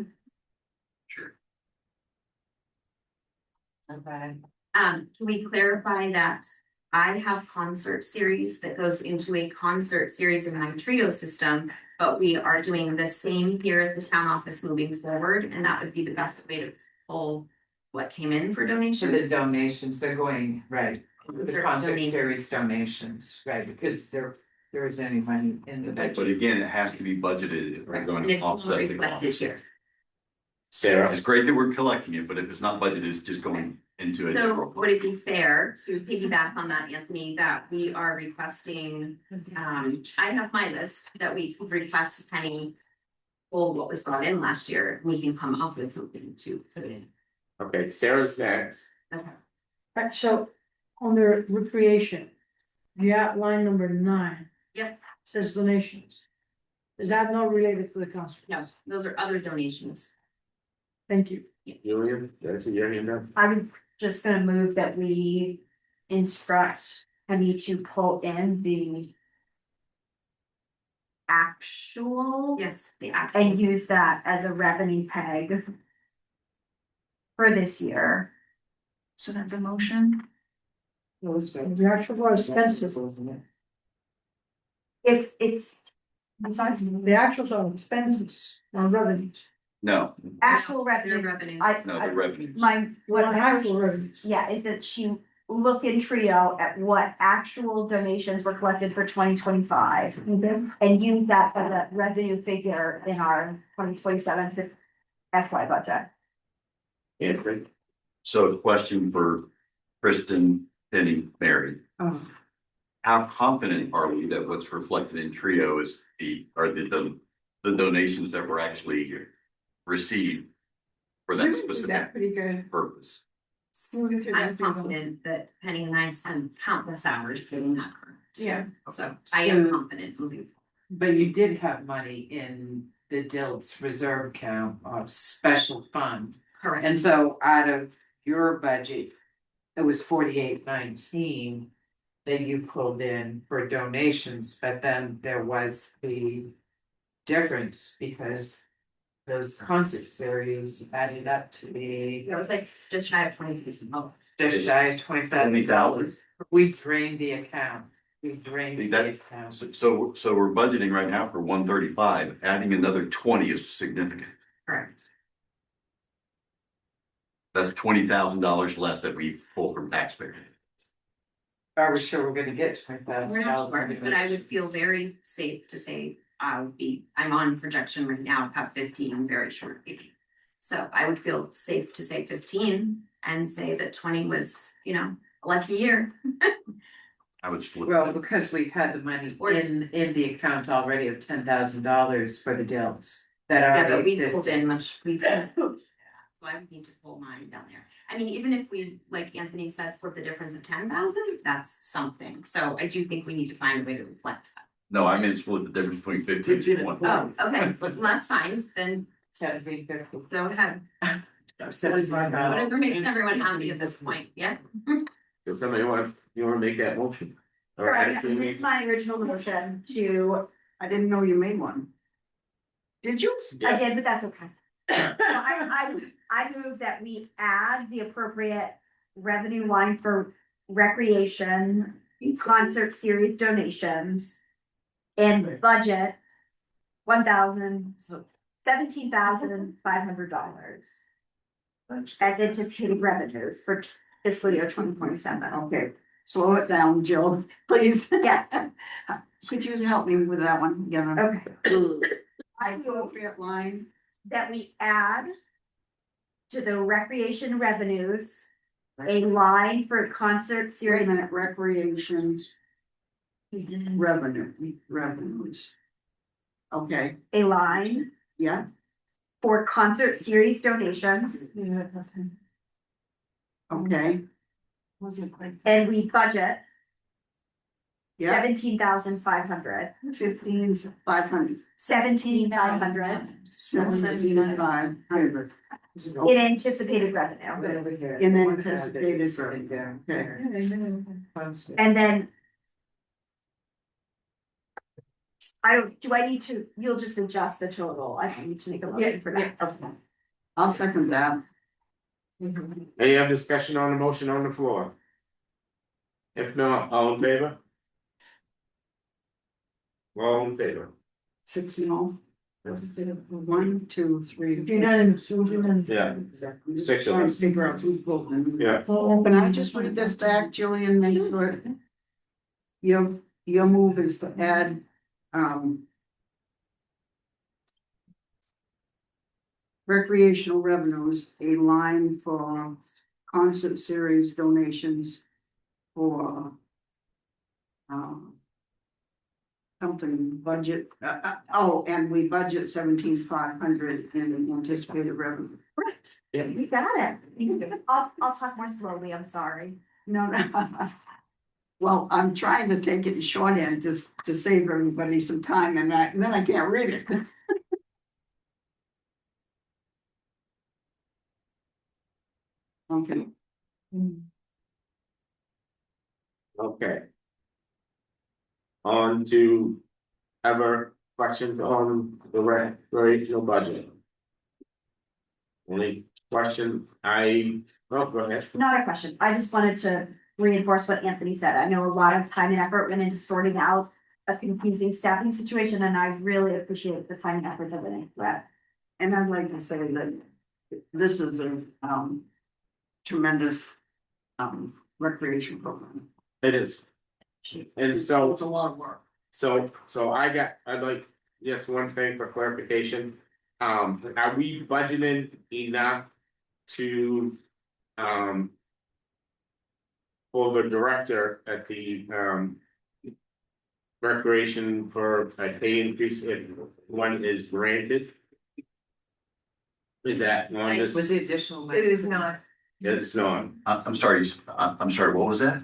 Okay. Can we clarify that I have concert series that goes into a concert series in my TRIO system, but we are doing the same here at the town office moving forward, and that would be the best way to pull what came in for For the donations. donations, they're going, right, the Concert concert donation. series donations, right, because there is any money in the But budget. again, it has to be budgeted if we're going And to it will offset the reflect costs. here. Sarah, It's great that we're collecting it, but if it's not budgeted, it's just going into a. So would it be fair to piggyback on that, Anthony, that we are requesting, I have my list that we request Penny. Well, what was brought in last year, we can come up with something to put in. okay, Sarah's next. Okay. Right, so under recreation, you have line number 9. Yep. Says donations. Is that not related to the concert? No, those are other donations. Thank you. Julian, that's your hand up. I'm just gonna move that we instruct Penny to pull in the actual. Yes, the actual. And use that as a revenue peg for this year. So that's a motion. The actual expenses, It's, I'm sorry, the actuals are expenses, not revenues. No, actual Their revenue. revenue. no, the revenues. My, what Not actual revenues. yeah, is that she look in TRIO at what actual donations were collected for 2025. Okay. And use that as a revenue figure in our 2027 FY budget. Anthony, So the question for Kristen, Penny, Mary. Oh. How confident are we that what's reflected in TRIO is the donations that were actually received for that specific Pretty good. purpose? Moving through I'm that, people. confident that Penny and I spend countless hours getting that correct. Yeah. So I am So- confident moving. But you did have money in the DILT's reserve account of special fund. Correct. And so out of your budget, it was 4819. that you pulled in for donations, but then there was the difference because those concert series added up to be It was like just shy of $20,000. just shy of $20,000. We drained the account. We drained the That's, account. so we're budgeting right now for 135, adding another 20 is significant. Correct. That's $20,000 less that we pull from taxpayers. Are we sure we're gonna get $20,000? We're not sure, but I would feel very safe to say I'm on projection right now, about 15 very shortly. So I would feel safe to say 15 and say that 20 was, a lucky year. I would split. Well, because we had the money in the account already of $10,000 for the deals that Yeah, but already we pulled in existed. so I would need to pull mine down there. I mean, even if we, like Anthony said, split the difference of 10,000, that's something. So I do think we need to find a way to reflect that. No, I meant split the difference between 15 and 20. Oh, okay, well, that's fine, then 750. go ahead. $75. Whatever makes everyone happy at this point, yeah? If somebody you wanna make that motion? Or add it Correct, to this is me? my original motion to, I didn't know you made one. Did you? I did, but that's okay. So I move that we add the appropriate revenue line for recreation, concert series donations. And budget $17,500. As anticipated revenues for fiscal year 2027. Okay, slow it down, Jill, please. Yes, Could you help me with that one? okay. I move Appropriate line, that we add to the recreation revenues a line for concert wait a series. minute, recreation revenues. Okay, A line yeah, for concert series donations, okay, and we budget yeah, 17,500. 15,500. 17,500 7,500. in anticipated revenue. In anticipated revenue, okay. And then do I need to, you'll just adjust the total, I don't need to make a motion for that. Okay. I'll second that. Any other discussion on the motion on the floor? If not, all in favor? All in favor? 6 no. 1, 2, 3. Unanimous, it was unanimous. Yeah. Six of Trying us. to figure out who's voting. Yeah. Can I just read this back, Julian, make sure? Your move is to add, recreational revenues, a line for concert series donations for, something budget, and we budget 17,500 in anticipated revenue. You got it. I'll talk more slowly, I'm sorry. No, no. Well, I'm trying to take it in shorthand just to save everybody some time and then I can't read it. Okay. Okay. On to ever questions on the recreational budget. Any question? Go ahead. Not a question, I just wanted to reinforce what Anthony said, I know a lot of time and effort went into sorting out a confusing staffing situation, and I really appreciate the time and effort that went into that. And I'd like to say that this is a tremendous recreation program. It is. And so. It's a lot of work. So I'd like, just one thing for clarification. Are we budgeting enough to, for the director at the, recreation for a pay increase if one is granted? Is that one Was is, the additional? It is not. it's not, I'm sorry, what was that?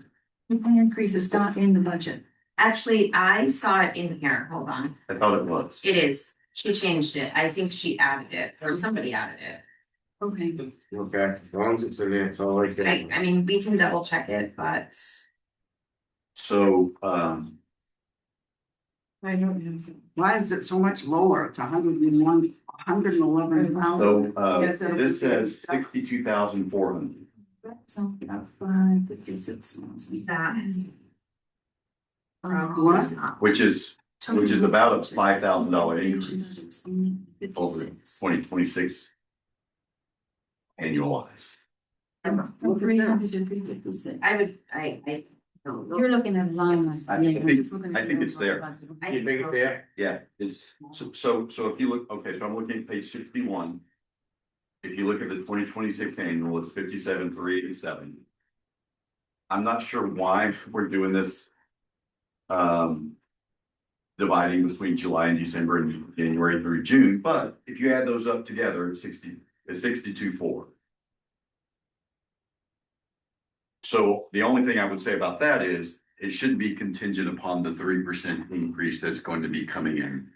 The pay increase is not in the budget. Actually, I saw it in here, hold on. I thought it was. It is, she changed it, I think she added it, or somebody added it. Okay. okay, as long as it's in there, it's all right there. I mean, we can double check it, but So, I don't know. Why is it so much lower? It's 101, 111,000. so, this says 62,400. So, 556,000. That is. What? Which is about a $5,000 increase over 56. 2026 annualized. Look at this. 356. I would, I don't know. You're looking at line. I think it's there. You think it's there? Yeah, it's, so if you look, okay, so I'm looking at page 61. If you look at the 2026 annual, it's 57,387. I'm not sure why we're doing this. Dividing between July and December and January through June, but if you add those up together, it's 62.4. So the only thing I would say about that is it should be contingent upon the 3% increase that's going to be coming in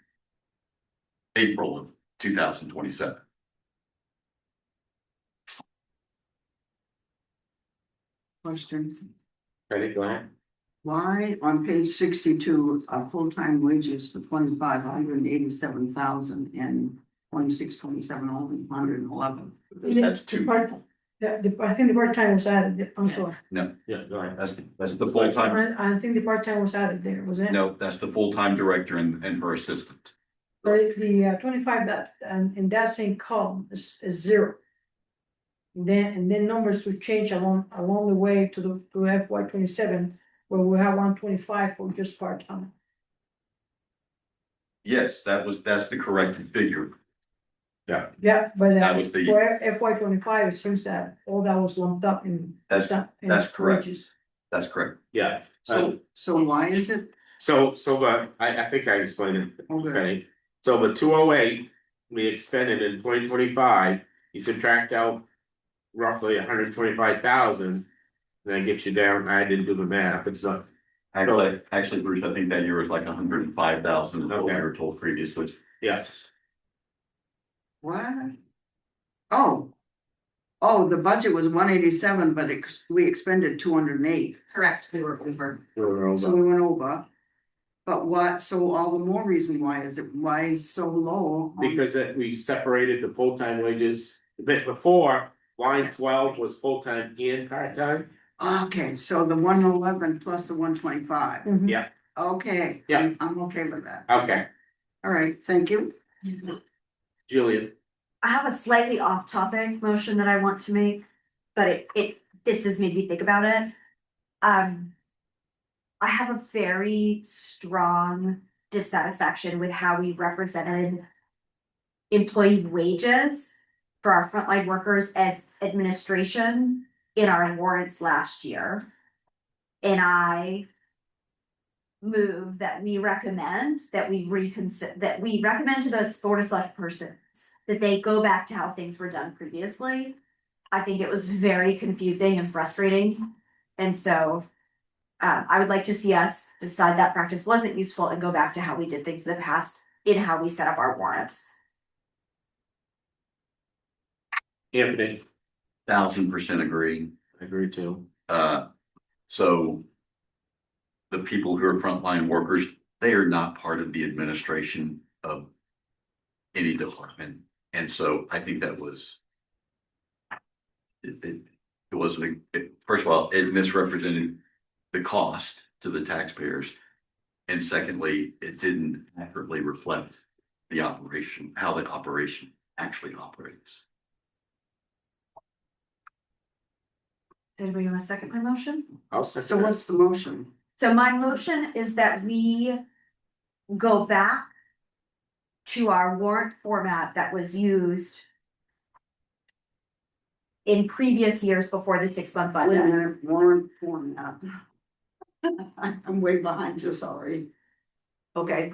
April of 2027. Question. Ready, go ahead. Why on page 62, full-time wages for 25, 187,000 and 26, 27, only 111? That's two. I think the part-time was added, I'm sorry. No, Yeah, go ahead. that's the full-time, I think the part-time was added there, was it? no, that's the full-time director and her assistant. But the 25 that, in that same column is 0. Then numbers will change along the way to FY 27, where we have 125 for just part-time. Yes, that's the corrected figure. Yeah, but That was the- for FY 25, it seems that all that was lumped up in. That's correct. wages. That's correct. Yeah, So why is it? so, I think I explained it, Okay. okay? So the 208, we expended in 2025, you subtract out roughly 125,000. That gets you down, I didn't do the math, it's not, Actually, Bruce, I think that year was like 105,000 is what we were told previously. yeah. What? Oh, the budget was 187, but we expended 208, Correct, we were over. so we went over. But what, so all the more reason why is so low? Because we separated the full-time wages, a bit before, line 12 was full-time and part-time. Okay, so the 111 plus the 125. Mhm. Yeah. Okay. Yeah. I'm okay with that. Okay, All right, thank you. Julian, I have a slightly off-topic motion that I want to make, but this has made me think about it. I have a very strong dissatisfaction with how we represented employee wages for our frontline workers as administration in our warrants last year. And I move that we recommend that we recommend to those Board of Select persons that they go back to how things were done previously. I think it was very confusing and frustrating. And so I would like to see us decide that practice wasn't useful and go back to how we did things in the past in how we set up our warrants. Anthony, 1,000% agree. I agree too. So the people who are frontline workers, they are not part of the administration of any department. And so I think that was, it wasn't, first of all, it misrepresented the cost to the taxpayers. And secondly, it didn't accurately reflect the operation, how the operation actually operates. Does anybody want to second my motion? I'll So second what's the motion? So my motion is that we go back to our warrant format that was used in previous years before the 6-month Wait a budget. minute, warrant format. I'm way behind you, sorry. Okay.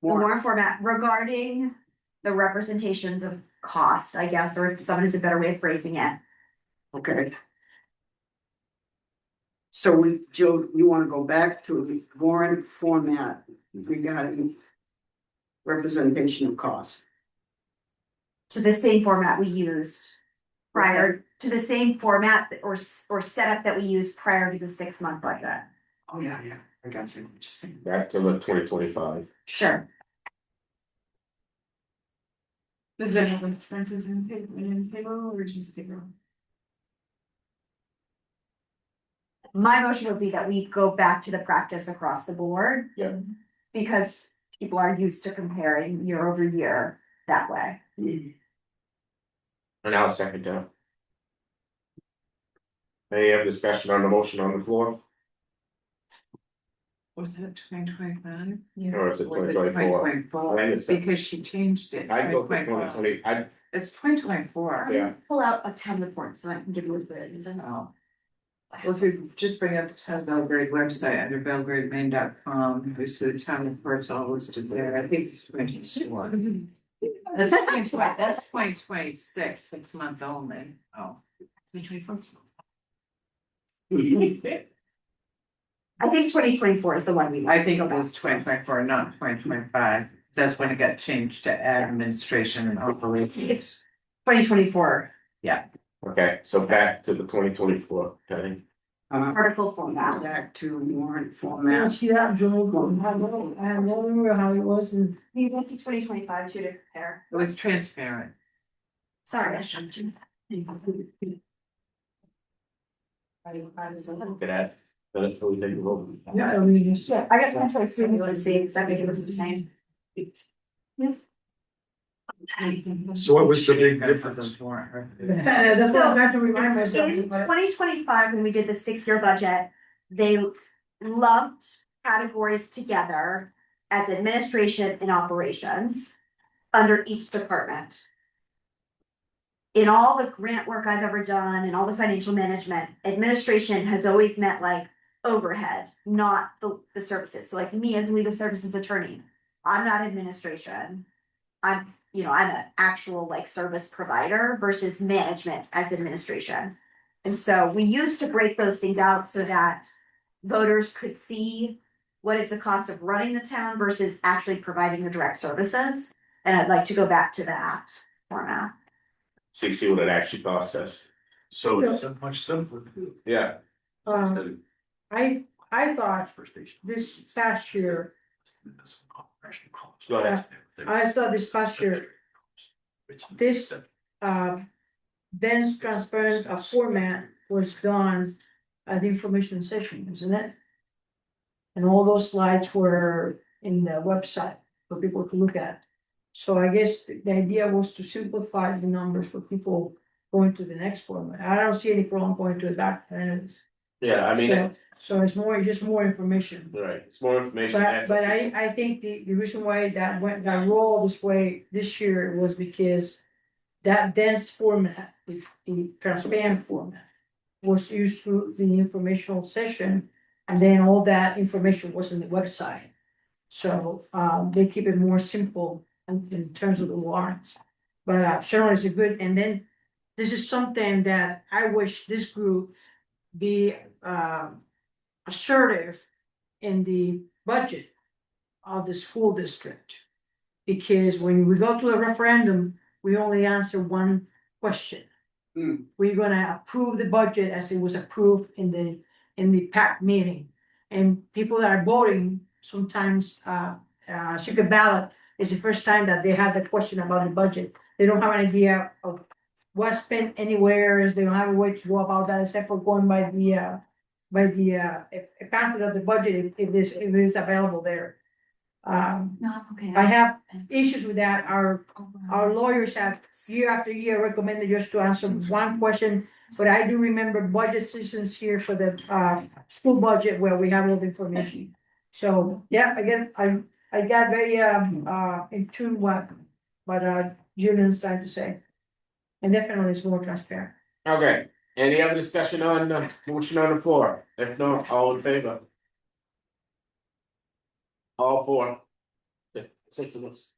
The warrant format regarding the representations of cost, I guess, or if someone has a better way of phrasing it. Okay. So Joe, you wanna go back to the warrant format regarding representation of costs? To the same format we used prior to the same format or setup that we used prior to the 6-month budget. Oh, yeah, I got you. back to the 2025. Sure. Does that have expenses in payroll or just payroll? My motion would be that we go back to the practice across the board. Yeah. Because people are used to comparing year over year that way. And I'll second that. Any other discussion on the motion on the floor? Was it 2025? Or is it Was it 2024? 2024? When is that? Because she changed it. I'd go for 2024. 2020, It's 2024. Yeah. Pull out a town report so I can give you a bit, and Oh. Well, if you just bring up the town Belgrade website under belgrademaine.com, we see the town reports all listed there. I think it's 2024. That's 2020, that's 2026, 6 month only. Oh. 2024. I think 2024 is the one we. I think it was 2024, not 2025. That's when it got changed to administration and operations. 2024 okay, so back to the 2024, okay? article format. Back to warrant Yeah, format. see that, Joe, I don't remember how it was in. You can see 2025 too to compare. It was transparent. Sorry. Look at that. That's what we think of over. Yeah, I mean, it's. Yeah, I got 2023 was the same, because I think it was the same. So what was the big difference? That's what I have to remind myself. In 2025, when we did the 6-year budget, they lumped categories together as administration and operations under each department. In all the grant work I've ever done and all the financial management, administration has always meant like overhead, not the services. So like me as a legal services attorney, I'm not administration. I'm an actual like service provider versus management as administration. And so we used to break those things out so that voters could see what is the cost of running the town versus actually providing the direct services. And I'd like to go back to that format. See what it actually cost us. So Yeah. it's Much simpler. Yeah, I thought this past year, go ahead. I thought this past year, this dense transparent format was done at the information session, isn't it? And all those slides were in the website for people to look at. So I guess the idea was to simplify the numbers for people going to the next format. I don't see any problem going to that. Yeah, I mean, So it's just more information. right, it's more information. But I think the reason why that rolled this way this year was because that dense format, the transparent format, was used through the informational session, and then all that information was in the website. So they keep it more simple in terms of the warrants. But certainly it's a good, and then this is something that I wish this group be assertive in the budget of the school district. Because when we go to a referendum, we only answer one question. We're gonna approve the budget as it was approved in the PAC meeting. And people that are voting, sometimes secret ballot is the first time that they have the question about the budget. They don't have an idea of what's spent anywhere, they don't have a way to go about that except for going by the pamphlet of the budget if it is available there. No, okay. I have issues with that. Our lawyers have year after year recommended just to answer one question. But I do remember budget sessions here for the school budget where we have all the information. So, yeah, again, I got very in tune what Julian's trying to say. And definitely it's more transparent. Okay, any other discussion on the motion on the floor? If not, all in favor? All four. 6 of us.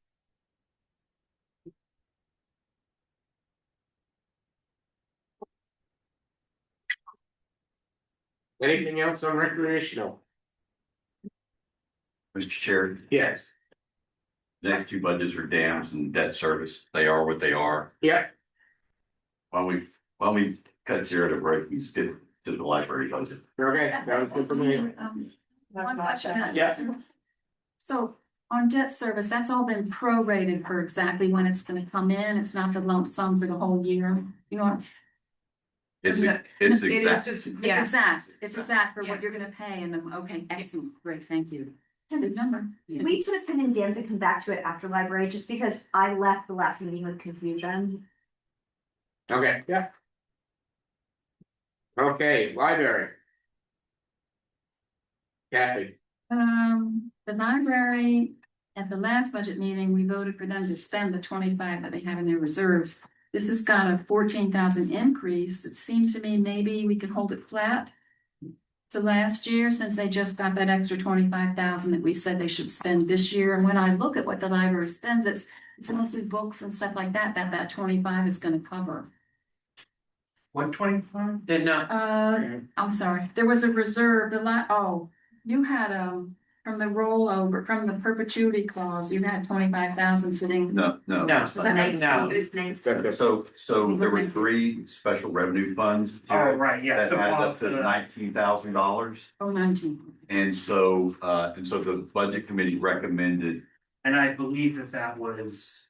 Anything else on recreational? Mr. Chair, Yes. the next two budgets are dams and debt service. They are what they are. Yeah, While we cut zero to break, we skip to the library budget. okay, that was good for me. One question about Yeah. debt service. So on debt service, that's all been prorated for exactly when it's gonna come in. It's not the lump sum for the whole year. You know, It's, No, it's It is exact. just, it's yeah, exact. It's exact for Yeah. what you're gonna pay and then, okay, excellent, great, thank you. It's a good number. We took Pin and Dan's and come back to it after library, just because I left the last meeting with confusion. Okay, yeah. Okay, library. Kathy, The library, at the last budget meeting, we voted for them to spend the 25 that they have in their reserves. This has got a 14,000 increase. It seems to me maybe we could hold it flat to last year, since they just got that extra 25,000 that we said they should spend this year. And when I look at what the library spends, it's mostly books and stuff like that, that 25 is gonna cover. 125? they're not, I'm sorry, there was a reserve, you had, from the rollover, from the perpetuity clause, you had 25,000 sitting. No, no. No. it's not. no. It's named. So there were three special revenue funds. Oh, right, yeah. That the added Bob, up to the- $19,000. Oh, 19. And so the budget committee recommended, And I believe that was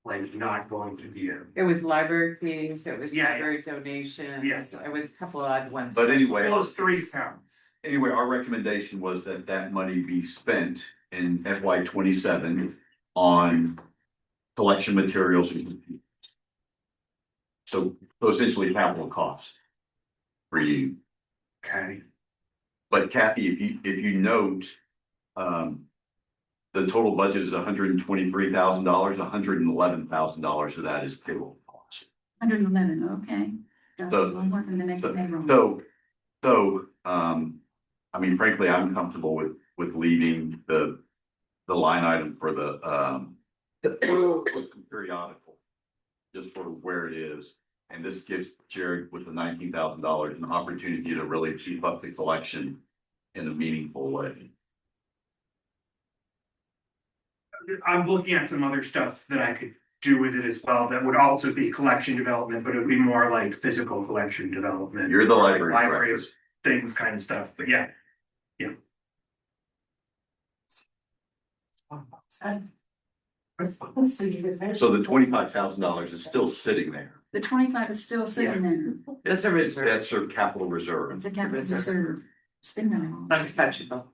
like not going to be a. it was library fees, it was Yeah, yeah. library donations, Yes. it was a couple of odd ones. but anyway, Those three counts. anyway, our recommendation was that money be spent in FY 27 on collection materials and computers. So essentially capital costs for you. Okay. But Kathy, if you note, the total budget is $123,000, $111,000 of that is payroll costs. 111, okay. So- More than the next payroll. So, I mean, frankly, I'm comfortable with leaving the line item for the periodical, just sort of where it is. And this gives Jared with the $19,000 an opportunity to really keep up the collection in a meaningful way. I'm looking at some other stuff that I could do with it as well, that would also be collection development, but it would be more like physical collection development. You're the or like library Libraries, director. things kind of stuff, but yeah. So the $25,000 is still sitting there. The 25 is still sitting there. That's a reserve, That's their capital reserve. It's a capital reserve. It's been there. untouchable,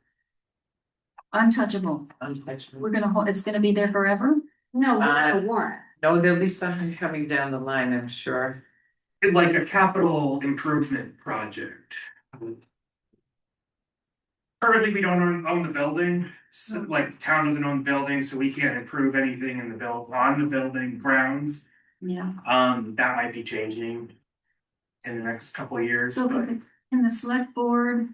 Untouchable. untouchable. We're gonna hold, it's gonna be there forever? No, we Uh, have a warrant. No, there'll be something coming down the line, I'm sure. Like a capital improvement project. Currently, we don't own the building, so like the town doesn't own the building, so we can't improve anything in the on the building grounds. Yeah. That might be changing in the next couple of years, So but can the select board?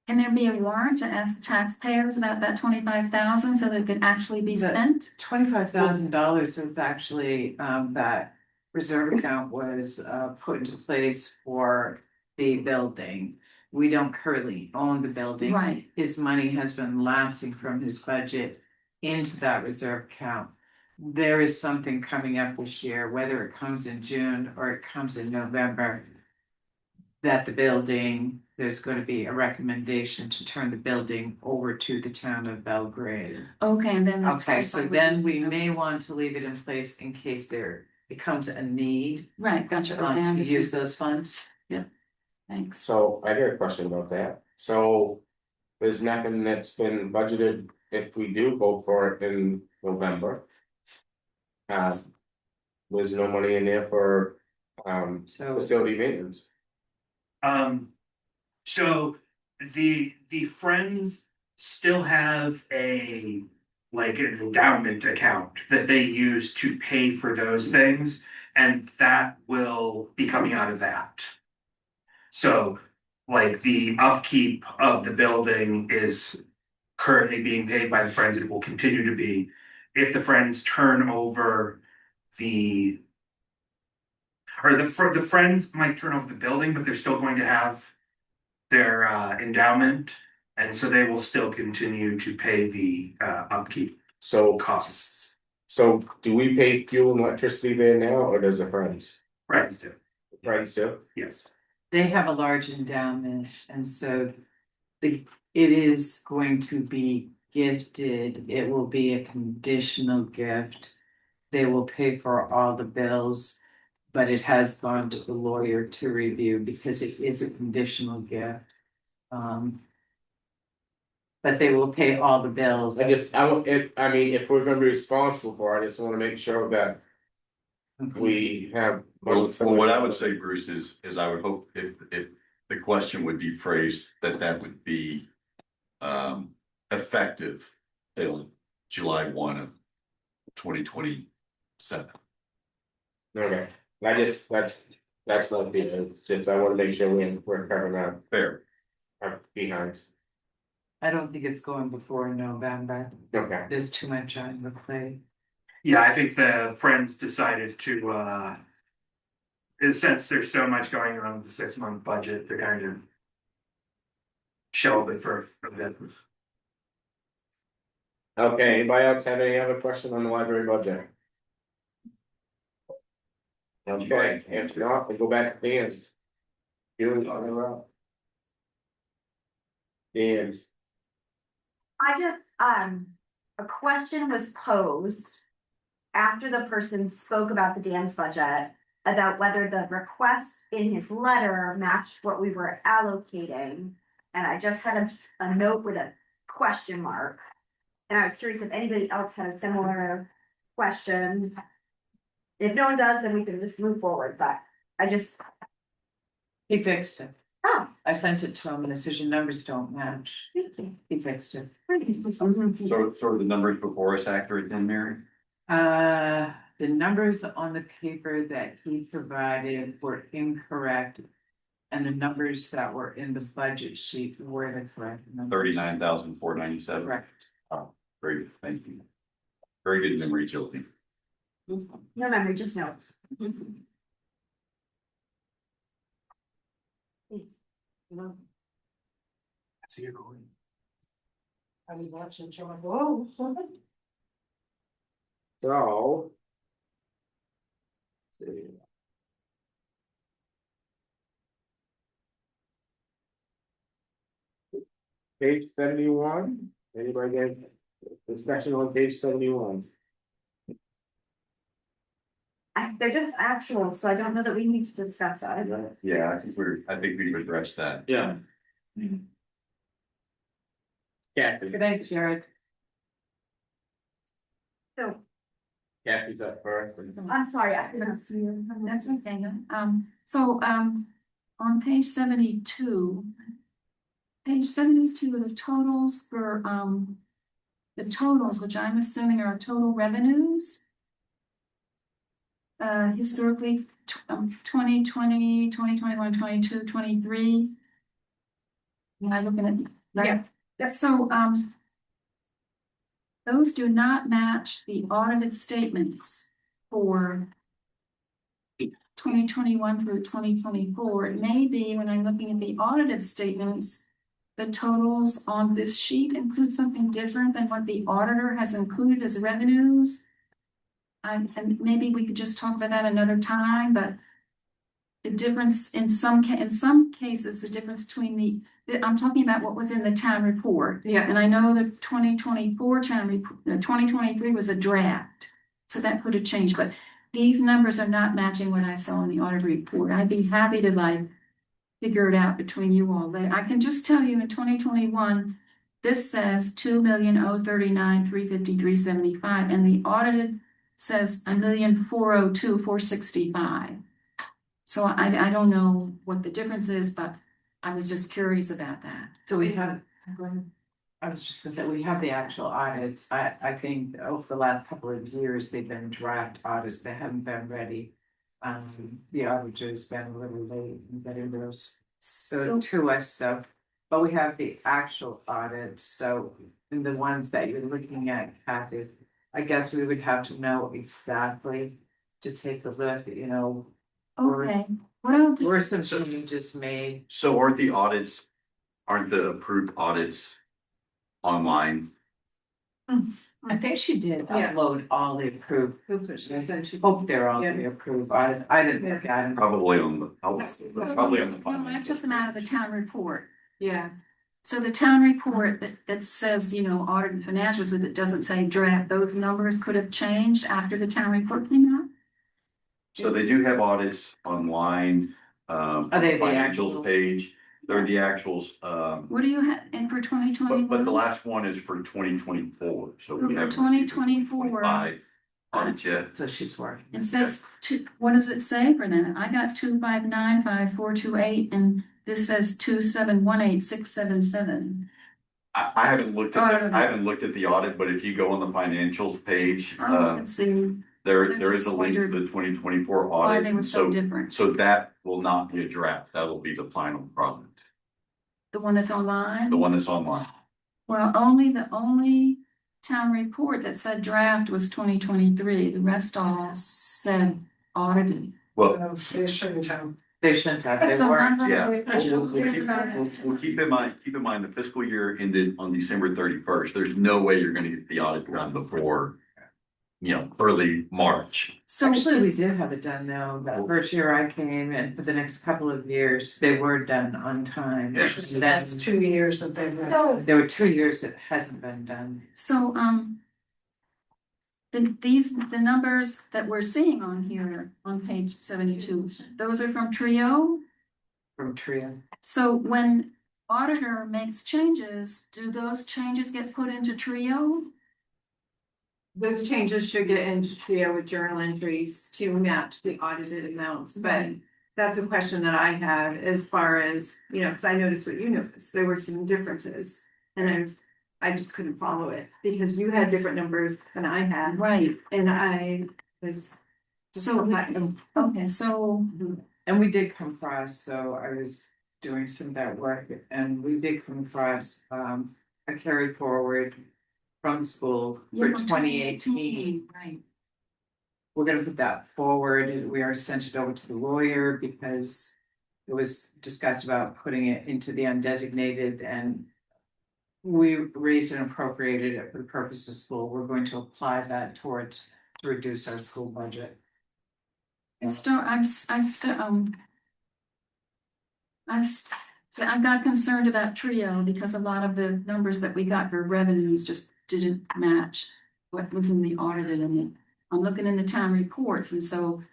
Can there be a warrant to ask the taxpayers about that 25,000 so that it can actually be But- spent? $25,000 was actually, that reserve account was, put into place for the building. We don't currently own the building. Right. His money has been lapsing from his budget into that reserve account. There is something coming up this year, whether it comes in June or it comes in November. That the building, there's going to be a recommendation to turn the building over to the town of Belgrade. Okay, and then. the Okay, so 25 then we would- may want to leave it in place in case there becomes a need Right, gotcha. Okay, I to understand. use those funds. Thanks. so I got a question about that. So there's nothing that's been budgeted if we do vote for it in November. There's no money in there for So facility maintenance. So the Friends still have like an endowment account that they use to pay for those things, and that will be coming out of that. So like the upkeep of the building is currently being paid by the Friends, and it will continue to be. If the Friends turn over the Friends might turn over the building, but they're still going to have their endowment, and so they will still continue to pay the upkeep So, costs. so do we pay fuel and electricity there now, or does the Friends? Friends do, Friends do? yes. they have a large endowment, and so it is going to be gifted, it will be a conditional gift. They will pay for all the bills, but it has gone to the lawyer to review because it is a conditional gift. But they will pay all the bills. if we're gonna be responsible for it, I just wanna make sure that we have. Well, what I would say, Bruce, is I would hope if the question would be phrased, that would be effective till July 1 of 2027. Okay, that's what it is, it's just, I wanna make sure we're covering our Fair. behinds. I don't think it's going before November. Okay. There's too much on the plate. Yeah, I think the Friends decided to, since there's so much going on with the 6-month budget, they're kind of shelve it for a bit. Okay, anybody else have any other question on the library budget? Okay, if not, we go back to Dan's. Feelings on the route. Dan's. I just, a question was posed after the person spoke about the dams budget, about whether the request in his letter matched what we were allocating. And I just had a note with a question mark. And I was curious if anybody else had a similar question. If no one does, then we can just move forward, but I just. He fixed it. Oh. I sent it to him and it says your numbers don't match. Thank you. He fixed it. So are the numbers before us accurate then, Mary? The numbers on the paper that he provided were incorrect. And the numbers that were in the budget sheet were the correct numbers. 39,497. Correct. Oh, very good, thank you. Very good memory, Jilty. No memory, just notes. I see you going. I was watching John, whoa. So. let's see. Page 71, anybody get discussion on page 71? They're just actual, so I don't know that we need to discuss that. Yeah, I think we've addressed that. Yeah. Kathy, Good night, Jared. So, Kathy's up first. I'm sorry, I didn't see you. That's okay. On page 72. Page 72, the totals for, the totals, which I'm assuming are total revenues. Historically, 2020, 2021, 22, 23. Am I looking at, right? Yeah. So, those do not match the audited statements for 2021 through 2024. It may be when I'm looking at the audited statements, the totals on this sheet include something different than what the auditor has included as revenues. And maybe we could just talk about that another time, but the difference in some cases, the difference between I'm talking about what was in the town report. Yeah. And I know the 2024 town report, the 2023 was a draft, so that could have changed, but these numbers are not matching what I saw in the audit report. I'd be happy to figure it out between you all later. I can just tell you in 2021, this says 2,039,353.75, and the audited says 1,402,465. So I don't know what the difference is, but I was just curious about that. So we have, I was just gonna say, we have the actual audits. I think over the last couple of years, they've been draft audits. They haven't been ready. The auditor's been a little late in getting those to us, so. But we have the actual audits, so in the ones that you're looking at, Kathy, I guess we would have to know exactly to take a look, Okay, what I'll do. Were some changes made? So aren't the approved audits online? I think she did Yeah. upload all the approved. That's what she said. She- Hope they're all Yeah. the approved audit. I didn't look at them. Probably on the. No, I took them out of the town report. Yeah, So the town report that says, you know, audit and financials, if it doesn't say draft, those numbers could have changed after the town report came out? So they do have audits online, Are they the financials actuals? page, they're the actuals, What do you have in for twenty but the twenty-one? last one is for 2024, so we For have. 2024. Audit yet. So she's working. It says two, what does it say for that? I got 2595428 and this says 2718677. I haven't looked Oh, I at, don't I haven't looked at the audit, but if you go on the financials page, Oh, let's see there is a just link to wondered the 2024 why audit. they were and so different. So that will not be a draft, that will be the final product, The one that's online? the one that's online. Well, the only town report that said draft was 2023. The rest all said audited. Well, They shouldn't have. They shouldn't have, they So weren't. I'm yeah, not- I shouldn't say that. we'll keep in mind, the fiscal year ended on December 31st. There's no way you're gonna get the audit done before, early March. So Actually, we is- did have it done now, that first year I came, and for the next couple of years, they were done on time. Yeah. And That's then 2 years that they've. there were 2 years that hasn't been done. So, the numbers that we're seeing on here on page 72, those are from Trio. From Trio. So when auditor makes changes, do those changes get put into Trio? Those changes should get into Trio with journal entries to match the audited amounts, but Right. that's a question that I had as far as, because I noticed what you noticed, there were some differences. And I just couldn't follow it because you had different numbers than I had, Right. and I was. So, okay, so, And we did come across, so I was doing some of that work, and we did come across, a carry forward from the school yeah, for for 2018. right. We're gonna put that forward, and we already sent it over to the lawyer because it was discussed about putting it into the undesignated, and we raised and appropriated it for the purpose of school. We're going to apply that towards to reduce our school budget. I got concerned about Trio because a lot of the numbers that we got for revenues just didn't match what was in the audited, and I'm looking in the town reports, and so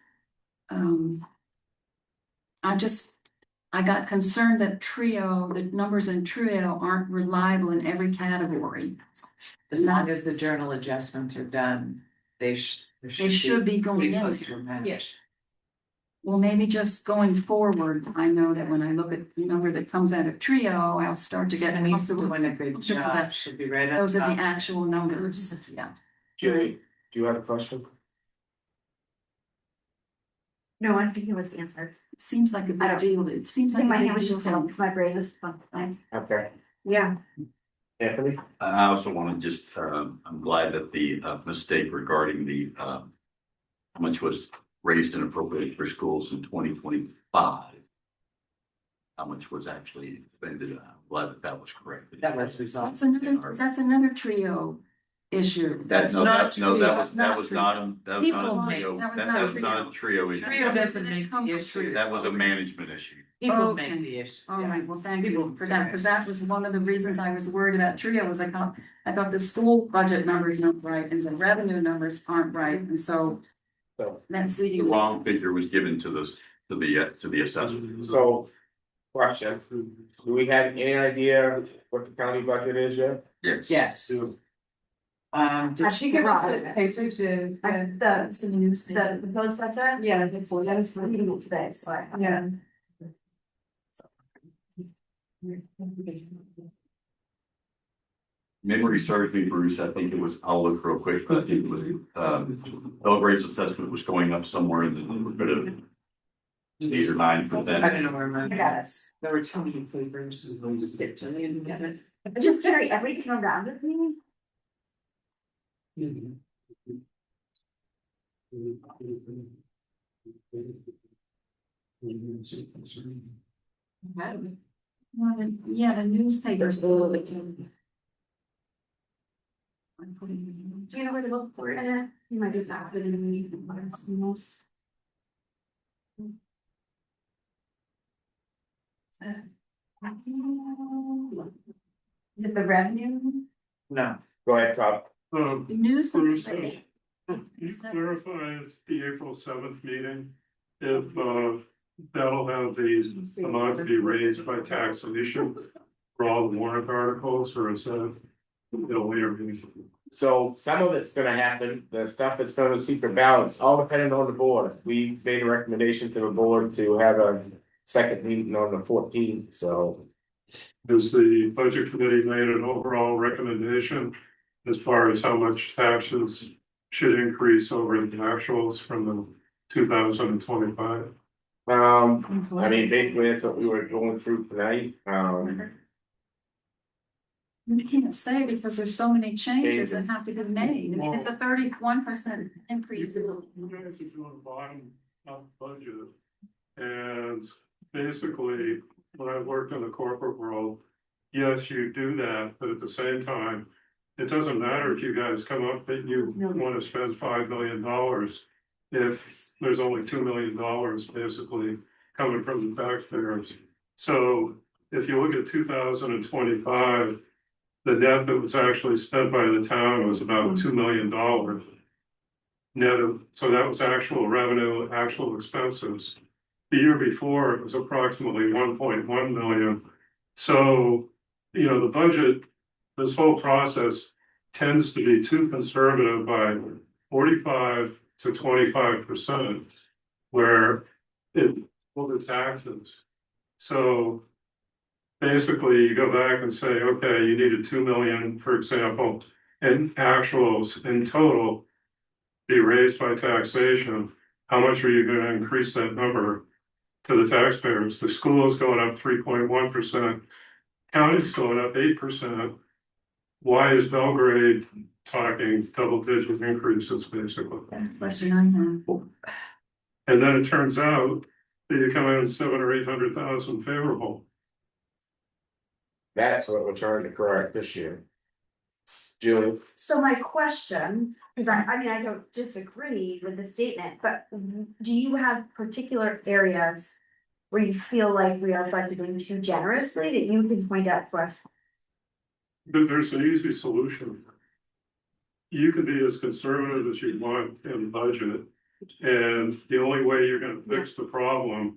I got concerned that the numbers in Trio aren't reliable in every category. As long as the journal adjustments are done, they should be going pretty in close there. to a match. Yes. Well, maybe just going forward, I know that when I look at the number that comes out of Trio, I'll start to get And he's comfortable. doing a good job, That should be right up. Those are top. the actual numbers, yeah. Julie, do you have a question? No, I think it was answered. It seems like a I big don't- deal. It seems I like think my a hand big was deal. just down, because my brain is fine. Okay, Yeah, Anthony? I also want to just, I'm glad that the mistake regarding the, how much was raised and appropriated for schools in 2025. How much was actually expended, I'm glad that was corrected. That was resolved. That's another Trio issue. That's No, not no, Trio. that was not, that was not a People trio, make- that was that not was not a trio issue. Trio doesn't make Come the from issue. Trio. That was a management issue. People make Okay. the issue. All right, well, thank People you for that, because that was one of the reasons I was worried about Trio, was I thought the school budget numbers not right and the revenue numbers aren't right, and so So, that's The leading. wrong figure was given to the assessment. so, question, do we have any idea what the county budget is yet? Yes. Yes. Did she give us the papers? It's in the newspaper. Those like that? Yeah, that was reading it today, so I. yeah. Memory serves me, Bruce, I think it was, I'll look real quick, but I think it was, Belgrade's assessment was going up somewhere in the neighborhood of 8 or 9%. I don't know where mine Got it. There were too many papers. Just get to the end and get it. I just carry everything around with me. Yeah, the newspapers. Do you know where to look for it? You might just have it in the meeting. Is it the revenue? No, go ahead, Todd. Um, The newsletter Bruce, said. Can you clarify the April 7th meeting? If that'll have the amount to be raised by taxation for all the warrant articles, or is that it'll later be? So some of it's gonna happen, the stuff that's gonna secret balance, all depending on the board. We made a recommendation to the board to have a second meeting on the 14th, so. Has the budget committee made an overall recommendation as far as how much taxes should increase over the actuals from the 2025? I mean, basically, that's what we were going through tonight, We can't say because there's so many changes that have to be made. I mean, it's a 31% increase. You guys are doing bottom up budget. And basically, when I worked in the corporate world, yes, you do that, but at the same time, it doesn't matter if you guys come up that you want to spend $5 million. If there's only $2 million basically coming from the taxpayers. So if you look at 2025, the net that was actually spent by the town was about $2 million. Net of, so that was actual revenue, actual expenses. The year before, it was approximately 1.1 million. So, you know, the budget, this whole process tends to be too conservative by 45 to 25%, where it will the taxes. So basically you go back and say, okay, you needed 2 million, for example, and actuals in total be raised by taxation. How much are you going to increase that number to the taxpayers? The school is going up 3.1%, county's going up 8%. Why is Belgrade talking double-digit increases, basically? That's the question I have. And then it turns out that you come in 700,000 or 800,000 favorable. that's what we're trying to correct this year. Julie? So my question, because I mean, I don't disagree with the statement, but do you have particular areas where you feel like we are budgeting too generously that you can point out for us? There's an easy solution. You can be as conservative as you want in budget. And the only way you're gonna fix the problem,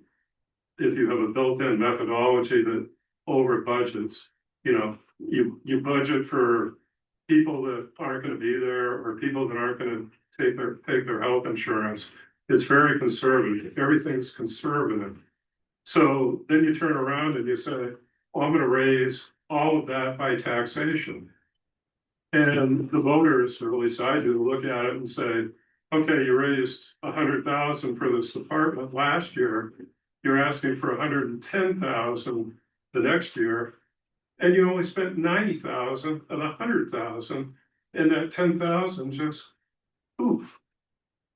if you have a built-in methodology that over budgets, you know, you budget for people that aren't gonna be there or people that aren't gonna take their health insurance. It's very conservative. Everything's conservative. So then you turn around and you say, well, I'm gonna raise all of that by taxation. And the voters, or at least I do, look at it and say, okay, you raised 100,000 for this department last year. You're asking for 110,000 the next year. And you only spent 90,000 and 100,000, and that 10,000 just poof,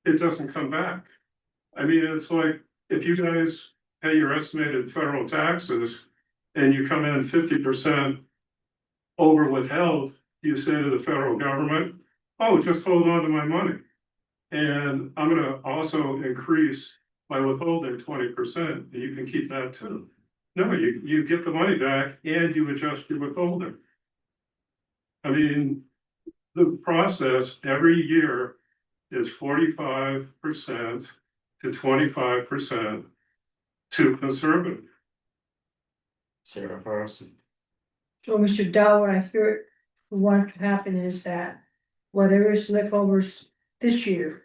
it doesn't come back. I mean, it's like if you guys pay your estimated federal taxes and you come in 50% over withheld, you say to the federal government, oh, just hold on to my money. And I'm gonna also increase my withholding 20%, you can keep that too. No, you get the money back and you adjust your withholding. I mean, the process every year is 45% to 25% to conservative. Sarah first. So Mr. Dow, what I hear want to happen is that whatever is leftovers this year,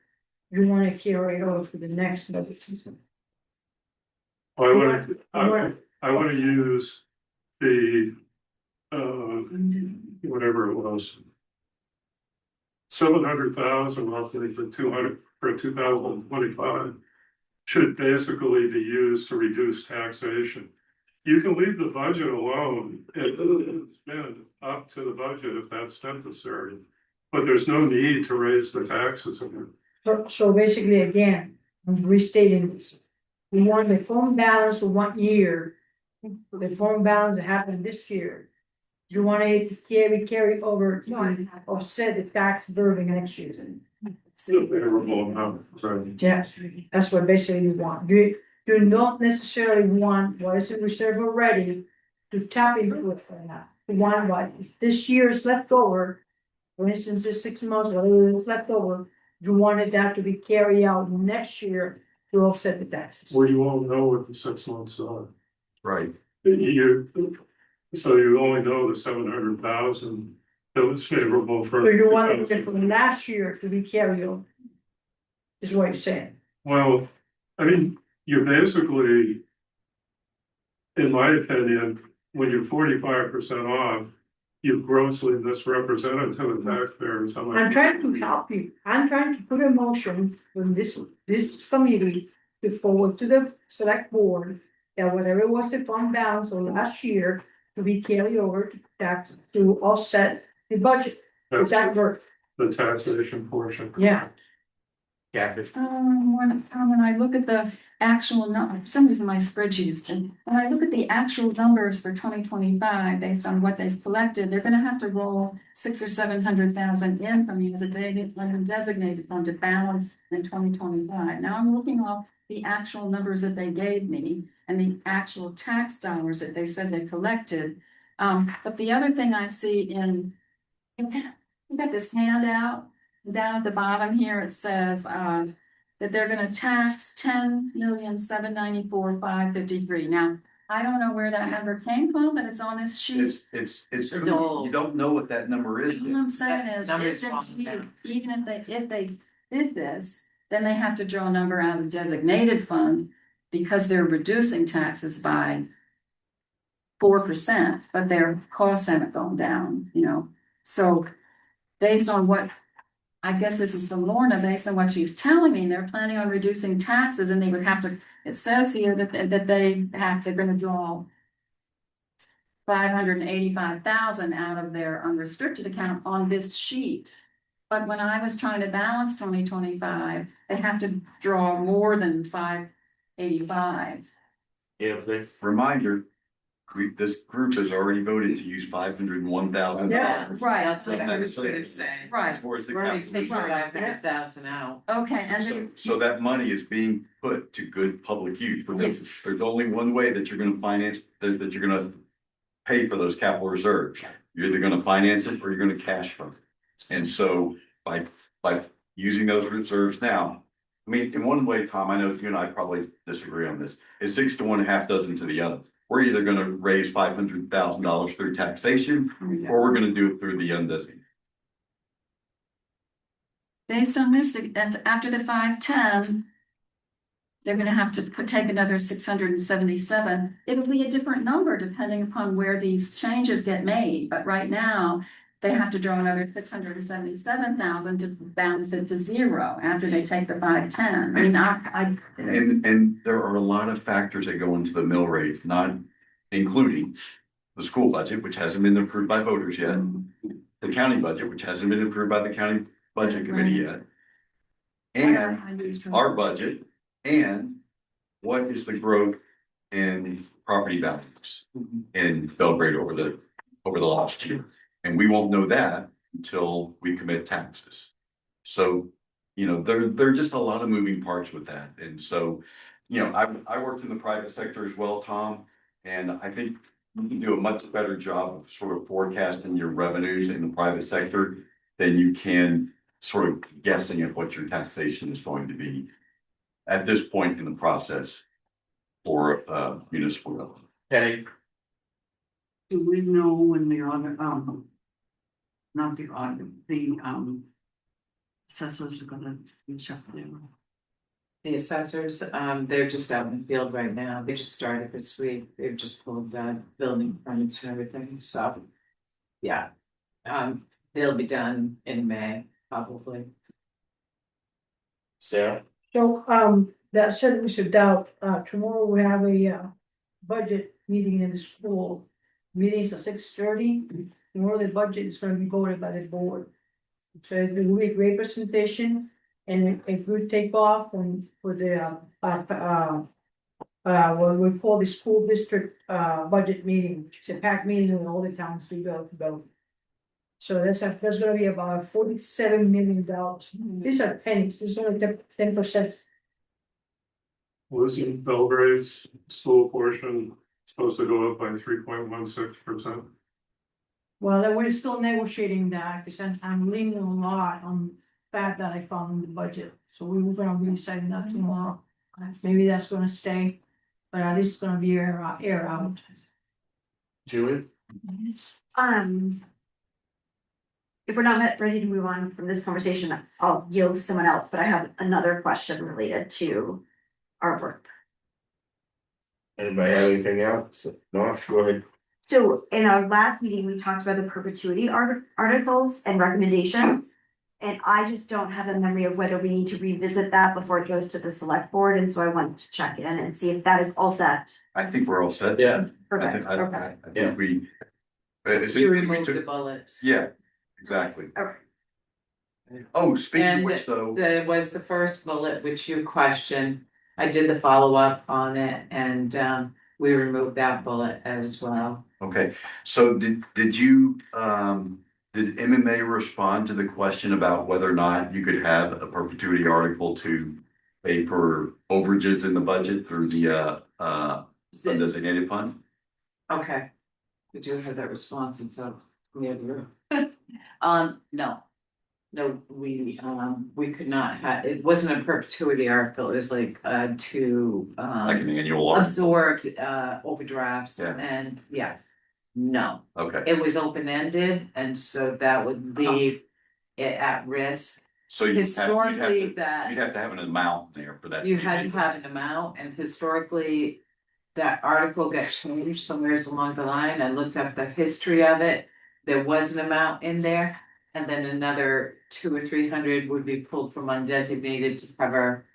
you want to carry over for the next budget season. I wanna use the, whatever it was. 700,000 roughly for 2025 should basically be used to reduce taxation. You can leave the budget alone and spend up to the budget if that's necessary. But there's no need to raise the taxes again. So basically, again, I'm restating this. We want the fund balance for 1 year. The fund balance that happened this year. You want to carry over to offset the tax burden next year. Still favorable amount, right? Yeah, that's what basically you want. You do not necessarily want what is in reserve already to tap into it for that. One, what, this year's leftover, for instance, this 6 months, whatever is left over, you wanted that to be carried out next year to offset the taxes. Well, you won't know what the 6 months are. Right. So you only know the 700,000 that was favorable for. So you wanted it from last year to be carried over. Is what you're saying. Well, I mean, you're basically, in my opinion, when you're 45% off, you've grossly misrepresented to the taxpayers how much. I'm trying to help you. I'm trying to put a motion from this committee to forward to the select board that whatever was the fund balance of last year to be carried over to tax to offset the budget. Does that work? The taxation portion. Yeah. When I look at the actual for some reason my spreadsheets, and when I look at the actual numbers for 2025, based on what they've collected, they're gonna have to roll 600,000 or 700,000 in from the designated fund to balance in 2025. Now I'm looking off the actual numbers that they gave me and the actual tax dollars that they said they collected. But the other thing I see you got this handout. Down at the bottom here, it says that they're gonna tax 10,794,553. Now, I don't know where that number came from, but it's on this sheet. It's, old. you don't know what that number is. What I'm saying is, Numbers if falling indeed, down. even if they did this, then they have to draw a number out of the designated fund because they're reducing taxes by 4%, but their costs haven't gone down, So based on what, I guess this is from Lorna, based on what she's telling me, they're planning on reducing taxes and they would have to, it says here that they're gonna draw 585,000 out of their unrestricted account on this sheet. But when I was trying to balance 2025, they have to draw more than 585. Reminder, this group has already voted to use $501,000. Yeah, right. That's what I was gonna say. Right, Towards the We're already capital taking reserve. 500,000 out. okay, and So, then, so that money is being put to good public use, because Yes. there's only one way that you're gonna finance, that you're gonna pay for those capital reserves. You're either gonna finance it or you're gonna cash from it. And so by using those reserves now, I mean, in one way, Tom, I know you and I probably disagree on this, it's 6 to 1, half dozen to the other. We're either gonna raise $500,000 through taxation, or we're gonna do it through the undesignated. based on this, after the 510, they're gonna have to take another 677. It'll be a different number depending upon where these changes get made, but right now, they have to draw another 677,000 to balance it to zero after they take the 510. I mean, And there are a lot of factors that go into the mill rate, not including the school budget, which hasn't been approved by voters yet, the county budget, which hasn't been approved by the county budget committee yet, and our budget, and what is the growth in property values in Belgrade over the last year. And we won't know that until we commit taxes. So, there are just a lot of moving parts with that. And so, I worked in the private sector as well, Tom, and I think you can do a much better job of sort of forecasting your revenues in the private sector than you can sort of guessing at what your taxation is going to be at this point in the process for municipal government. Penny, Do we know when the audit, not the audit, the assessors are gonna finish up there? The assessors, they're just out in the field right now. They just started this week. They've just pulled building permits and everything, so. Yeah, they'll be done in May, probably. Sarah? So, that said, Mr. Doubt, tomorrow we have a budget meeting in the school. Meetings at 6:30. Tomorrow the budget is gonna be voted by the board. So it will be a great presentation and a good takeoff for the what we call the school district budget meeting, which is a packed meeting with all the towns to go. So that's gonna be about $47 million. These are pennies, this is only 10%. Wasn't Belgrade's school portion supposed to go up by 3.16%. Well, then we're still negotiating that, because I'm leaning a lot on that I found in the budget, so we were gonna be deciding that tomorrow. Maybe that's gonna stay, but at least it's gonna be air out. Julie? If we're not ready to move on from this conversation, I'll yield to someone else, but I have another question related to our work. Anybody have anything else? No, go ahead. So in our last meeting, we talked about the perpetuity articles and recommendations. And I just don't have a memory of whether we need to revisit that before it goes to the select board, and so I wanted to check in and see if that is all set. I think we're all set. Yeah. Perfect, okay. I think we. You removed the bullets. Yeah, exactly. Okay. Oh, speaking of And which though, there was the first bullet which you questioned. I did the follow-up on it and we removed that bullet as well. okay, so did you, did MMA respond to the question about whether or not you could have a perpetuity article to pay for overages in the budget through the undesignated fund? Okay. We do have that response and so we have room. No. No, we could not have, it wasn't a perpetuity article, it was like to Like an annual article? absorb overdrafts Yeah. and yeah. No, Okay, it was open-ended and so that would leave it at risk. so you'd Historically, have to have an amount there for that. You had to have an amount and historically. That article got changed somewhere along the line. I looked up the history of it. There was an amount in there. And then another 200 or 300 would be pulled from undesignated to cover.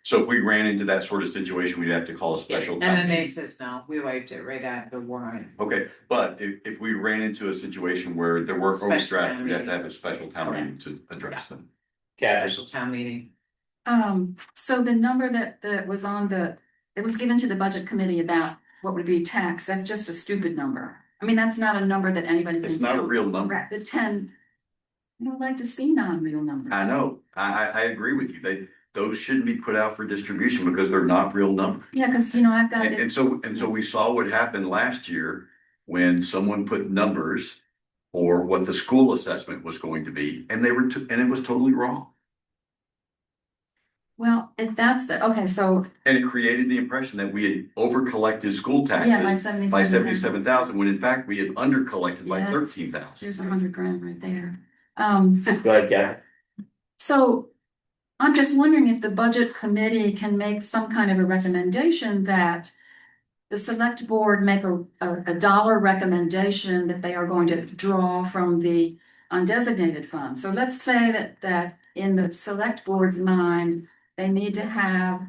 So if we ran into that sort of situation, we'd have to call a special. town MMA meeting. says no, we wiped it right out of the warrant. Okay, but if we ran into a situation where there were Special overdraft, town we'd have to meeting. have a special town meeting to address them. Special town meeting. So the number that was on it was given to the budget committee about what would be taxed, that's just a stupid number. I mean, that's not a number that anybody can. It's not a real number. Right, the 10, I don't like to see non-real numbers. I know, I agree with you, those shouldn't be put out for distribution because they're not real numbers. Yeah, cause I've got And it, so we saw what happened last year when someone put numbers for what the school assessment was going to be, and and it was totally wrong. well, if that's okay, so, And it created the impression that we had over collected school taxes. yeah, by By 77. 77,000, when in fact we had under collected by Yeah, 13,000. There's 100 grand right there. Go ahead, Kathy. So I'm just wondering if the budget committee can make some kind of a recommendation that the select board make a dollar recommendation that they are going to draw from the undesignated fund. So let's say that in the select board's mind, they need to have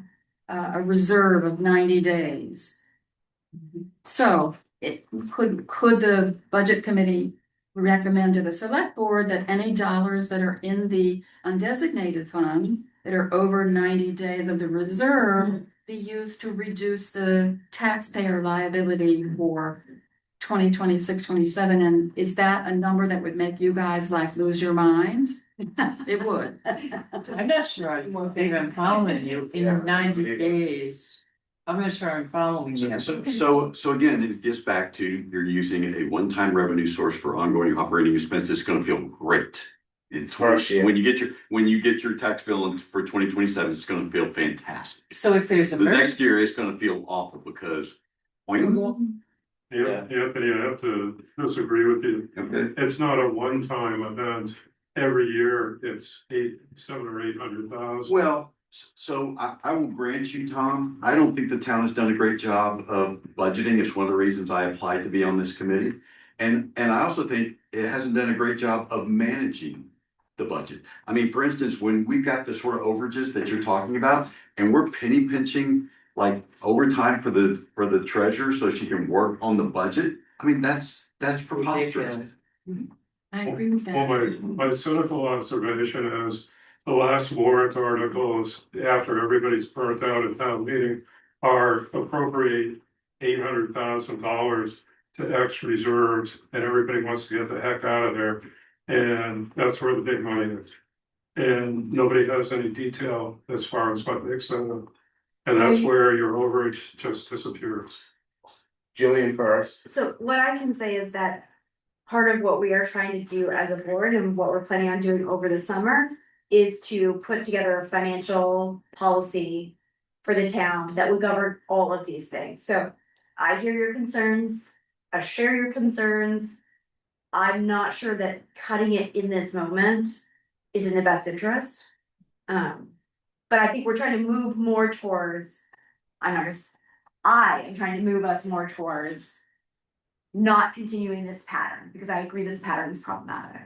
a reserve of 90 days. So could the budget committee recommend to the select board that any dollars that are in the undesignated fund that are over 90 days of the reserve be used to reduce the taxpayer liability for 2026, 27? And is that a number that would make you guys like lose your minds? It would. I'm not sure I'm following you in 90 days. I'm not sure I'm following you. So again, it gets back to you're using a one-time revenue source for ongoing operating expenses. It's gonna feel great. When you get your tax bill for 2027, it's gonna feel fantastic. So if there's a. The next year, it's gonna feel awful because. Yeah, Anthony, I have to disagree with you. Okay. It's not a one-time event. Every year, it's 700,000 or 800,000. Well, so I will grant you, Tom, I don't think the town has done a great job of budgeting. It's one of the reasons I applied to be on this committee. And I also think it hasn't done a great job of managing the budget. I mean, for instance, when we've got the sort of overages that you're talking about, and we're penny pinching like overtime for the treasurer so she can work on the budget. I mean, that's preposterous. I agree with that. Well, my cynical observation is the last warrant articles, after everybody's burnt out at town meeting, are appropriate $800,000 to X reserves, and everybody wants to get the heck out of there. And that's where the big money is. And nobody has any detail as far as what they send them. And that's where your overage just disappears. Julian first. So what I can say is that part of what we are trying to do as a board and what we're planning on doing over the summer is to put together a financial policy for the town that would govern all of these things. So I hear your concerns, I share your concerns. I'm not sure that cutting it in this moment is in the best interest. But I think we're trying to move more towards, I am trying to move us more towards not continuing this pattern, because I agree this pattern is problematic.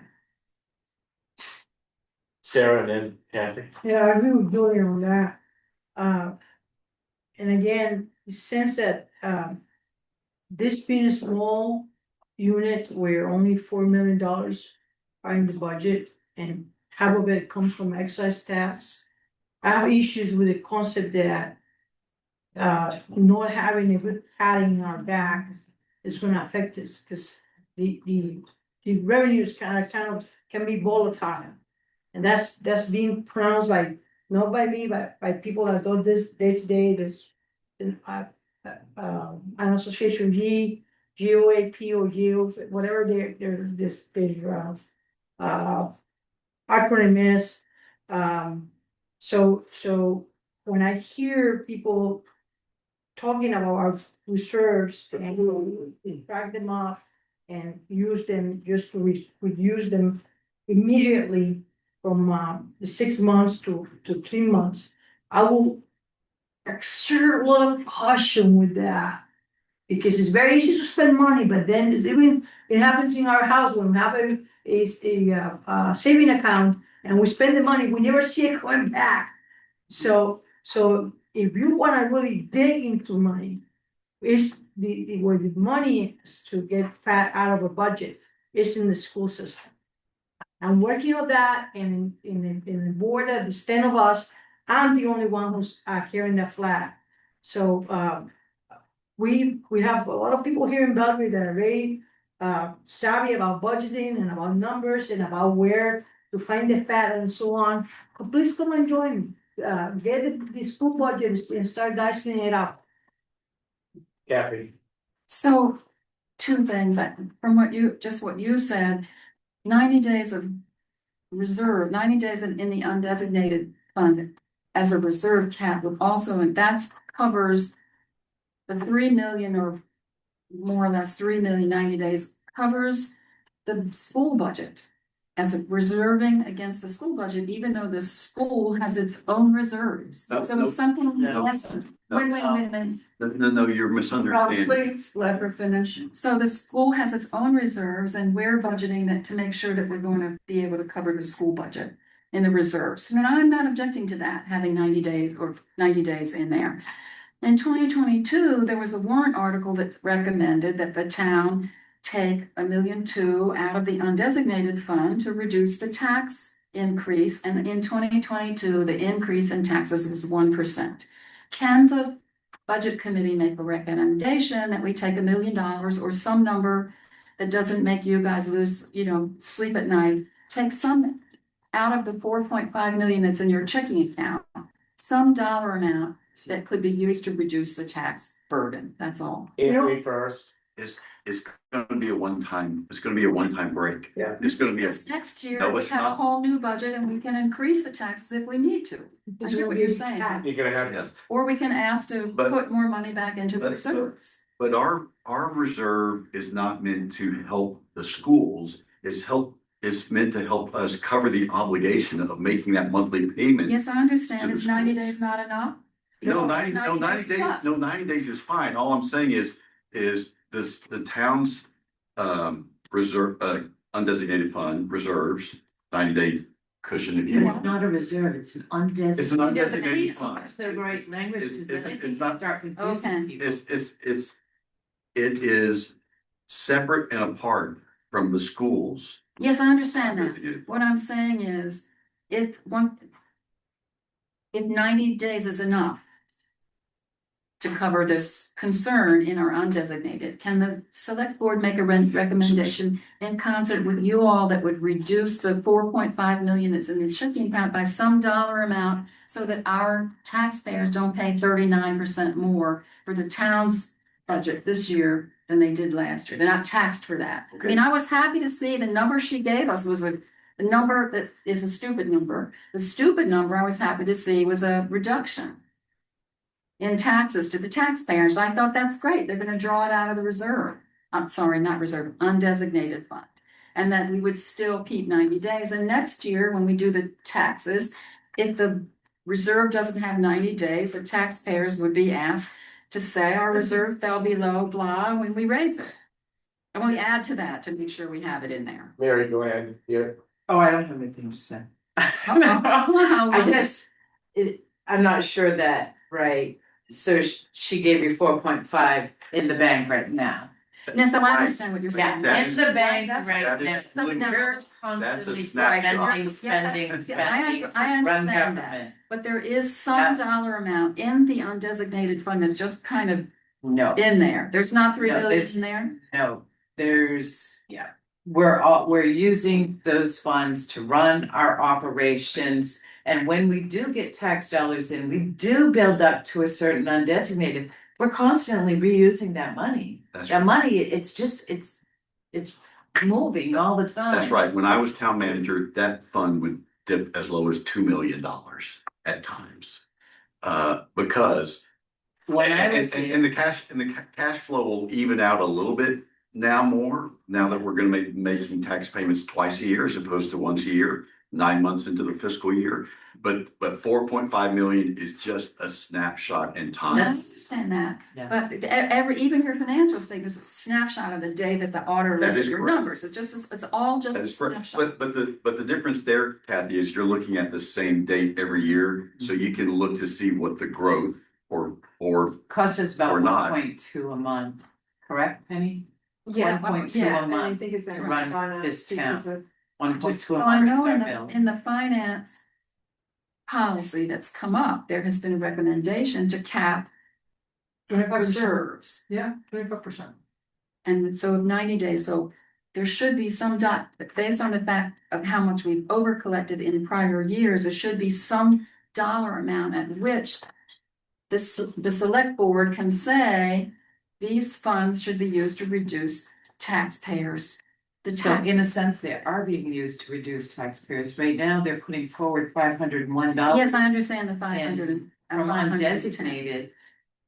Sarah and then Kathy. Yeah, I agree with Julian on that. And again, the sense that, this being a small unit where only $4 million are in the budget and half of it comes from excise tax. I have issues with the concept that, not having a good padding in our back is gonna affect us, because the revenues kind of can be volatile. And that's being pronounced by, not by me, but by people that do this day to day. There's an association GOAP or GO, whatever their acronym is. So when I hear people talking about our reserves and we drag them up and use them just to reduce them immediately from the 6 months to 3 months, I will exert a lot of caution with that. Because it's very easy to spend money, but then it happens in our house when we have a saving account and we spend the money, we never see it going back. So if you wanna really dig into money, it's where the money is to get fat out of a budget, is in the school system. I'm working on that in the board, there's 10 of us, I'm the only one who's carrying that flag. So we have a lot of people here in Belgrade that are very savvy about budgeting and about numbers and about where to find the fat and so on. But please come and join me. Get the school budget and start dicing it up. Kathy. So, two things, from what you said, 90 days of reserve, 90 days in the undesignated fund as a reserve cap would also, and that covers the 3 million or more or less 3 million, 90 days covers the school budget as a reserving against the school budget, even though the school has its own reserves. So something less. Wait. No, you're misunderstanding. Please let her finish. So the school has its own reserves and we're budgeting that to make sure that we're going to be able to cover the school budget in the reserves. And I'm not objecting to that, having 90 days or 90 days in there. In 2022, there was a warrant article that recommended that the town take $1.2 million out of the undesignated fund to reduce the tax increase. And in 2022, the increase in taxes was 1%. Can the budget committee make a recommendation that we take $1 million or some number that doesn't make you guys lose, sleep at night? Take some out of the 4.5 million that's in your checking account, some dollar amount that could be used to reduce the tax burden. That's all. Avery first. It's gonna be a one-time break. Yeah. It's gonna be Next year, No, we it's have a not. whole new budget and we can increase the taxes if we need to. I hear what you're saying. You're gonna have. Yes. Or we can ask to But- put more money back into the but- reserves. But our reserve is not meant to help the schools, it's meant to help us cover the obligation of making that monthly payment. Yes, I understand. to the Is 90 schools. days not enough? No, Because 90 days, plus. no, 90 days is fine. All I'm saying is the town's reserve, undesignated fund reserves, 90-day cushion if you It's want. not a reserve, it's an undesignated. It's an undesignated Undesignated fund. fund. The right language, It's- because then it's not- start confusing Okay. people. It is separate and apart from the schools. Yes, I understand that. Undesignated. What I'm saying is, if 90 days is enough to cover this concern in our undesignated, can the select board make a recommendation in concert with you all that would reduce the 4.5 million that's in the checking account by some dollar amount so that our taxpayers don't pay 39% more for the town's budget this year than they did last year. They're not taxed for that. I mean, I was happy to see the number she gave us was the number that is a stupid number. The stupid number I was happy to see was a reduction in taxes to the taxpayers. I thought that's great. They're gonna draw it out of the reserve. I'm sorry, not reserve, undesignated fund. And that we would still keep 90 days. And next year, when we do the taxes, if the reserve doesn't have 90 days, the taxpayers would be asked to say our reserve fell below blah when we raise it. And we add to that to make sure we have it in there. Mary, go ahead, yeah. Oh, I don't have anything to say. I just, I'm not sure that, right, so she gave you 4.5 in the bank right now. No, so I understand what you're saying. Yeah, in the bank That's right that now, is something that- we're That's a constantly snapshot. spending, I run understand that, government. but there is some dollar amount in the undesignated fund that's just kind of No, in there. There's not 3 No, billion there's- in there. no, we're using those funds to run our operations. And when we do get tax dollars in, we do build up to a certain undesignated, we're constantly reusing that money. That's That right. money, it's moving all the time. That's right. When I was town manager, that fund would dip as low as $2 million at times. Because When I was and the cash flow will even out a little bit now that we're gonna making tax payments twice a year as opposed to once a year, 9 months into the fiscal year. But 4.5 million is just a snapshot in I time. understand that, Yeah. but even your financial statement is a snapshot of the day that the auditor That looked is at your correct. numbers. It's all just That a is correct. snapshot. But the difference there, Kathy, is you're looking at the same date every year, so you can look to see what the growth or Cost us about Or not. 1.2 a month, correct, Penny? Yeah, 1.2 yeah, a and I month, think it's to run gone up this because town. of 1.2 a So I month. know our bill. in the finance policy that's come up, there has been a recommendation to cap 25%. reserves. Yeah, 25%. And so 90 days, so there should be some based on the fact of how much we've over collected in prior years, there should be some dollar amount at which the select board can say these funds should be used to reduce taxpayers. The So tax, in a sense, they are being used to reduce taxpayers. Right now, they're putting forward $501. yes, I understand the 500 and From 510. undesignated,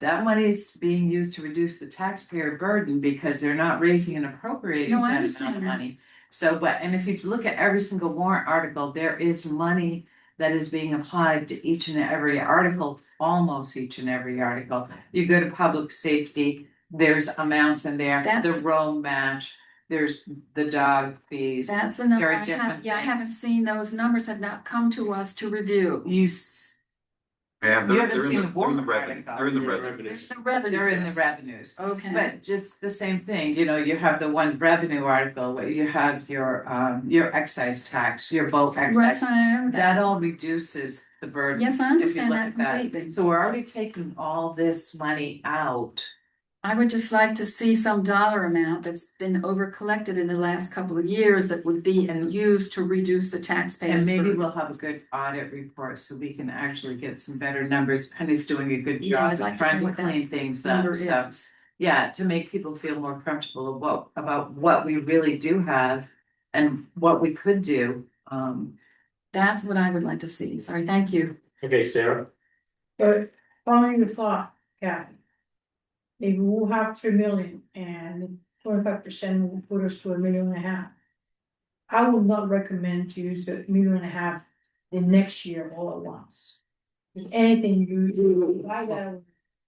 that money is being used to reduce the taxpayer burden because they're not raising and appropriating No, I that amount understand of that. money. So, and if you look at every single warrant article, there is money that is being applied to each and every article, almost each and every article. You go to public safety, there's amounts in there, That's- the Rome match, there's the dog fees. That's the number There are I have, different yeah, I haven't things. seen those numbers have not come to us to review. You they're haven't in seen the the warrant revenue. article. They're in the revenue. There's no revenue. They're in the revenues. Okay. But just the same thing, you know, you have the one revenue article where you have your excise tax, your bulk Right, excise. I know that. That all reduces the burden. Yes, I if you understand look that at that. completely. So we're already taking all this money out. I would just like to see some dollar amount that's been over collected in the last couple of years that would be used to reduce the And taxpayers. maybe burden. we'll have a good audit report so we can actually get some better numbers. Penny's doing a good Yeah, job I'd like of to know trying to what that clean things number up, so. is. Yeah, to make people feel more comfortable about what we really do have and what we could do. That's what I would like to see. Sorry, thank you. Okay, Sarah, But following your thought, Kathy. Maybe we'll have 3 million and 25% will put us to 1.5 million. I would not recommend to use the 1.5 million the next year all at once. If anything, you buy that over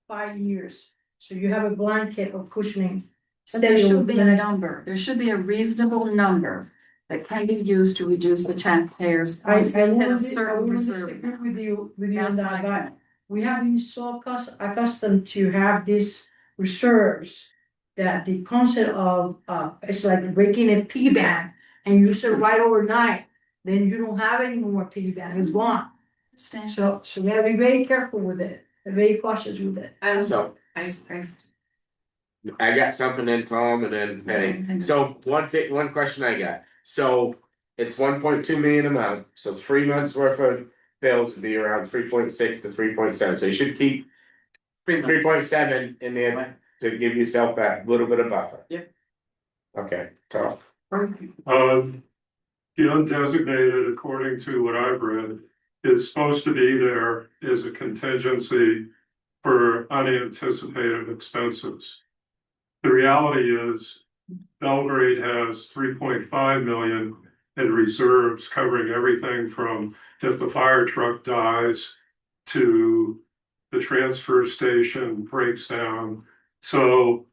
5 years, so you have a blanket of cushioning. But there steady should over be the a next- number. There should be a reasonable number that can be used to reduce the taxpayers. I once they hit a will certain reserve. disagree with you on That's that, my but point. we have been so accustomed to have these reserves. That the concept of, it's like breaking a piggy bank and you use it right overnight, then you don't have any more piggy bank, it's gone. Understand? So we gotta be very careful with it, and very cautious with it. so I got something in Tom and then Penny. So one question I got, so it's 1.2 million a month, so 3 months worth of bills would be around 3.6 to 3.7, so you should keep. 3.7 in there, to give yourself that little bit of buffer. Yeah. Okay, Tom. The undesignated, according to what I've read, is supposed to be there as a contingency for unanticipated expenses. The reality is Belgrade has 3.5 million in reserves covering everything from if the fire truck dies to the transfer station breaks down. So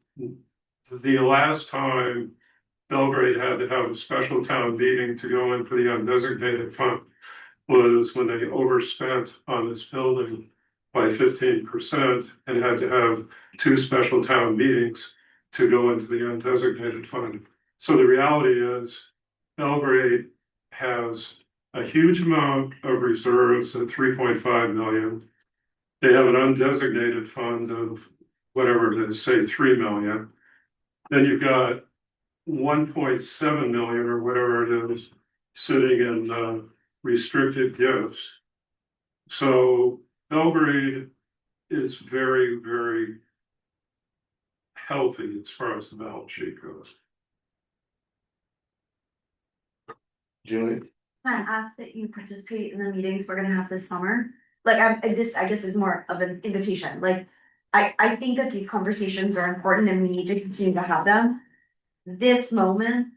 the last time Belgrade had to have a special town meeting to go into the undesignated fund was when they overspent on this building by 15% and had to have 2 special town meetings to go into the undesignated fund. So the reality is Belgrade has a huge amount of reserves at 3.5 million. They have an undesignated fund of whatever it is, say 3 million. Then you've got 1.7 million or whatever it is sitting in restricted gifts. So Belgrade is very, very healthy as far as the balance sheet goes. Julie? Can I ask that you participate in the meetings we're gonna have this summer? Like, this, I guess, is more of an invitation, like, I think that these conversations are important and we need to continue to have them. This moment,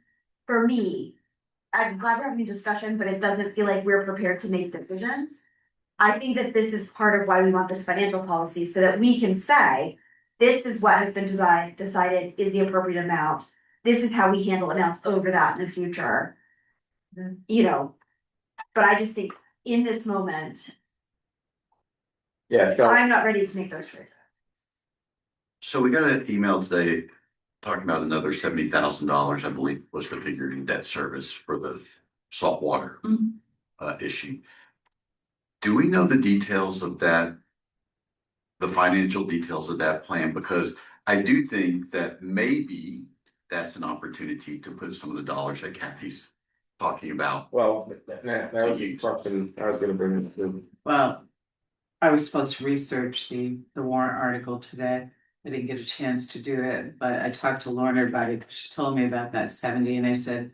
for me, I'm glad we're having a discussion, but it doesn't feel like we're prepared to make decisions. I think that this is part of why we want this financial policy, so that we can say, this is what has been decided is the appropriate amount. This is how we handle amounts over that in the future. You know, but I just think in this moment, Yeah, so, I'm not ready to make those choices. So we got an email today talking about another $70,000, I believe was the figure in debt service for the saltwater issue. Do we know the details of that? The financial details of that plan? Because I do think that maybe that's an opportunity to put some of the dollars that Kathy's talking about. well, that was something I was gonna bring to. Well, I was supposed to research the warrant article today. I didn't get a chance to do it, but I talked to Lorna about it. She told me about that 70 and I said,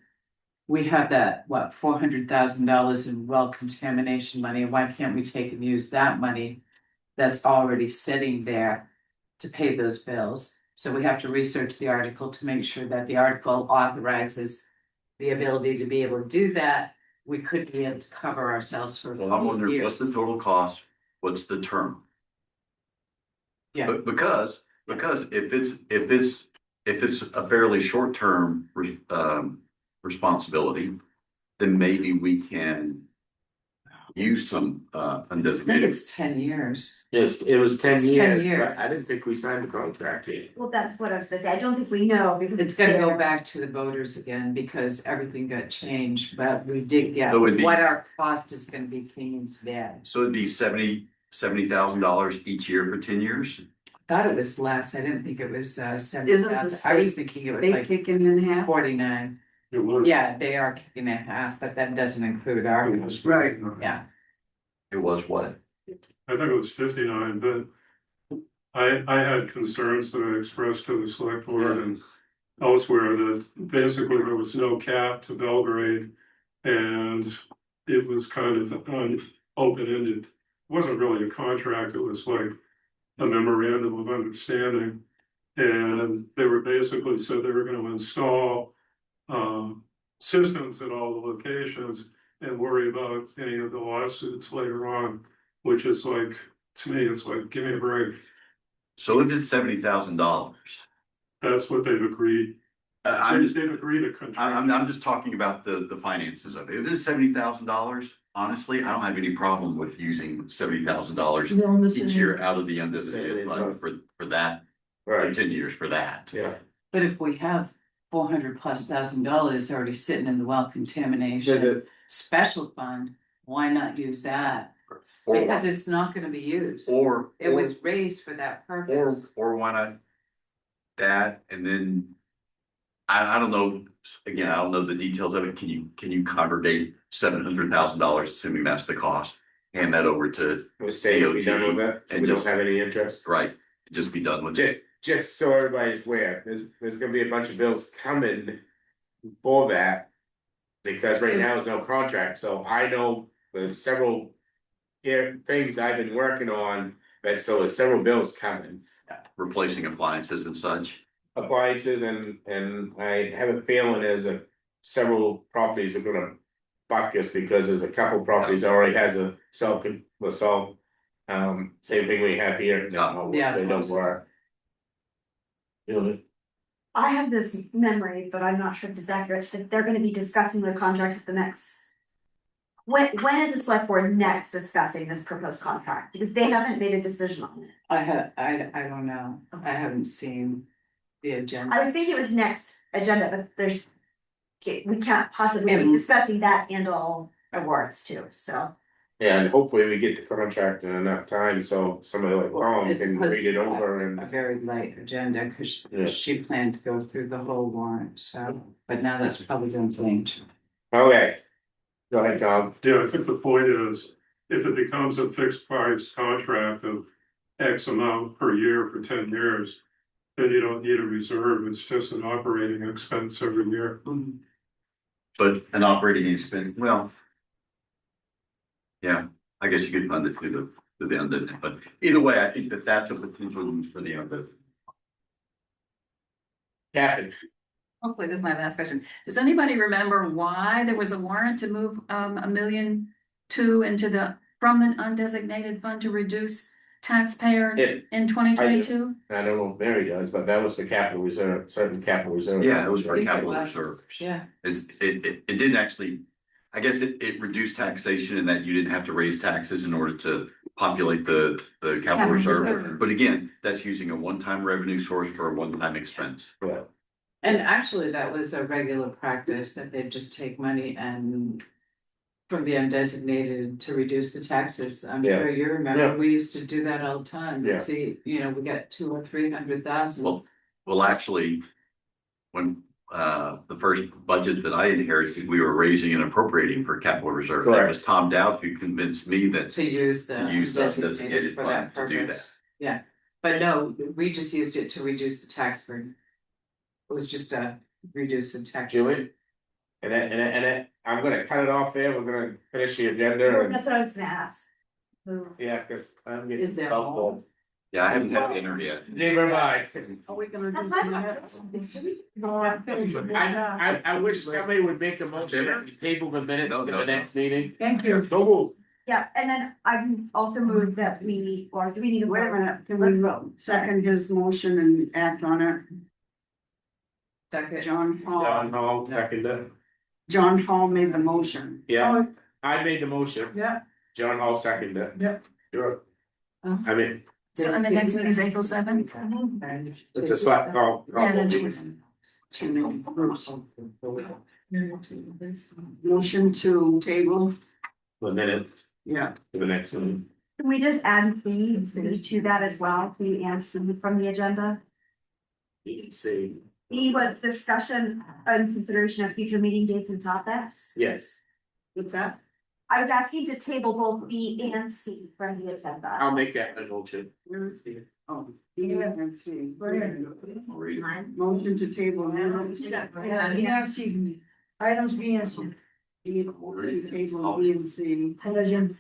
we have that, what, $400,000 in well contamination money. Why can't we take and use that money that's already sitting there to pay those bills? So we have to research the article to make sure that the article authorizes the ability to be able to do that. We could be able to cover ourselves for Well, I'm wondering, what's the total cost? What's the term? Yeah. But because if it's a fairly short term responsibility, then maybe we can use some I think undesignated. it's 10 years. Yes, it was 10 It's 10 years, years. but I didn't think we signed the contract yet. Well, that's what I was gonna say, I don't think we know because. It's gonna go there. back to the voters again because everything got changed, but we did get So it'd be- what our cost is gonna be came in today. So it'd be $70,000 each year for 10 years. Thought it was less, I didn't think it was Isn't the 70,000, I was state, thinking it was state like kicking in half? 49. It was. Yeah, they are kicking it half, but that doesn't include our, Right. yeah. It was what? I think it was 59, but I had concerns that I expressed to the select board and elsewhere that basically there was no cap to Belgrade. And it was kind of open-ended. It wasn't really a contract, it was like a memorandum of understanding. And they were basically said they were gonna install systems at all the locations and worry about any of the lawsuits later on, which is like, to me, it's like, give me a break. So if it's $70,000, That's what they've agreed. They've agreed to contract. I'm just talking about the finances of it. If it's $70,000, honestly, I don't have any problem with using $70,000 You know, this each is- year out of the undesignated fund for that, for Right, 10 years for that. yeah. But if we have $400,000+ already sitting in the well contamination Does it, special fund, why not use that? Or Because it's not gonna be used. or It was raised for that purpose. or why not that and then I don't know, again, I don't know the details of it. Can you congregate $700,000, assuming that's the cost, hand that over to the state will be done with that, so we don't just- have any interest? right, just be done with it. just so everybody's aware, there's gonna be a bunch of bills coming for that. Because right now there's no contract, so I know there's several things I've been working on, but so there's several bills coming. Replacing appliances and such. Appliances and I have a feeling there's several properties are gonna buck us because there's a couple properties that already has a same thing we have here. Yeah. They don't work. You know, I have this memory, but I'm not sure it's accurate, that they're gonna be discussing the contract at the next. When is the select board next discussing this proposed contract? Because they haven't made a decision on it. I don't know, I haven't seen the agenda. I was thinking it was next agenda, but there's. We can't possibly be discussing that and all awards too, so. yeah, and hopefully we get the contract in enough time, so somebody like Ron It's can read it over and. A very light agenda, cause Yeah. she planned to go through the whole warrant, so, but now that's probably gonna change. Okay. Go ahead, Tom. Yeah, I think the point is, if it becomes a fixed price contract of X amount per year for 10 years. Then you don't need a reserve, it's just an operating expense every year. But an operating expense, well. Yeah, I guess you could fund it to the end of it, but either way, I think that that's a potential for the end of it. Captain. Hopefully this is my last question. Does anybody remember why there was a warrant to move $1.2 million into from the undesignated fund to reduce taxpayer in 2022? I don't know if Mary does, but that was for capital reserve, certain capital reserve. Yeah, it was for capital reserve. Yeah. It didn't actually, I guess it reduced taxation in that you didn't have to raise taxes in order to populate the capital reserve. But again, that's using a one-time revenue source for a one-time expense. Yeah. And actually, that was a regular practice that they'd just take money and from the undesignated to reduce the taxes. I'm Yeah. sure you Yeah. remember, we used to do that all the time. Yeah. And see, we got 200,000 or 300,000. Well, actually, when the first budget that I inherited, we were raising and appropriating for capital reserve. That was Tom Dowd who convinced me that To use the undesignated for that fund to do purpose. Yeah, but no, we just used it to reduce the tax burden. It was just a reduce the tax. Julie? And then, I'm gonna cut it off there, we're gonna finish the agenda and, That's what I was gonna ask. yeah, cause I'm getting. Is there helpful. Yeah, I haven't had dinner yet. Never mind. Are we gonna That's do fine. that? I wish somebody would make a motion to table the minute to the next meeting. Thank you. So move. Yeah, and then I also moved that we, or do we need to? Wait a minute, can Let's we vote. second his motion and act on it? Second. John Hall, I'll second it. John Hall made the motion. Yeah, I made the motion. Yeah. John Hall seconded it. Yeah. Sure. Oh. I mean, So and the next meeting is April 7th? it's a slap call. Yeah, that's true. Motion to table, The minute yeah. to the next one. Can we just add B to that as well, B and C from the agenda? You can see, B was discussion and consideration of future meeting dates and topics. yes, What's that? I was asking to table both B and C from the agenda. I'll make that a motion. Oh, B and C. Mine. Motion to table. Yeah, excuse me. Items B and C. To table B and C And agenda.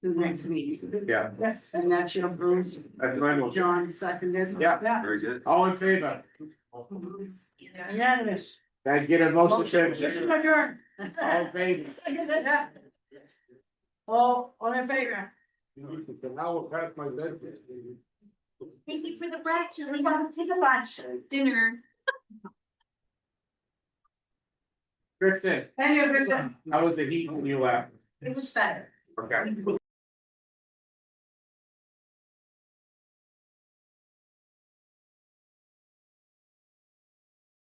to the next meeting. Yeah, And that's your Bruce, that's my motion. John seconded. Yeah, Yeah, Very good. all in favor? unanimous. Can I get a motion to Motion adjourned. all in favor? Yeah. All in favor? Now we'll pass my business. Thank you for the break, we want to take a lunch. Dinner. Kristen, Thank you, Kristen. how was the heat when you left? It was better. Okay.